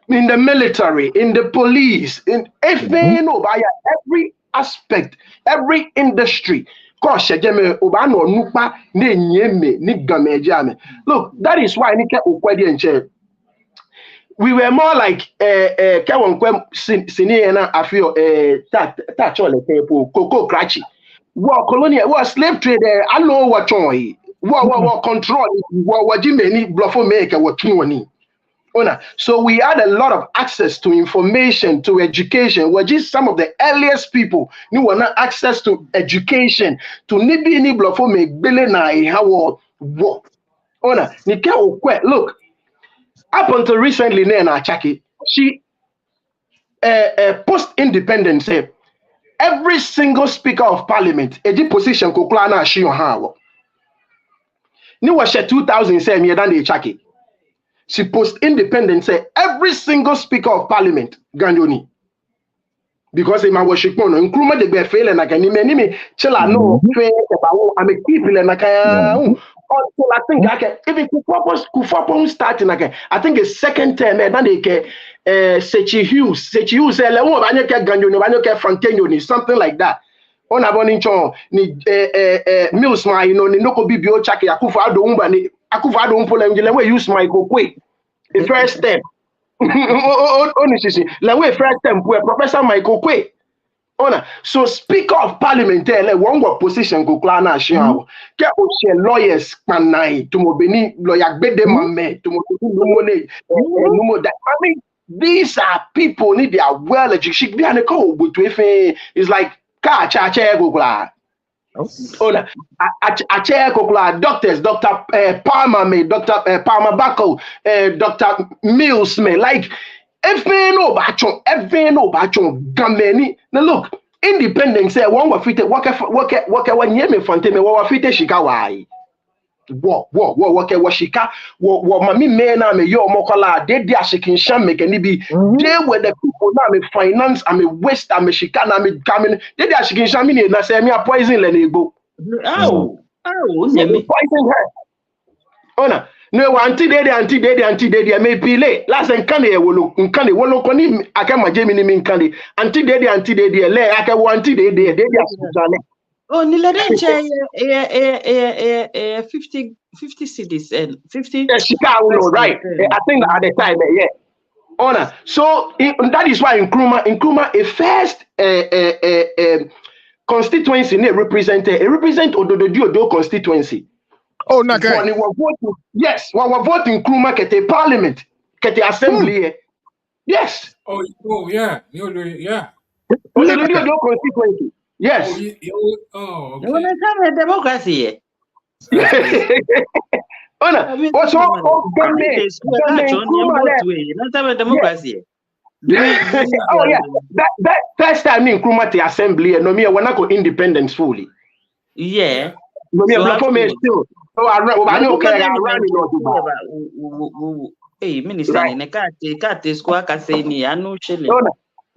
in the military, in the police, in every aspect, every industry. Look, that is why we were more like Coco Cratchy. War colonial, war slave trader, I know what war control, war Jimmy bluffo maker, what Kiwani. So we had a lot of access to information, to education. We're just some of the earliest people who were not access to education. To nibi ni blofo me bele na how work. Look, up until recently, na Chaki, she post-independence said every single speaker of parliament, a position kuklana she on how. Ni was 2007 year than the Chaki. She post-independence say every single speaker of parliament Ghanaian. Because in my worship, including the fail and I can name chilla no about I'm a people and I can until I think I can even Kufapon starting again. I think it's second term and then they can Saji Hughes something like that. On a bonning chon ni Mills my you know ni noko bibio chaki akufa do umba ni akufa do umpola ngile we use my kokwe the first step only la first step Professor Michael Kwe ona so speaker of parliament one go position go klana shiawo ke o she lawyers panai to mo beni lawyer gbede mame to mo money no that I mean these are people need they are well educated be an call with it's like ka cha go kla ona a chair kokla doctors Dr. Palmer me Dr. Palmer Bako Dr. Mills me like every no bachon gameni now look independence say one wa fit work one year me fonte me wa fit shikawai wo shika wo mami me na me yo mokola de ashikin sham me can be they were the people na me finance and me waste and me shika na me coming de ashikin sham me na say me a poison le na egbo poison her ona no anti de me pile last nkane e wolo koni aka maje mi ni mi nkane anti de le aka wo anti de ashikin. Oh, Niladenche 50 cities and 50 Chicago, right? I think at the time, yeah. Honor. So that is why Nkrumah a first constituency represent Ododo constituency. Oh, okay. When we were voting, yes, when we were voting Kruma kete parliament, kete assembly. Yes. Oh, yeah. Yeah. Oh, the constituency. Yes. Okay. When I come a democracy. That's crazy. Oh, no. I mean, Also, democracy. Oh yeah, that first time in Kruma the assembly, no me when I go independence fully. Yeah. No me before me still. So I run okay, I run in. Hey, minister, in a cat is quack as any, I know chilling.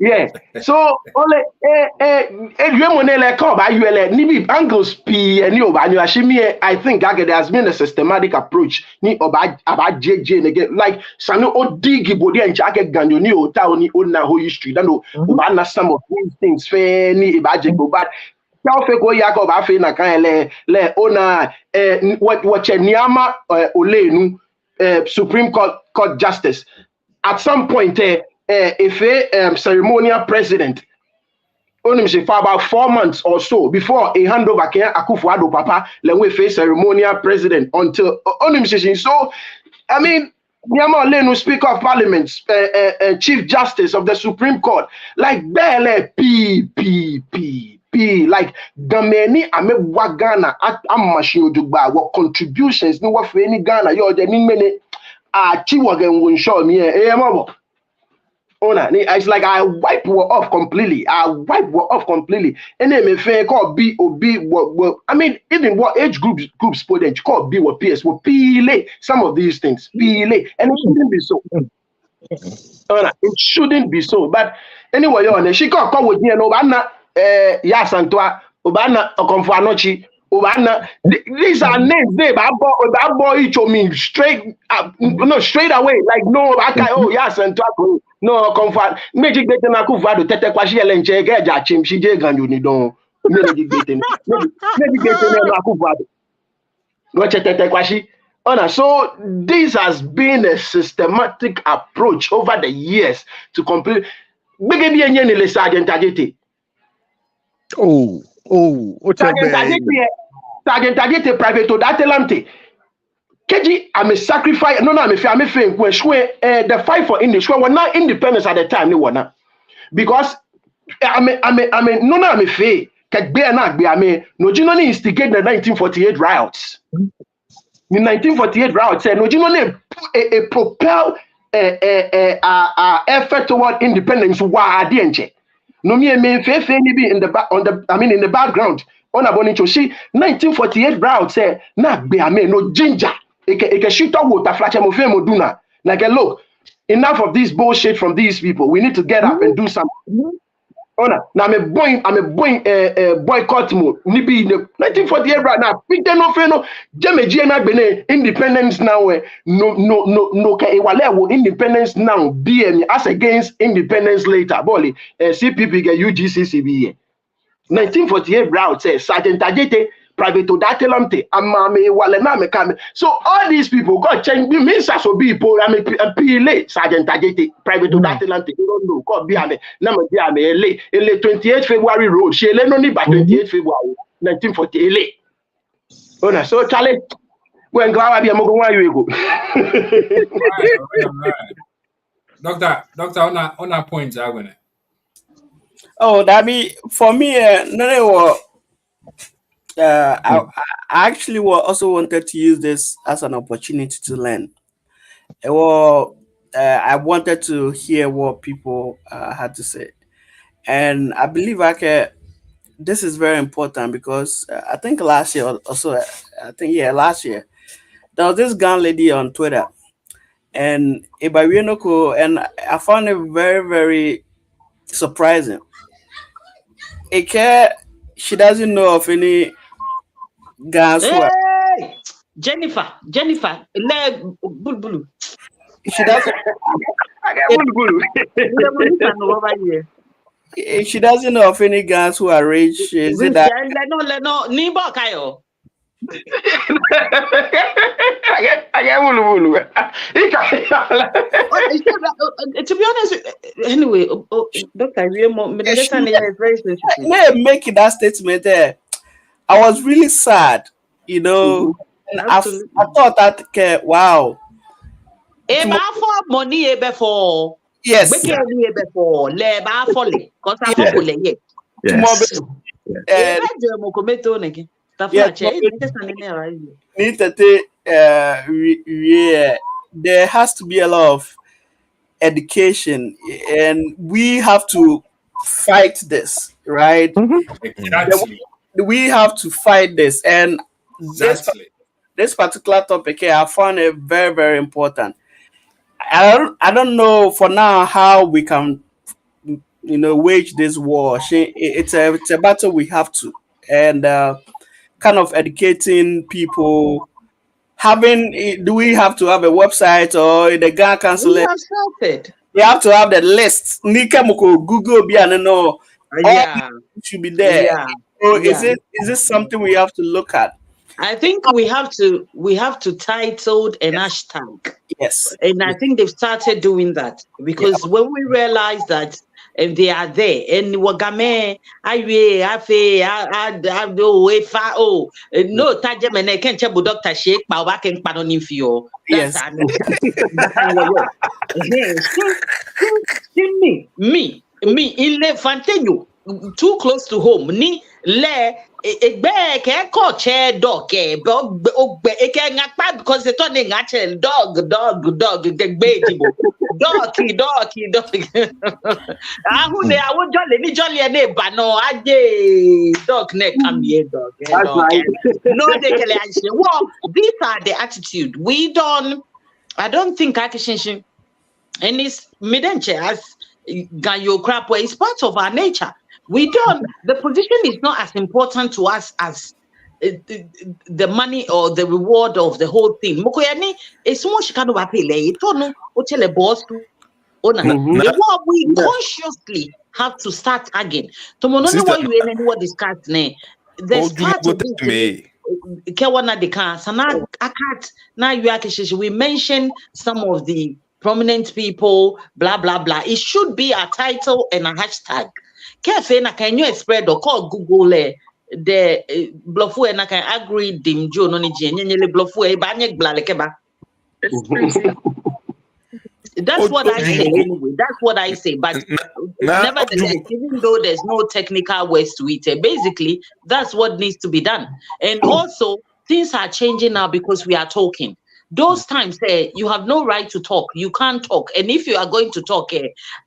Yeah. So only you money come by you nibi angles p and you by you I think there has been a systematic approach ni about JJ again like sanu odigi body and jacket ganyo ni o ta oni na whole history that no about some of these things fair ni about but tell fe go ya go ba fe na kan le ona what niama olenu Supreme Court Justice at some point if a ceremonial president only for about 4 months or so before a handover can Akufo-Addo papa let we face ceremonial president until only so I mean Nyama Olenu Speaker of Parliament Chief Justice of the Supreme Court like bele p like Gameni ame wa Ghana at amashino dugba what contributions no what for any Ghana yo the ni mene chiwagen won show me it's like I wipe her off completely. And then me fair call B or B what I mean even what age groups put them call B or PS will pile some of these things pile and it shouldn't be so. It shouldn't be so. But anyway, she got call with me and Obana yes and Obana Okonfanochi Obana, these are names they that boy each of me straight straight away like no oh yes and no comfort magic better na Akufo-Addo tete kwashi elenche ge ja chim shi je ganyo ni don magic better na Akufo-Addo no tete kwashi so this has been a systematic approach over the years to complete bege bi enye ni le Sergeant Ajete Sergeant Ajete private to that elamte Keji, I'm a sacrifice. No, I'm a fair. The fight for English. We were not independence at the time. Because I'm a fair. No, you know, instigate the 1948 riots. The 1948 riots said, no, you know, a propel effort toward independence. No, me fair in the background. On a bonito, she 1948 riots said, no ginger. Like look, enough of this bullshit from these people. We need to get up and do something. Now I'm a boycott mode. Maybe in the 1948 right now. Big no feno. Independence now. No. Independence now. BM as against independence later. Bolly. CPP get UGCCB. 1948 route says Sergeant Ajete. Private to that telamte amame wale na me come. So all these people got change me means as be people I PLA Sergeant Ajete private to that telamte you don't know God be ame na me be ame ele 28 February road she ele no ni by 28 February 1948 ona so chale when glawa be mo go wan you go Doctor on that point agone. Oh that be for me no I actually also wanted to use this as an opportunity to learn. I wanted to hear what people had to say, and I believe this is very important because I think last year last year there was this gun lady on Twitter, and and I found it very very surprising. She doesn't know of any guys who are. Jennifer, Bulu. She doesn't. She doesn't know of any guys who are rich. Is it that? No, Nimbo Kayo. To be honest, anyway, Doctor, making that statement there, I was really sad, you know. I thought that, okay, wow. Eba for money ebe for. Yes. Beke ebe for. Leba for le. Cause I Yes. for le. Yes. Ebe je mo kometo neke. Yes, there has to be a lot of education, and we have to fight this, right? Exactly. We have to fight this, and Exactly. this particular topic here, I found it very, very important. I don't know for now how we can, wage this war. It's a battle we have to, and kind of educating people. Do we have to have a website or the Ghana Council? We have started. You have to have the list. Nika Moko Google no. Yeah. Should be there. Yeah. So is this something we have to look at? I think we have to title an hashtag. Yes. And I think they've started doing that because when we realize that they are there and wagame no tajemene can't check Dr. Sheikh Bawaken Panonifio. Yes. Me in Le Fantenu too close to home. Ni le egbe ke ko che dog ke ogbe e ke ngapa because they turn ngachel dog egbe dibo dog ahu ne awo jolly ni jolly ne ba no aje dog ne come here dog no they can actually well these are the attitude I don't think akishin and it's midenche as ganyo crap where it's part of our nature. The position is not as important to us as the money or the reward of the whole thing. Mokoyani is so much kind of appeal. No, boss. We consciously have to start again. Tomono what you and discuss ne. There's part of this. We mentioned some of the prominent people, blah blah blah. It should be a title and a hashtag. Can you spread or call Google the bluffo and I can agree dim Joe no bluffo that's what I say anyway. That's what I say. But nevertheless, even though there's no technical words to it, basically that's what needs to be done. And also things are changing now because we are talking. Those times you have no right to talk. You can't talk. And if you are going to talk,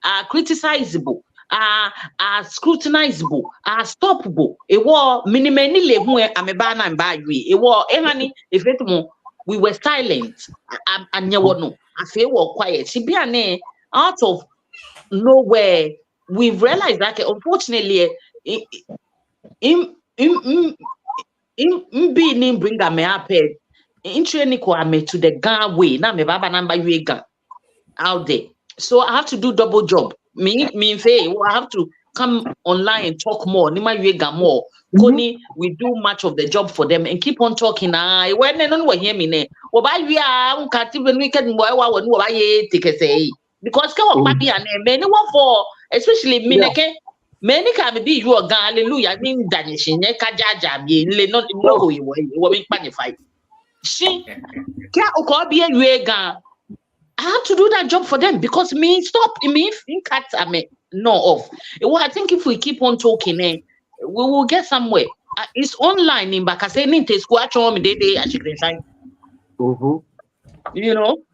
criticizable, scrutinizable, stoppable. It was minimally lehu amebana and bagui. It was if it we were silent and no. I feel we're quiet. Sibiane out of nowhere, we've realized that unfortunately in being bring a me up to the Ghana way. Now me baba number you out there. So I have to do double job. Me I have to come online and talk more. Nima you more. Koni, we do much of the job for them and keep on talking. When no hear me ne. We are weekend because many for especially me many can be you hallelujah mean danishin kajaja be not no we fight. She I have to do that job for them because me cats no off. Well, I think if we keep on talking, we will get somewhere. It's online in Bakase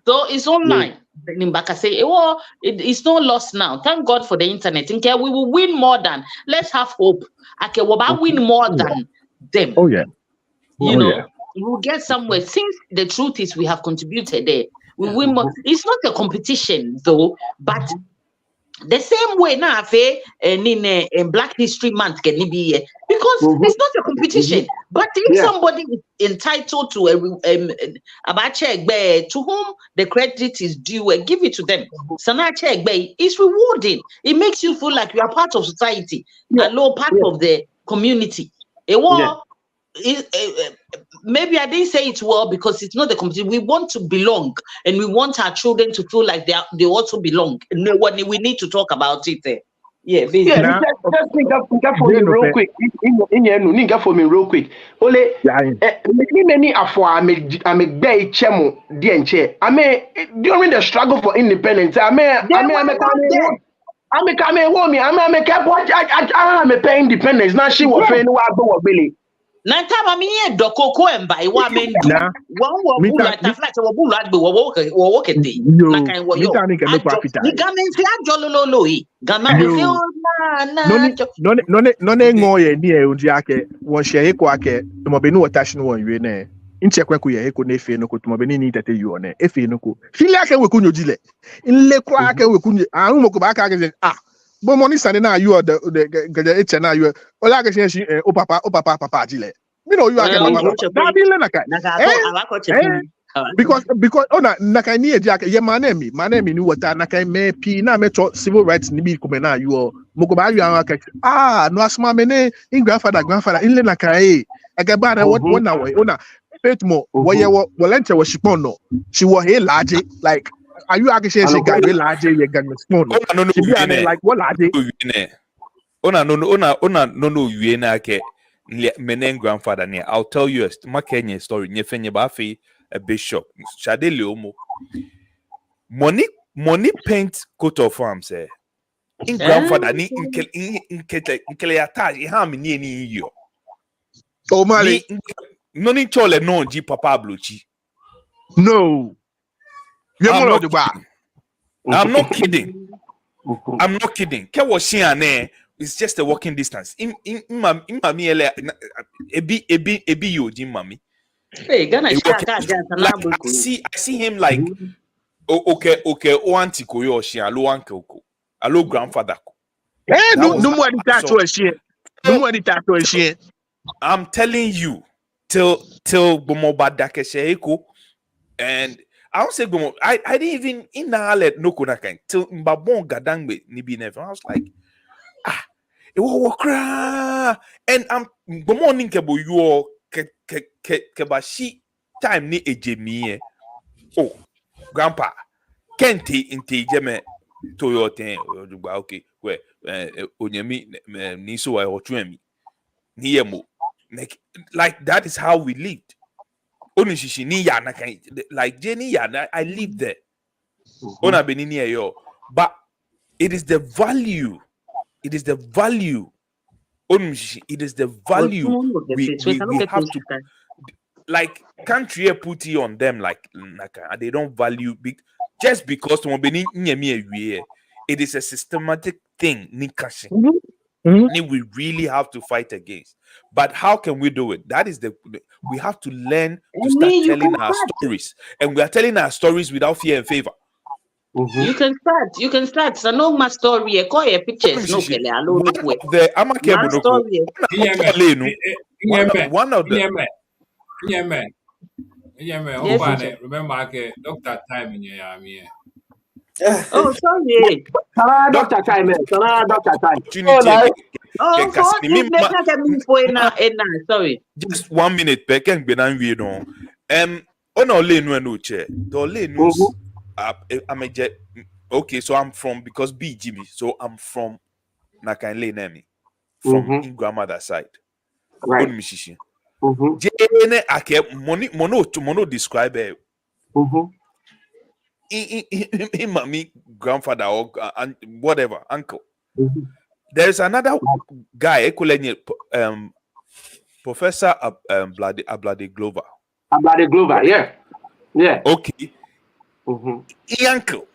so it's online in Bakase. It's no loss now. Thank God for the internet. Okay, we will win more than. Let's have hope. Okay, we'll win more than them. Oh yeah. We will get somewhere. Since the truth is we have contributed there. We win more. It's not a competition though, but the same way now in Black History Month can be because it's not a competition. But if somebody is entitled to to whom the credit is due, give it to them. It's rewarding. It makes you feel like you are part of society, a low part of the community. Maybe I didn't say it well because it's not the competition. We want to belong, and we want our children to feel like they also belong. We need to talk about it. Yeah, Yeah, basically. Nah, just think for me they no real pay. quick. In your no, think for me real quick. Ole, Yeah. many afọ I'm a gay chemo DNC. I mean, during the struggle for independence, They were not there. I'm a pay independence. Now she was Yes. saying what go Billy. Na time me here dokoko emba iwa mendu. Nah, Wan wo me bulu ta ata flat wo bulu agbe wo wo kete. Na yo, kan wo me yo. ta ni ke me kwa Ajo pita. ni gamen fi ajo lololo yi. Gama me fi Yo, o na no ni ajo. no ne ngo ye ni e unji ake won share ko ake mo be ni watash no won we ne. Nche kwenku ye ko ne fe no ko to mo be ni tete yo ne. Efe no ko. Fili ake we kunyo jile. Nle kwa ake we kunyo. Anu mo ko ba aka ake bo money sane na you the eche na you. Ola ake shi o papa jile. Me no you ake papa O papa. Da chepe. bi le na kai. Na ka Eh to awako chepe. eh because ona nakai ni eji aka ye manemi ni wata nakai me pi na me to civil rights ni bi kuma na you moko ba you aka no asma me ne in grandfather in le nakai aga ba na what na we ona pet mo wo ye wo lenche wo shipon no she wo he large like are you aka she guy we large ye gan spon no Ona no she be wie ne. like what large Wie ne. Ona no wie na ke menen grandfather ne. I'll tell you my Kenya story. Nye fenye ba fe a bishop. Shade leomo. Money paint coat of arms eh. In grandfather ni inkele yata ha me ni yo. oh mali Ni no ni chole no ji papa blochi. no you I'm mo not lo ba kidding. I'm not kidding. I'm not kidding. Ke was she ane? It's just a walking distance. Mami ele ebi yo jim mami. Hey, Ghana He shika walking ka ja like sana buku. I see him like okay o auntie ko yo she alo uncle ko alo grandfather ko. That was no how more di I ta saw. to she no more di ta to she I'm telling you till Bomoba Dakesheko and I don't say Bomo. I didn't even in let no kunakan till Mbabon GaDangme Nibi never. I was like it will cry and I'm Bomo ninkebo you kebashi time ni ejemi oh grandpa kente inte jeme Toyota okay where onyemi ni so I otuemi ni yemo like that is how we lived. Onishishi ni ya na kan like Jenny ya I live there. Ona benini yo. But it is the value. It is the value. Onishishi, it is the value we have to like country put it on them like they don't value big just because it is a systematic thing ni kashi. We really have to fight against. But how can we do it? That is we have to learn to start telling our stories. And we are telling our stories without fear and favor. You can start. So no my story. Call your pictures. No kele alo no kwe. The Amakebo one of the Remember, Dr. Time in your army. Oh, sorry. Dr. Time. Opportunity. Oh, so what you make like me for sorry. Just 1 minute, Becken Benan we know. On our lane when no chair. The lane news. I'm a jet. Okay, so I'm from because B Jimmy, so I'm from Nakan Lane from in grandmother side. Right. Mishishi. Jene ake mono describe in mommy grandfather or whatever uncle. There's another guy Professor Ablade Glover. Ablade Glover, yeah. Okay. Uncle.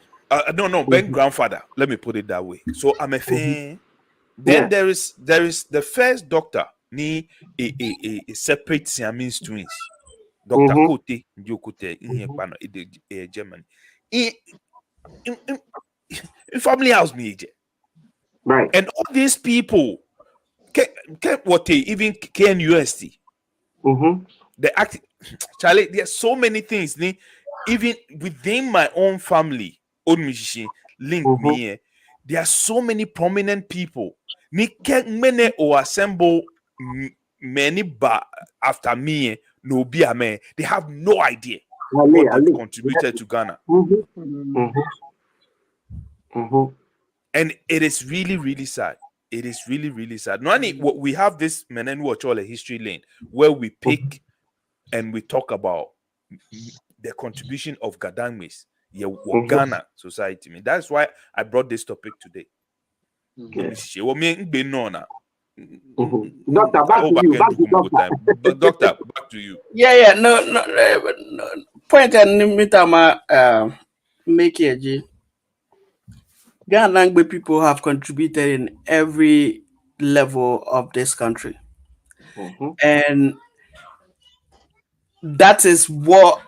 No, Ben grandfather. Let me put it that way. So I'm a fan. Then there is the first doctor ni a separate Siamese twins. Dr. Kote Njokote in Germany. In family house me. Right. And all these people what even KNUST. The act Charlie, there's so many things even within my own family link me. There are so many prominent people. Ni many or assemble many after me no be a man. They have no idea what they've contributed to Ghana. And it is really, really sad. It is really, really sad. We have this Menen Watch all a history lane where we pick and we talk about the contribution of GaDangmes, Ghana society. That's why I brought this topic today. Doctor, back to you. Doctor, back to you. Yeah. No. Point and mitama make it. GaDangme people have contributed in every level of this country, and that is what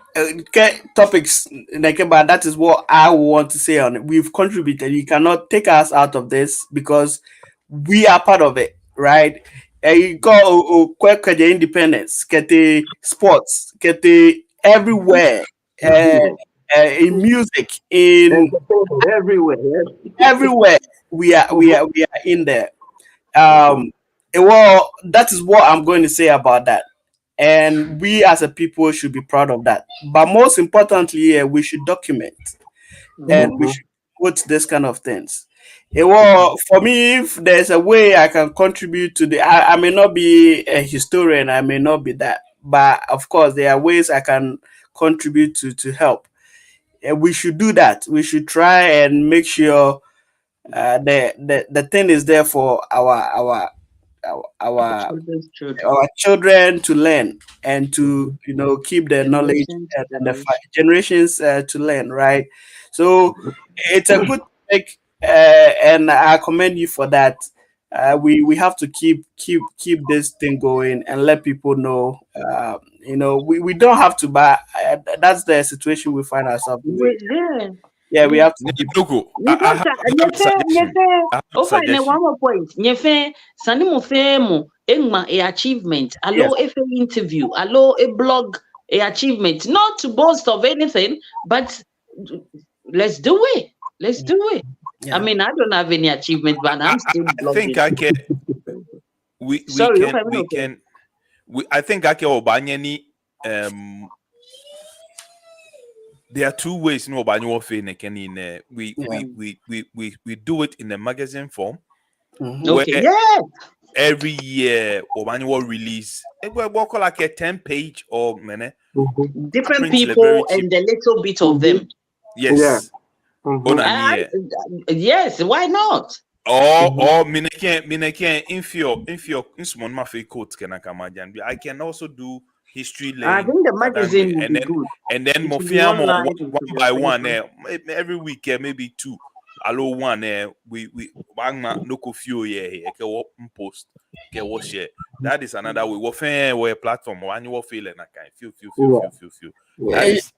topics like about. That is what I want to say on it. We've contributed. You cannot take us out of this because we are part of it, right? You go the independence, get the sports, get the everywhere, in music, in everywhere. We are in there. Well, that is what I'm going to say about that. And we as a people should be proud of that. But most importantly, we should document and we should put this kind of things. Well, for me, if there's a way I can contribute to I may not be a historian, I may not be that, but of course there are ways I can contribute to help. And we should do that. We should try and make sure the thing is there for our children to learn and to keep their knowledge and the generations to learn, right? So it's a good thing, and I commend you for that. We have to keep this thing going and let people know. We don't have to, but that's the situation we find ourselves in. Yeah, we have to. One more point. Nyefe sanimu femu engma a achievement. Allo a interview. Allo a blog a achievement. Not to boast of anything, but let's do it. Let's do it. Yeah. I mean, I don't have any achievement, but I'm still blogging. I think I can. I think I can obanyani. There are two ways we do it in a magazine form. Where every year or release it will call like a 10-page or different people and a little bit of them. Yes. Yes, why not? Or I can also do history lane. I think the magazine would be good. And then one by one every week, maybe two. Allo one we no post share. That is another way. We platform or annual feel and I can feel. That is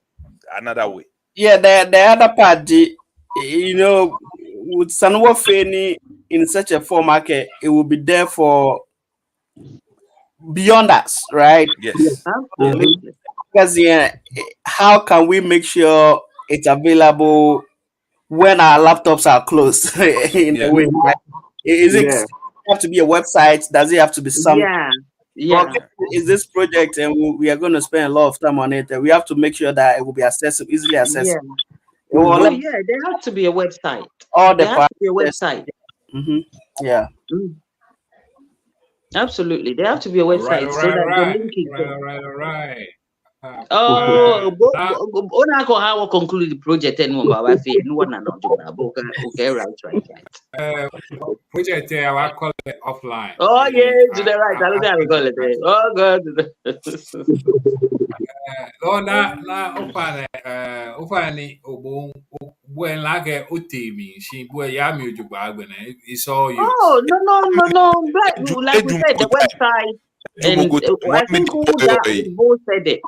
another way. Yeah, the other part, with Sanwo Feni in such a format, it will be there for beyond us, right? Yes. Absolutely. Because how can we make sure it's available when our laptops are closed in a way, right? Is it have to be a website? Does it have to be something? Yeah. Is this project and we are going to spend a lot of time on it, and we have to make sure that it will be accessible, easily accessible. Yeah. There has to be a website. There has to be a website. Yeah. Absolutely, there have to be a website so that the link is there. Right. How will conclude the project and one right. Project I call it offline. Oh yeah, to the right. I don't call it. Oh God. When like utimi, she boy yami it's all you. Oh no. But like we said, the website. And I think who both said it.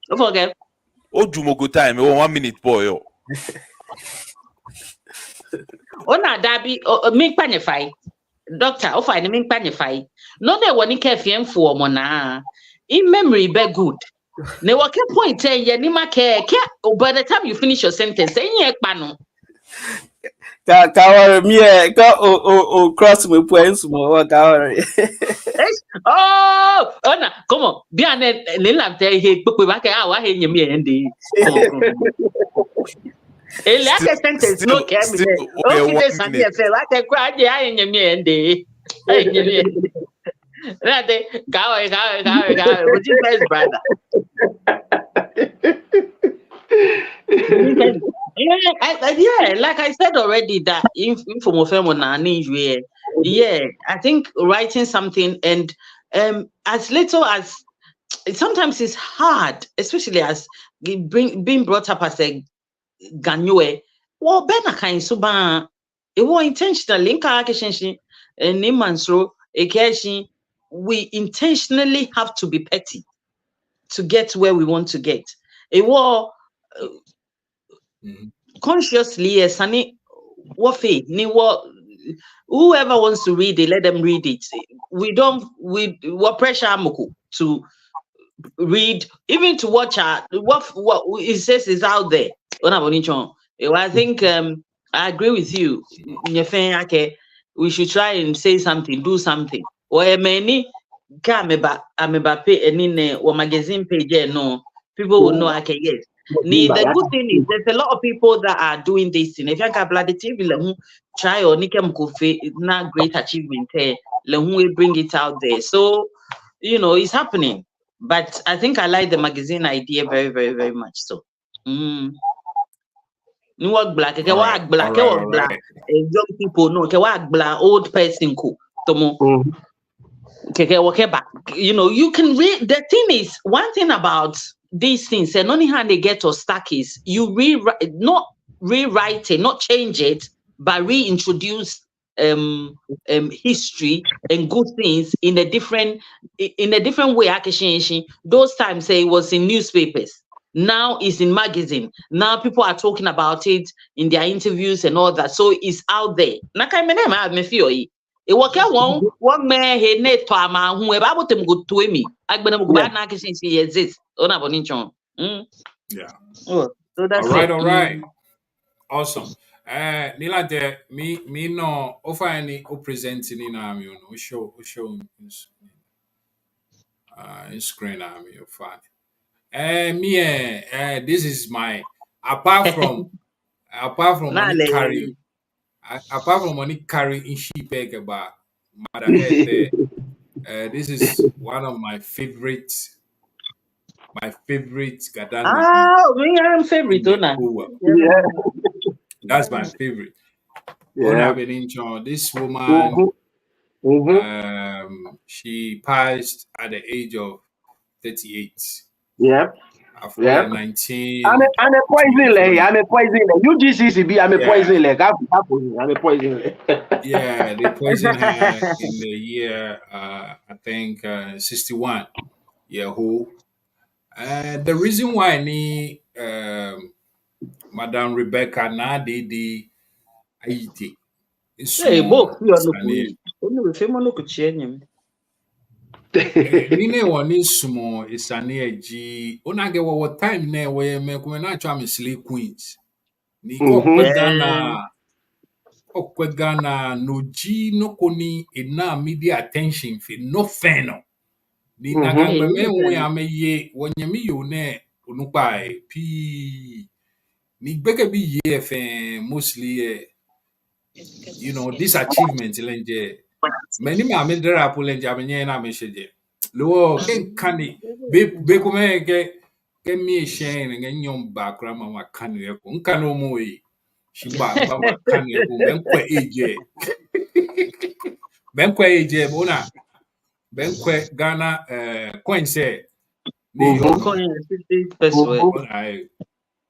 Don't forget. Oh, Jumogo time. 1 minute, boy. Na dabi me panify. Doctor, o find me panify. No dey woni ka fiem for mo na. In memory be good. Ne what point ye ni ma ke by the time you finish your sentence, enye pa no. Cross me points more. Oh, na come on. Bia ne lam te he pepe ba ke awa he nyem ye ndi. Like a sentence, no care me. Okay, there's something I say, like a cry, I ain't your day. Go, would you best brother? Yeah, like I said already, that yeah, I think writing something and as little as sometimes it's hard, especially as being brought up as a Ghanaian. Well, Ben kind suba it was intentionally in Kakashin and Nimansro, we intentionally have to be petty to get where we want to get. It was consciously a sunny waffy ni what whoever wants to read it, let them read it. We what pressure amuku to read, even to watch what it says is out there. I think I agree with you. We should try and say something, do something. Or many ameba pay any or magazine page no. People will know yes. The good thing is there's a lot of people that are doing this thing. If you can bloody TV, try or nikem kofe, not great achievement here. We bring it out there. So it's happening. But I think I like the magazine idea very, very, very much. So you work black, okay, work black, black. Young people no, okay, work black, old person cool. Okay, back. You can read. The thing is, one thing about these things, and only how they get us stuck is you not rewrite it, not change it, but reintroduce history and good things in a different way. Those times say it was in newspapers. Now it's in magazine. Now people are talking about it in their interviews and all that. So it's out there. One man he net to ama who about them good to me. I been bad na kitchen see exist. Yeah. Oh, so that's all right. Awesome. Nila de me no offer any presenting in army no show in screen army you fine. This is my apart from money carry in sheep egg about mother head there. This is one of my favorite GaDangme. We are favorite owner. Yeah. That's my favorite. Yeah. This woman, Mm-hmm. she passed at the age of 38. Yeah. After Yeah. 19. I'm a poison leg. UGCCB, I'm a poison leg. I'm a poison leg. Yeah, they poisoned her in the year, I think, 61. Yeah, who? The reason why I need Madam Rebecca na the Haiti is Hey, book you are Sane. no famous no kuchie Nine one small is Sane G. Onage what time ne where me come na try me slay queens. Ni ko Ghana no G no koni ena media attention fi no feno. Ni nagangbe me wo ya me ye wonyami yo ne onupa pi ni gbeke bi ye fe mostly this achievement lenje many ma me dra po lenje amenye na me sheje lo ken kani be ko me ke mi shen nge nyom ba kra ma ma kanu e ko nka no mo yi shimba ba ma kanu e ko ben kwa eje bona ben kwa Ghana coin say ne yo 50 pesos.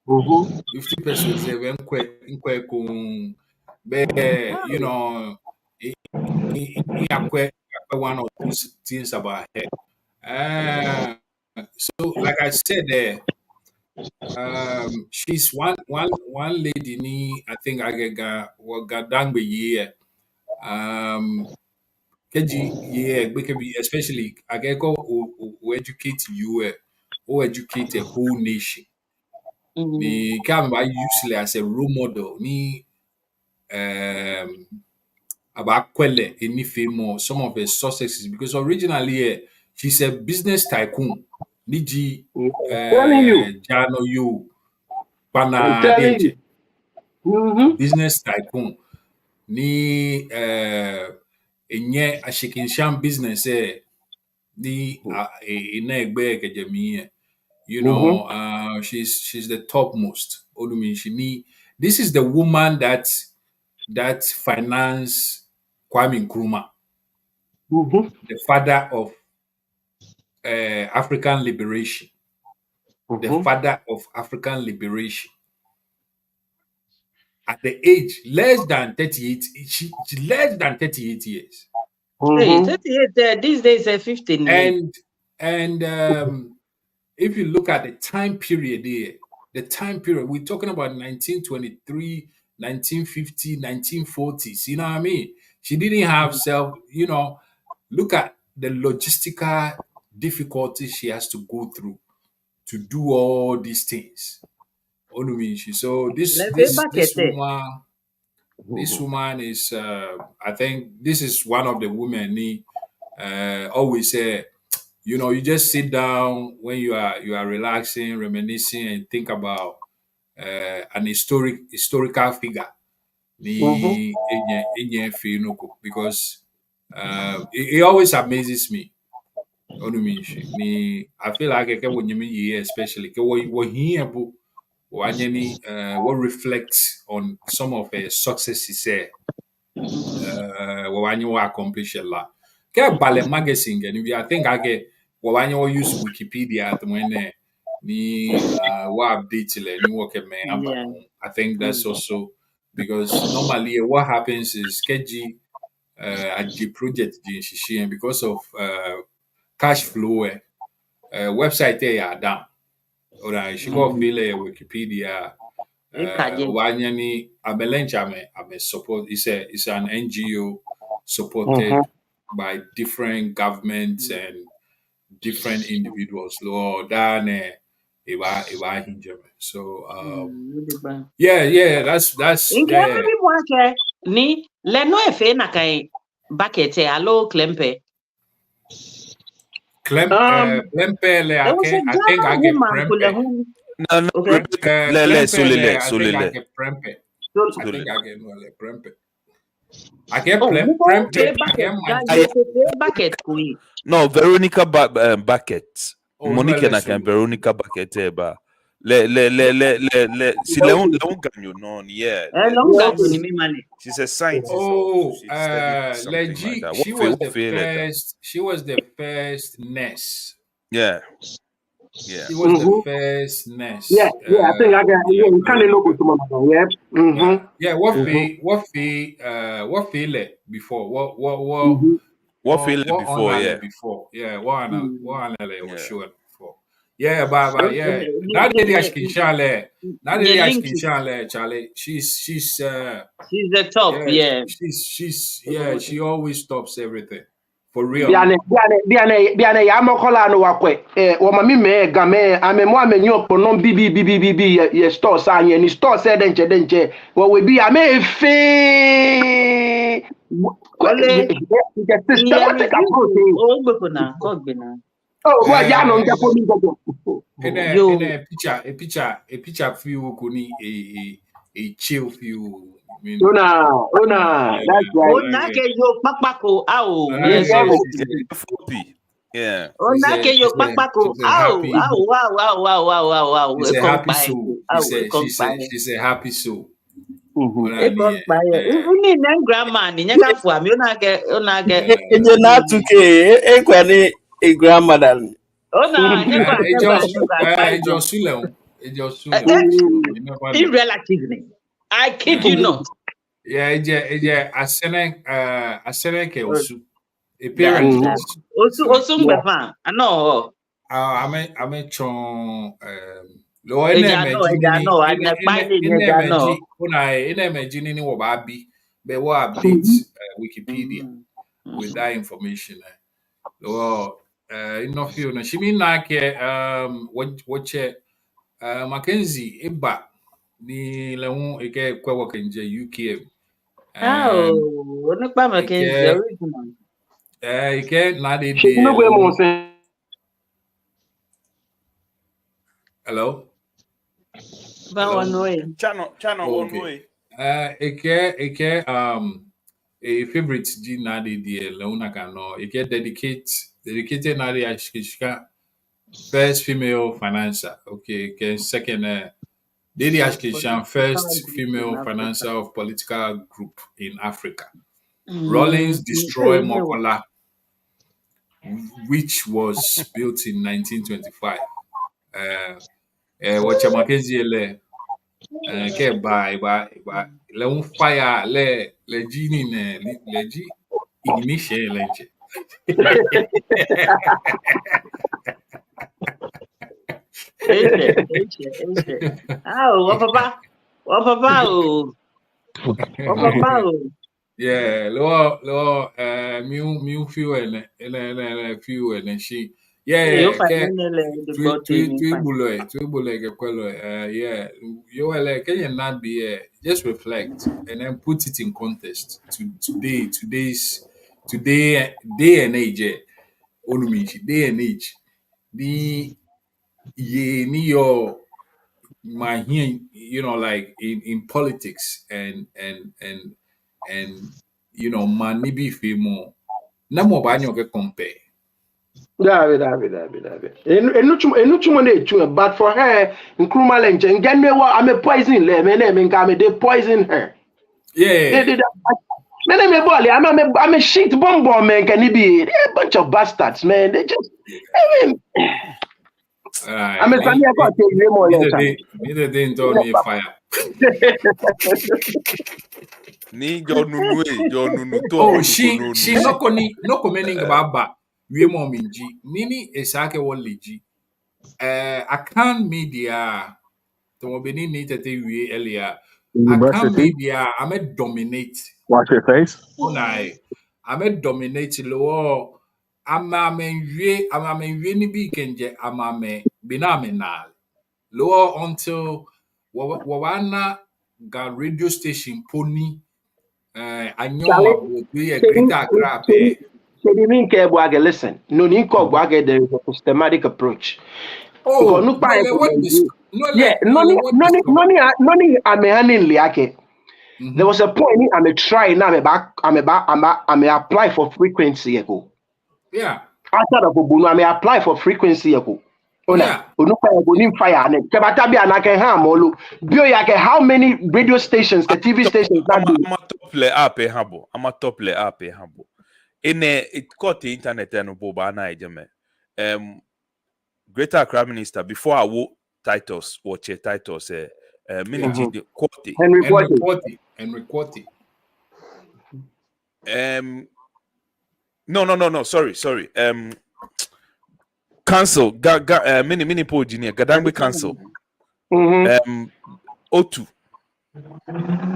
50 pesos ben kwa ko be one or two things about her. So like I said there, she's one lady ni I think I get what GaDangme year. Keji yeah, especially I get go who educate you or educate a whole nation. Ni come by usually as a role model ni about Kwele any fame some of her successes because originally she's a business tycoon. Niji Telling you. Jano you I'm Pana telling you. business tycoon ni enye ashikinsham business ni ina egbe kejemi. You know, she's the topmost. Olumi Shini. This is the woman that financed Kwame Nkrumah, the father of African liberation. The father of African liberation. At the age less than 38, she less than 38 years. Hey, 38 these days 15. And if you look at the time period there, we're talking about 1923, 1950, 1940s. You know what I mean? She didn't have look at the logistical difficulties she has to go through to do all these things. So this woman is I think this is one of the women always say, you just sit down when you are relaxing, reminiscing, and think about an historical figure. Because it always amazes me. I feel like especially what reflects on some of her successes what accomplish a lot. Get Bale magazine and I think I get what use Wikipedia at when what update any work I think that's also because normally what happens is KG at the project and because of cash flow website they are down. All right, she go feel Wikipedia. Wanyani I'm a support. It's an NGO supported by different governments and different individuals. Lord, so yeah, that's Incredible work ni leno efe na kai bucket alo klempe. Klempele, I think I get Prempe. No, Okay. Solele. I get Prempe. I think I get Prempe. I get bucket. No, Veronica Bucket. Oh, Monique no, na kan Veronica Bucket ba. Si Leon Ganyo non, yeah. She's a scientist. Oh, she studied something like that. She was the first nurse. Yeah. She was the first nurse. Yeah, I think I got you kind of look with someone. Yeah, what failed before? What failed before? Yeah. Before. Yeah, what was showing before. Yeah, but yeah. That lady Charlie. She's the top, yeah. She always stops everything. For real. Biane ya mokola no wakwe wo mami me game amemo amenyo pono bibi ye store sa anye ni store se denche wo we bi ame fe systematic approach well ya no nja for me go a picture feel kuni a chill feel. Una, that's right. Yo papako yeah. Onake yo papako wow. She's a happy soul. She's a happy soul. Uni na grandma ni nyaka fu ami onake eje na tuke ekwani e grandmother. Ona nyaka irrelative. I kid you not. Yeah, asene osu. A parent. Osu ngbefa. No. I'm chon lo imagine ni wo ba bi be wo update Wikipedia with that information. Enough you know she mean like what Mackenzie Eba ni lehun eke kwa work in UK. Onekpa Mackenzie original. Ike na de Hello. Ba one way. Channel one way. Eke a favorite G Nadi the Leona Cano, Eke dedicated Nadi Ashkishka, first female financier. Okay, okay, second Lady Ashkishan, first female financier of political group in Africa. Rollins destroyed Mokola, which was built in 1925. What Mackenzie ke ba le un fire le gini ne le gi ignition lenche. Yeah, lo mi feel and feel and she yeah ke tu bulo ke kwelo yeah you like can not be just reflect and then put it in context to today day and age onumichi day and age the ye ni your my here you know like in politics and you know man ni bi fe mo na mo ba nyo ke compare. David. Enu chumo na echu, but for her, Nkrumah lenche, ngane wa ame poison le, me ngame they poison her. Yeah. Me boli, I'm a shit bomb man. Can it be a bunch of bastards, man? They just, I mean, I'm a family. I got to tell you more later. Neither they don't need fire. Ni John Nunu. Oh, she no commenting about we more minji. Nini esake waliji. I media. Tomo beni ni tete we earlier. I media. I'm a dominate. Watch your face. I'm a dominate low. I'm a ni bi kenje. I'm a binamenal. Lower until wawana ga radio station pony. I know be a greater crap. So you mean listen? No, there is a systematic approach. Oh, no, there was a point I'm a try now. I'm a apply for frequency. Yeah. Outside of Obuno, I may apply for frequency. Yeah. How many radio stations, the TV stations? I'm a top play app habo. I'm a top play app habo. In it caught the internet and Boba na ejeme. Greater Accra Minister before I wo titles watch titles military quality. Henry Quatty. No. Sorry. Council. Mini po engineer. GaDangme Council. O2.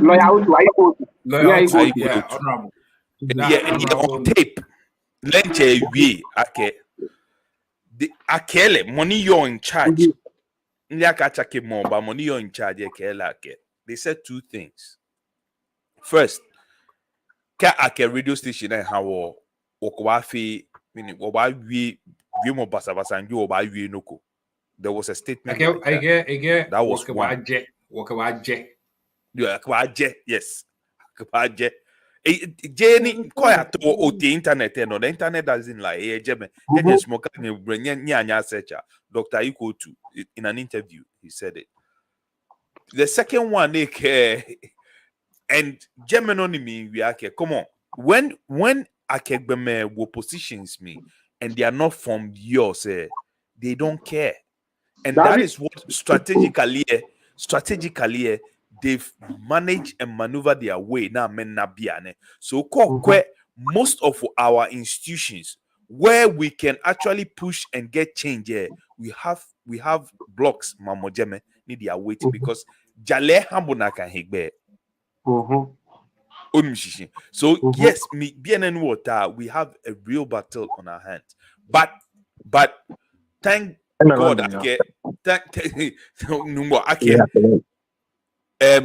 Lawyer, yeah, honorable. Yeah, on tape. Lenche we ake. The akele money you're in charge. But money you're in charge. They said two things. First, ake radio station and how okwafi meaning we mo basa and you we noko. There was a statement. I get that was one. Yeah, yes. Jenny quite the internet no the internet doesn't lie. Smoke searcher. Dr. Iko too in an interview he said it. The second one and Gemini we are come on when Akegbeme will positions me and they are not from yours they don't care and that is what strategically they've managed and maneuvered their way now so most of our institutions where we can actually push and get change we have blocks mamojeme need their weight because jale hambuna can higbe so yes me BNN water we have a real battle on our hands but thank God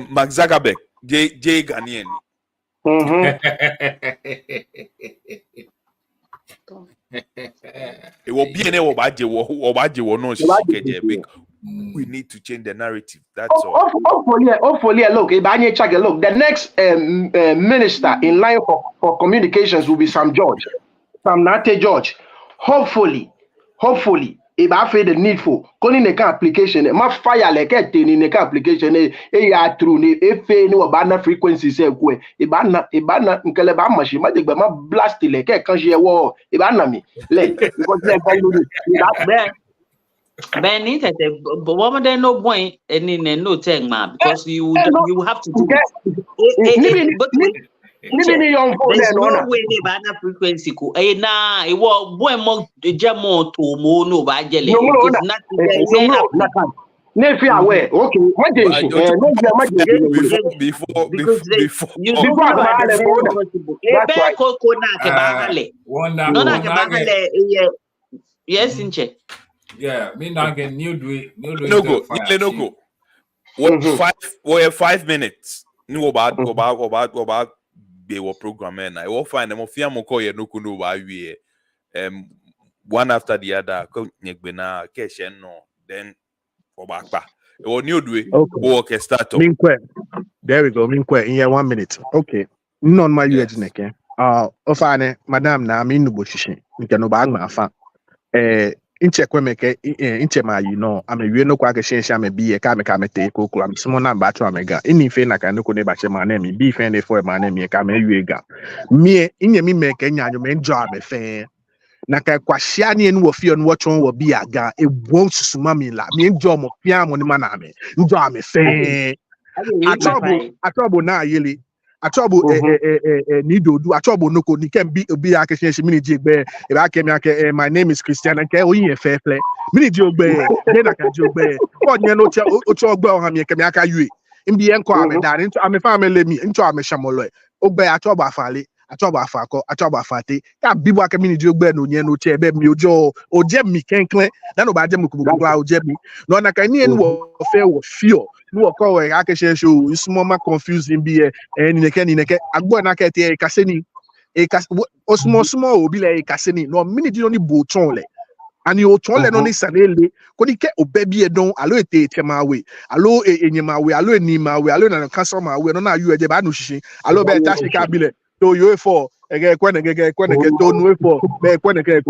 Mark Zuckerberg, J Ghanaian. It will be an obaje no shike big We need to change the narrative. That's all. Hopefully, look, the next minister in line for communications will be Sam Nate George. Hopefully, if I feel the needful, calling the application, my fire like a thing in the application, a true, if no abandon frequency say, Ibana, Calabama, machine, but my blast like a country war, Ibana me. Let Ben but woman there no point and in no thing, man, because you have to do it. But there's no way they ban a frequency. Nah, it was boy more jamo to mono by jelly. It's not okay, what yes, in check. Yeah, me not get new do it. No go. What 5 minutes? No about they were programming. I will find them of Yamoko no kuno we one after the other. Nyekbena keshen no then for back. Or new do it. Okay, start up. There we go. Minkwe in 1 minute. Okay. Non my UH ofane madam na mi nubo shishi. Nkano bag ma fa. Inche kwemeke inche ma ame wie no kwa keshen ame bi ka me te ko am small na ba to amega ini fe na ka no ko ne ba che ma na mi bi fe ne for ma na mi ka me wie ga mi inye mi me ke nya nyo me njo ame fe na ka kwa hia ne no wo fie no wo twon wo bi aga e won susuma mi la mi njo mo fia mo ni ma na me njo ame fe atobo na yeli atobo ni dodu atobo no ko ni kem bi obi akeshen shi mini jigbe e ba kemi ake my name is Christian nke oyin fair play mini jigbe de na ka jigbe o nye no che o che ogbe o ha mi kemi aka yue mbi enko ame da nto ame family mi nto ame shamolo ogbe atobo afale atobo afako atobo afate ka bibo ake mini jigbe no nye no che be mi ojo oje mi kenklen na no ba je mu kubu gba oje mi no na ka ni enu wo fe wo fio no ko we akeshe show small ma confusing be neke agbo na ke te kaseni small obi le kaseni no minute no ni boton le ani o ton le no ni sanele ko ni ke obebi edon alo ete temawe alo enyemawe alo enimawe alo na customer we no na yu eje ba no shishi alo be ta shika bile to yo for ege kweneke to no for be kweneke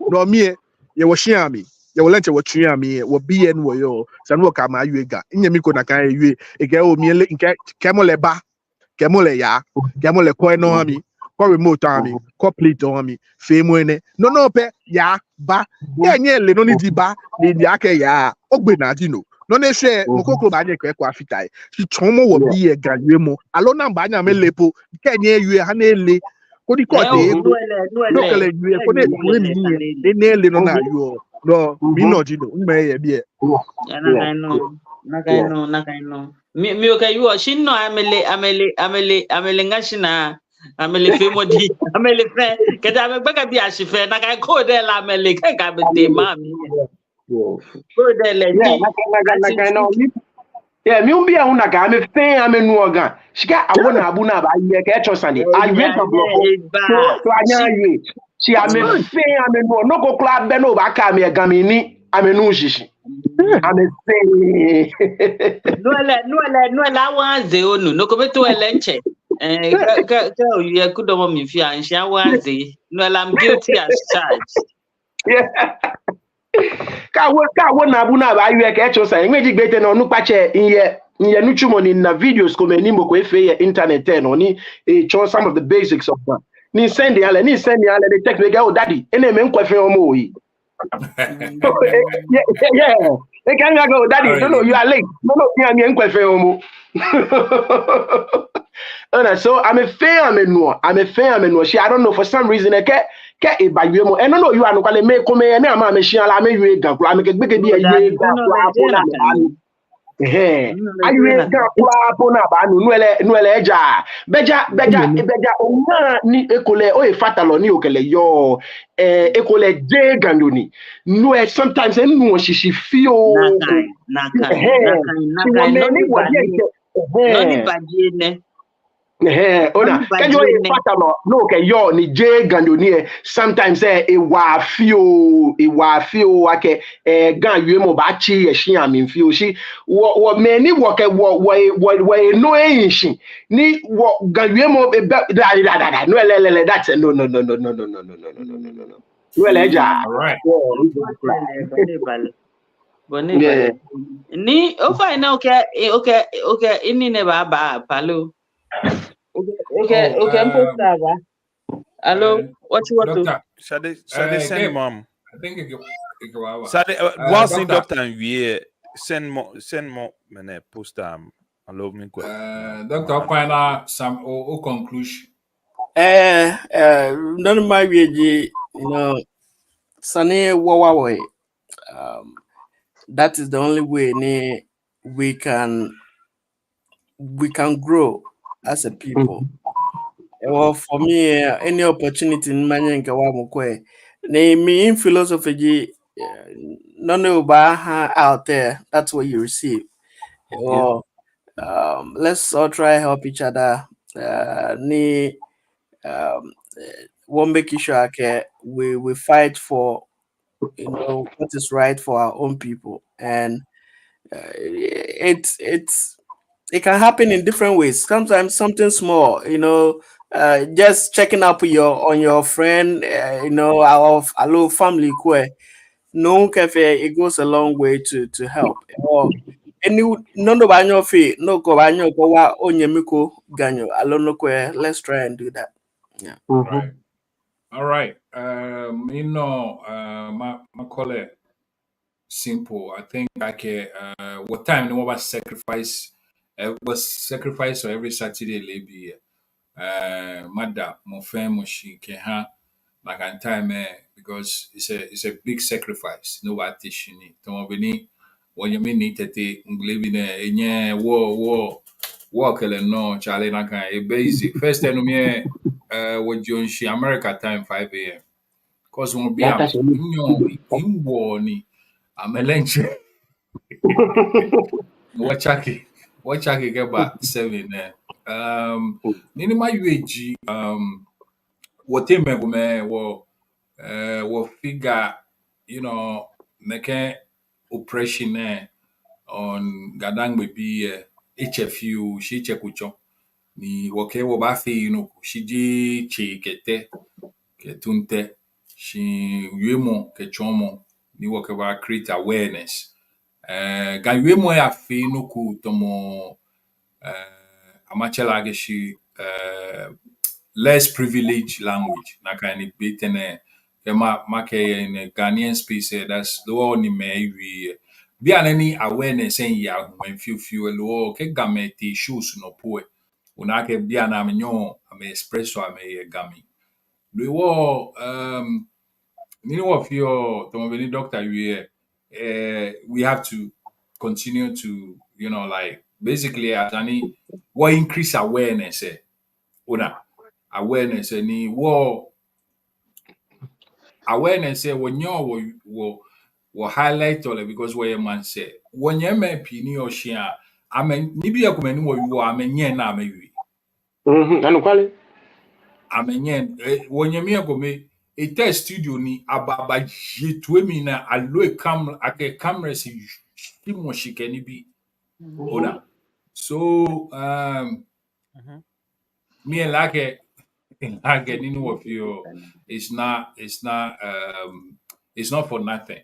no mie ye wo shiami ye wo lenche wo tuami wo bien wo yo sanu ka ma yuega nyemi ko na kan yue ege o mi le nke kemole ba kemole ya kemole ko eno ami ko remote ami ko plate ami fe mo ene no pe ya ba ye nye le no ni di ba ni di ake ya ogbe na di no ne hwe mo koklo ba nye ko afitai ti chon mo wo bi e galwe mo alo na ba nya me lepo ke nye yue ha na ele ko di ko de no kele yue ko ne ko ni ne ele no na yo no mi no jido me ye bi e nakaino mi okay you shinno amele ngashina amele femo di amele fe keda amebeka bi ashife nakai ko de la amele ka be de mami ko de le nakaino mi umbi a una ga me fe amenu oga shika awona abu na ba ye ka echosande aye ka block so anya ye si ame fe amenu no ko kla be no ba ka me ga mi ni amenu shishi ame fe no la wanze onu no ko beto elenche ka ye kudomo mi fi ansha wanze no la I'm guilty as charged ka wona abu na ba ye ka echosa enweji gbete na onu pache nye nuchumo ni na videos ko meni mo ko efe internet no ni show some of the basics of that ni send ale the text me go daddy ene me nkwefe omo yi yeah they can go daddy no you are late no me nkwefe omo and so I'm a fan no she I don't know for some reason ke e ba yue mo eno no you anu kwale me ko me na ma me shi ala me yue ga kula me ke gbe ke bi yue ga kula ayue ga kula bona ba nu ele eja beja ona ni ekole o e fatalo ni okele yo ekole de gandoni no sometimes enu shishi fio nakai no ni badie ne Ona can you fatalo no ke yo ni je gandonier sometimes e wa fio ake gan yue mo ba chi e shi am fio shi wo me ni wo ke wo no e shi ni wo gan yue mo da no lele that's no no eleja All right. Bone ni o fa na okay ini ne ba palo okay poster ba hello what you want to Doctor, Shade send Gabe, mom. I think it go. Shade whilst in Doctor, doctor and we send more mene post I love me quick. Doctor, final some o conclusion. None of my way, Sunny Wawa. Um, that is the only way we can grow as a people. Well, for me, any opportunity in Manyanka Wamukwe, name me in philosophy, none of out there. That's what you receive. Well, let's all try help each other. Ni One make sure okay, we fight for what is right for our own people, and it can happen in different ways. Sometimes something small, just checking up on your friend, our little family kwe. No cafe, it goes a long way to help. Or any none of our fee, no go banyo go wa onyemiko ganyo alono kwe. Let's try and do that. Yeah. Right. All right. My call it simple. I think what time no was sacrifice was sacrifice for every Saturday maybe mother mo friend mo she can ha like an time because it's a big sacrifice no what teaching it to beni when you mean it nglebi na enye war kele no chale na kan e basic first time me what John she America time 5 a.m. cause won't be ya am ta se in war ni amelenche Wachaki get back 7 there. Nini my UAG what team me wo figure make oppression on GaDangme be HFU shi chekucho ni woke wo ba fi shiji chi kete ketunte shi yemo ke chomo ni woke ba create awareness ga yemo ya fi ku tomo amachela geshi less privileged language na kind of bitene make in a Ghanaian space that's the one ni me we be any awareness en ya when few lo ke gamete shows no poe una ke bia na menyo ame espresso ame gami we wo you know of your tomobeni doctor we have to continue to like basically as any what increase awareness una awareness ni wo awareness when you wo highlight all because where man say when you me pini o shia amen ni bi akomani wo wi amenye na amewi anu kwale amenye when you me akome a test studio ni ababa jetwe mi na alo ake camera si mo shikeni bi ona so me like any of you it's not for nothing.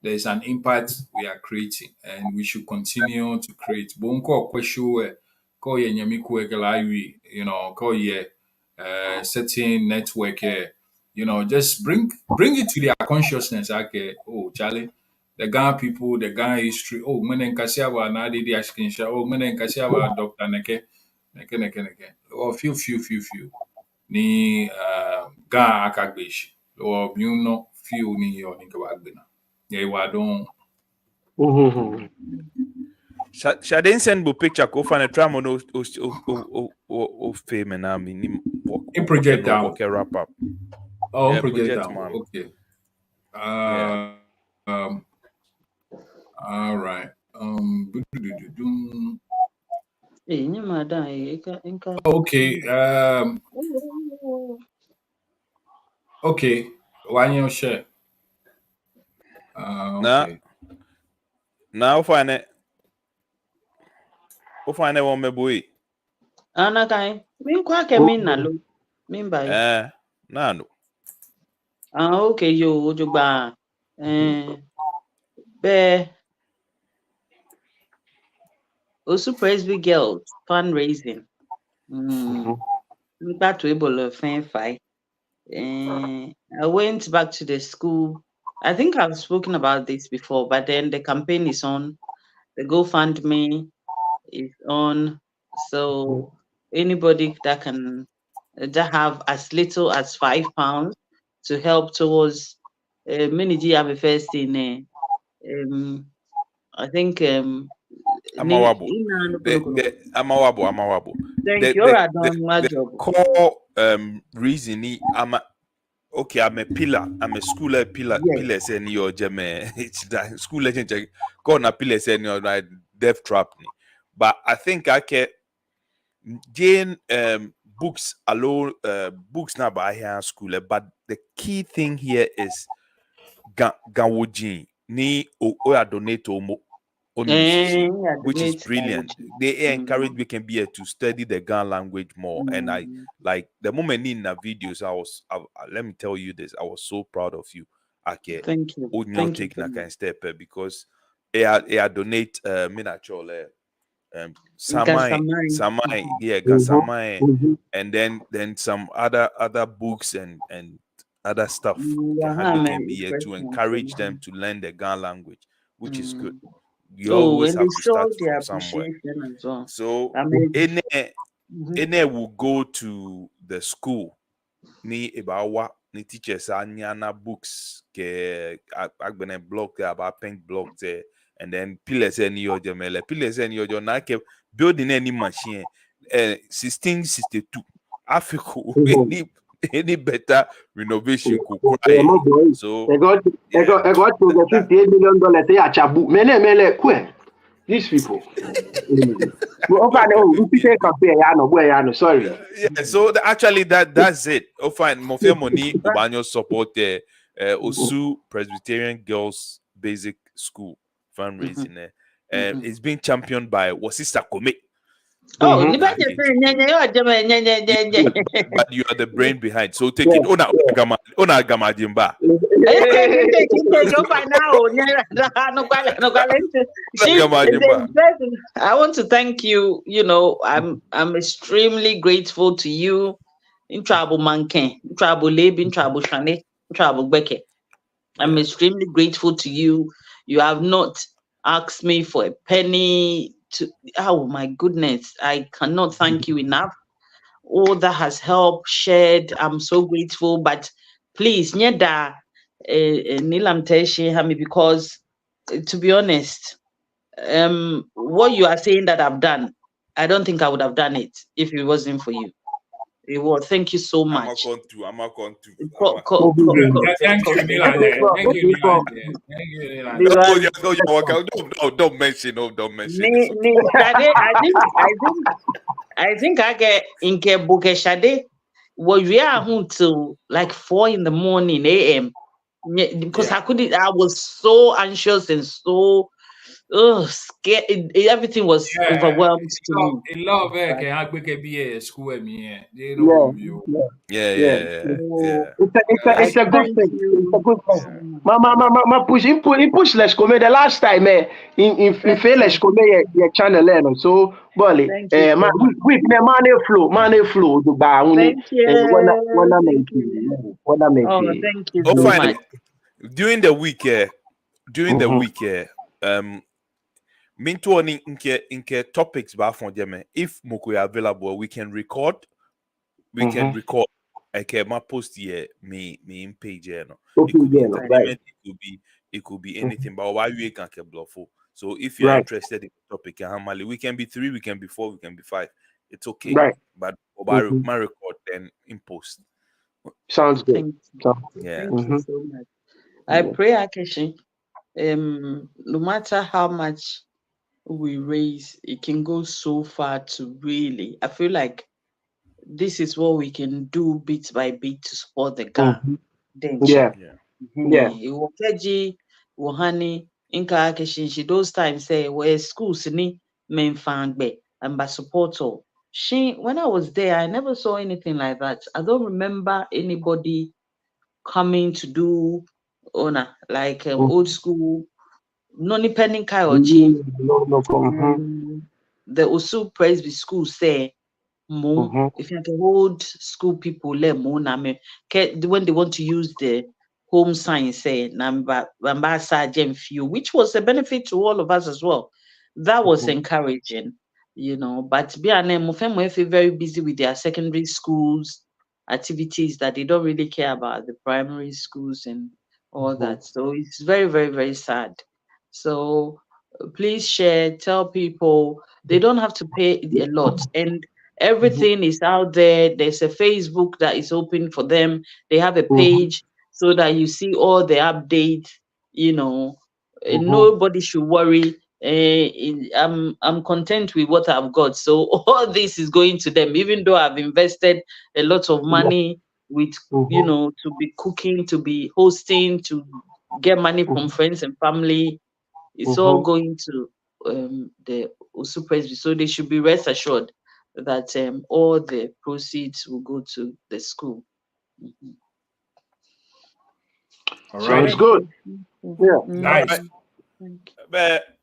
There's an impact we are creating and we should continue to create. Bonko kweshu ko ye nyamiku egalaiwi, ko ye certain network just bring it to their consciousness okay, oh Charlie, the Ghana people, the Ghana history, oh menen kasiaba na adi di ashkinsha, oh menen kasiaba Dr. Neke. Oh few ni ga akagbeshi or no few ni yo ni kawagbena ye wa don Shade send bu picture ko fa na tram no o fame na mi ni in project down work wrap up. oh Yeah, project project, down man. okay Yeah. All right Okay. Okay. One year share. Okay. Now find it one me boy. Anakai, me kwa ke min na lo. Min bai. No. Okay, yo ba. Be Osu Presby Girls fundraising. Back to Ebola fan fight. I went back to the school. I think I've spoken about this before, but then the campaign is on. The GoFundMe is on. So anybody that can that have as little as £5 to help towards Miniji I'm first in I think Amawabo. Amawabo. Thank you. I done my The job. core reason I'm a pillar. I'm a schooler pillar. Yes. Pillar saying your jeme. It's that school legend. Go na pillar saying your death trap. But I think I can gain books alone. Books now by here school. But the key thing here is ganwoji ni oya donate omo. Which is brilliant. They encourage we can be here to study the Gan language more. And I like the moment in the videos, let me tell you this, I was so proud of you. Okay. Thank you. Thank you. Can step because I donate minachole Samai, yeah, Samai, and then some other books and other stuff can be here to encourage them to learn the Gan language, which is good. You always have to start from somewhere. As well. So Ene will go to the school ni ebawa ni teachers anyana books ke agbene blog there about pink blog there and then pillars any ojo mele pillars any ojo na ke building any machine 1662 Africa any better renovation could cry. So I got to the $58 million say achabu. Mele kwe. These people. Sorry. Yeah, so actually that's it. Oh fine, Mofia Money Ubanyo support the Osu Presbyterian Girls Basic School fundraising. It's being championed by Wasista Kome. Oh, but you are the brain behind. So take it. Ona gama jimba. I want to thank you. You know, I'm extremely grateful to you. In trouble mankin, in trouble lab, in trouble shane, in trouble beke. I'm extremely grateful to you. You have not asked me for a penny. Oh my goodness, I cannot thank you enough. All that has helped, shared, I'm so grateful. But please, Nyeda Nilam Teshi Hami, because to be honest, what you are saying that I've done, I don't think I would have done it if it wasn't for you. Well, thank you so much. I'm a con to. Thank you, Nilan. Thank you, Nilan. Don't mention. Don't mention. I think I get in Kebuke Shade. We are until like 4 a.m. because I was so anxious and so scared. Everything was overwhelmed to me. I love it. Can be a school me. Yeah. It's a good thing. It's a good thing. Mama push let's come the last time in fail let's come your channel so Bolly with the money flow to buy thank you so much. During the week Minto inke topics ba from them. If Moko are available, we can record. Okay, my post here me in page here. No. It could be anything, but why we can't get bluff. So if you're interested in the topic, we can be 3, we can be 4, we can be 5. It's okay. Right. But my record then in post. Sounds good. Yeah. Thank you so much. I pray, Akeshi, no matter how much we raise, it can go so far to really, I feel like this is what we can do bit by bit to support the girl. Yeah. Yeah. Keji, Wohani, Inka Keshinshi, those times say where schools ni main fangbe and by support all. When I was there, I never saw anything like that. I don't remember anybody coming to do like old school, noni pending kai or chief. The Osu Presby school say more if you can hold school people let more when they want to use the home science say number Saji few, which was a benefit to all of us as well. That was encouraging, but BNM feel very busy with their secondary schools activities that they don't really care about the primary schools and all that. So it's very, very, very sad. So please share, tell people they don't have to pay a lot, and everything is out there. There's a Facebook that is open for them. They have a page so that you see all the updates. Nobody should worry. I'm content with what I've got. So all this is going to them, even though I've invested a lot of money with to be cooking, to be hosting, to get money from friends and family. It's all going to the Osu Presby. So they should be rest assured that all the proceeds will go to the school. All right. Sounds good. Yeah. Nice. But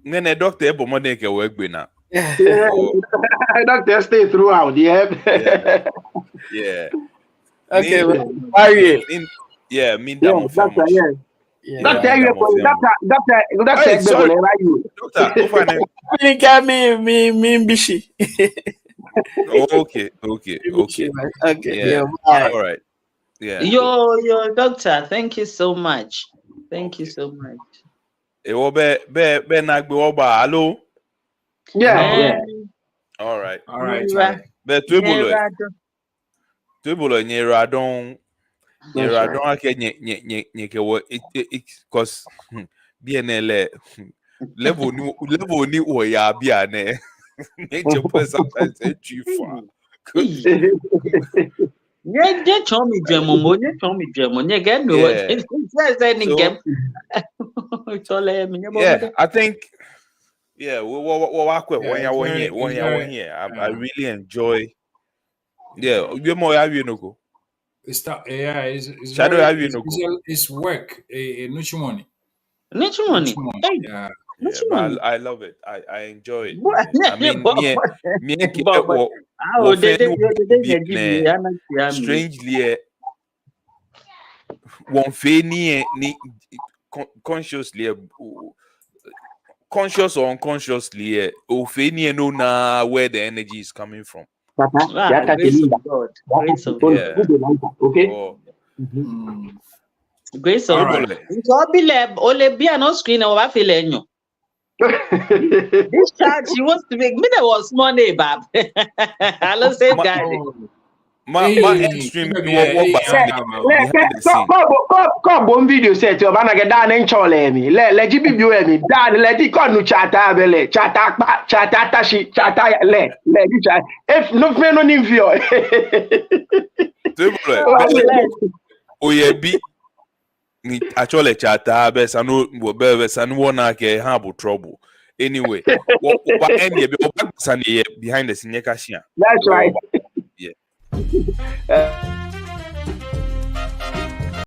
when a doctor able money can work with now. Doctor stay throughout. Yeah. Yeah. Okay. Me that doctor. Yeah. Doctor, Bishi. Okay. Yeah. All right. Yeah. Your doctor, thank you so much. Thank you so much. Hello. Yeah. All right. But Tubulo nyera don because BNL level ni o ya bia ne nature point sometimes too far. Yeah, show me German. I think I really enjoy. Yeah, you more have you know. It's Shadow have you know. It's work. Much money. Much money. Yeah. Yeah, but I love it. I enjoy it. I mean, strangely, one fanny conscious or unconsciously, Ophénie know now where the energy is coming from. Grace of God. Grace of God. Okay. Grace of God. This child, she wants to make me. There was money, Bab. I love say, guys. My extreme come on video set you bana get down in chole mi le GBB mi down le di kon chata bele chata tashi chata le di chat if no fe no nim view oyebi ni actually chata be sanu wona ke have trouble anyway what end be behind the scene. That's right. Yeah.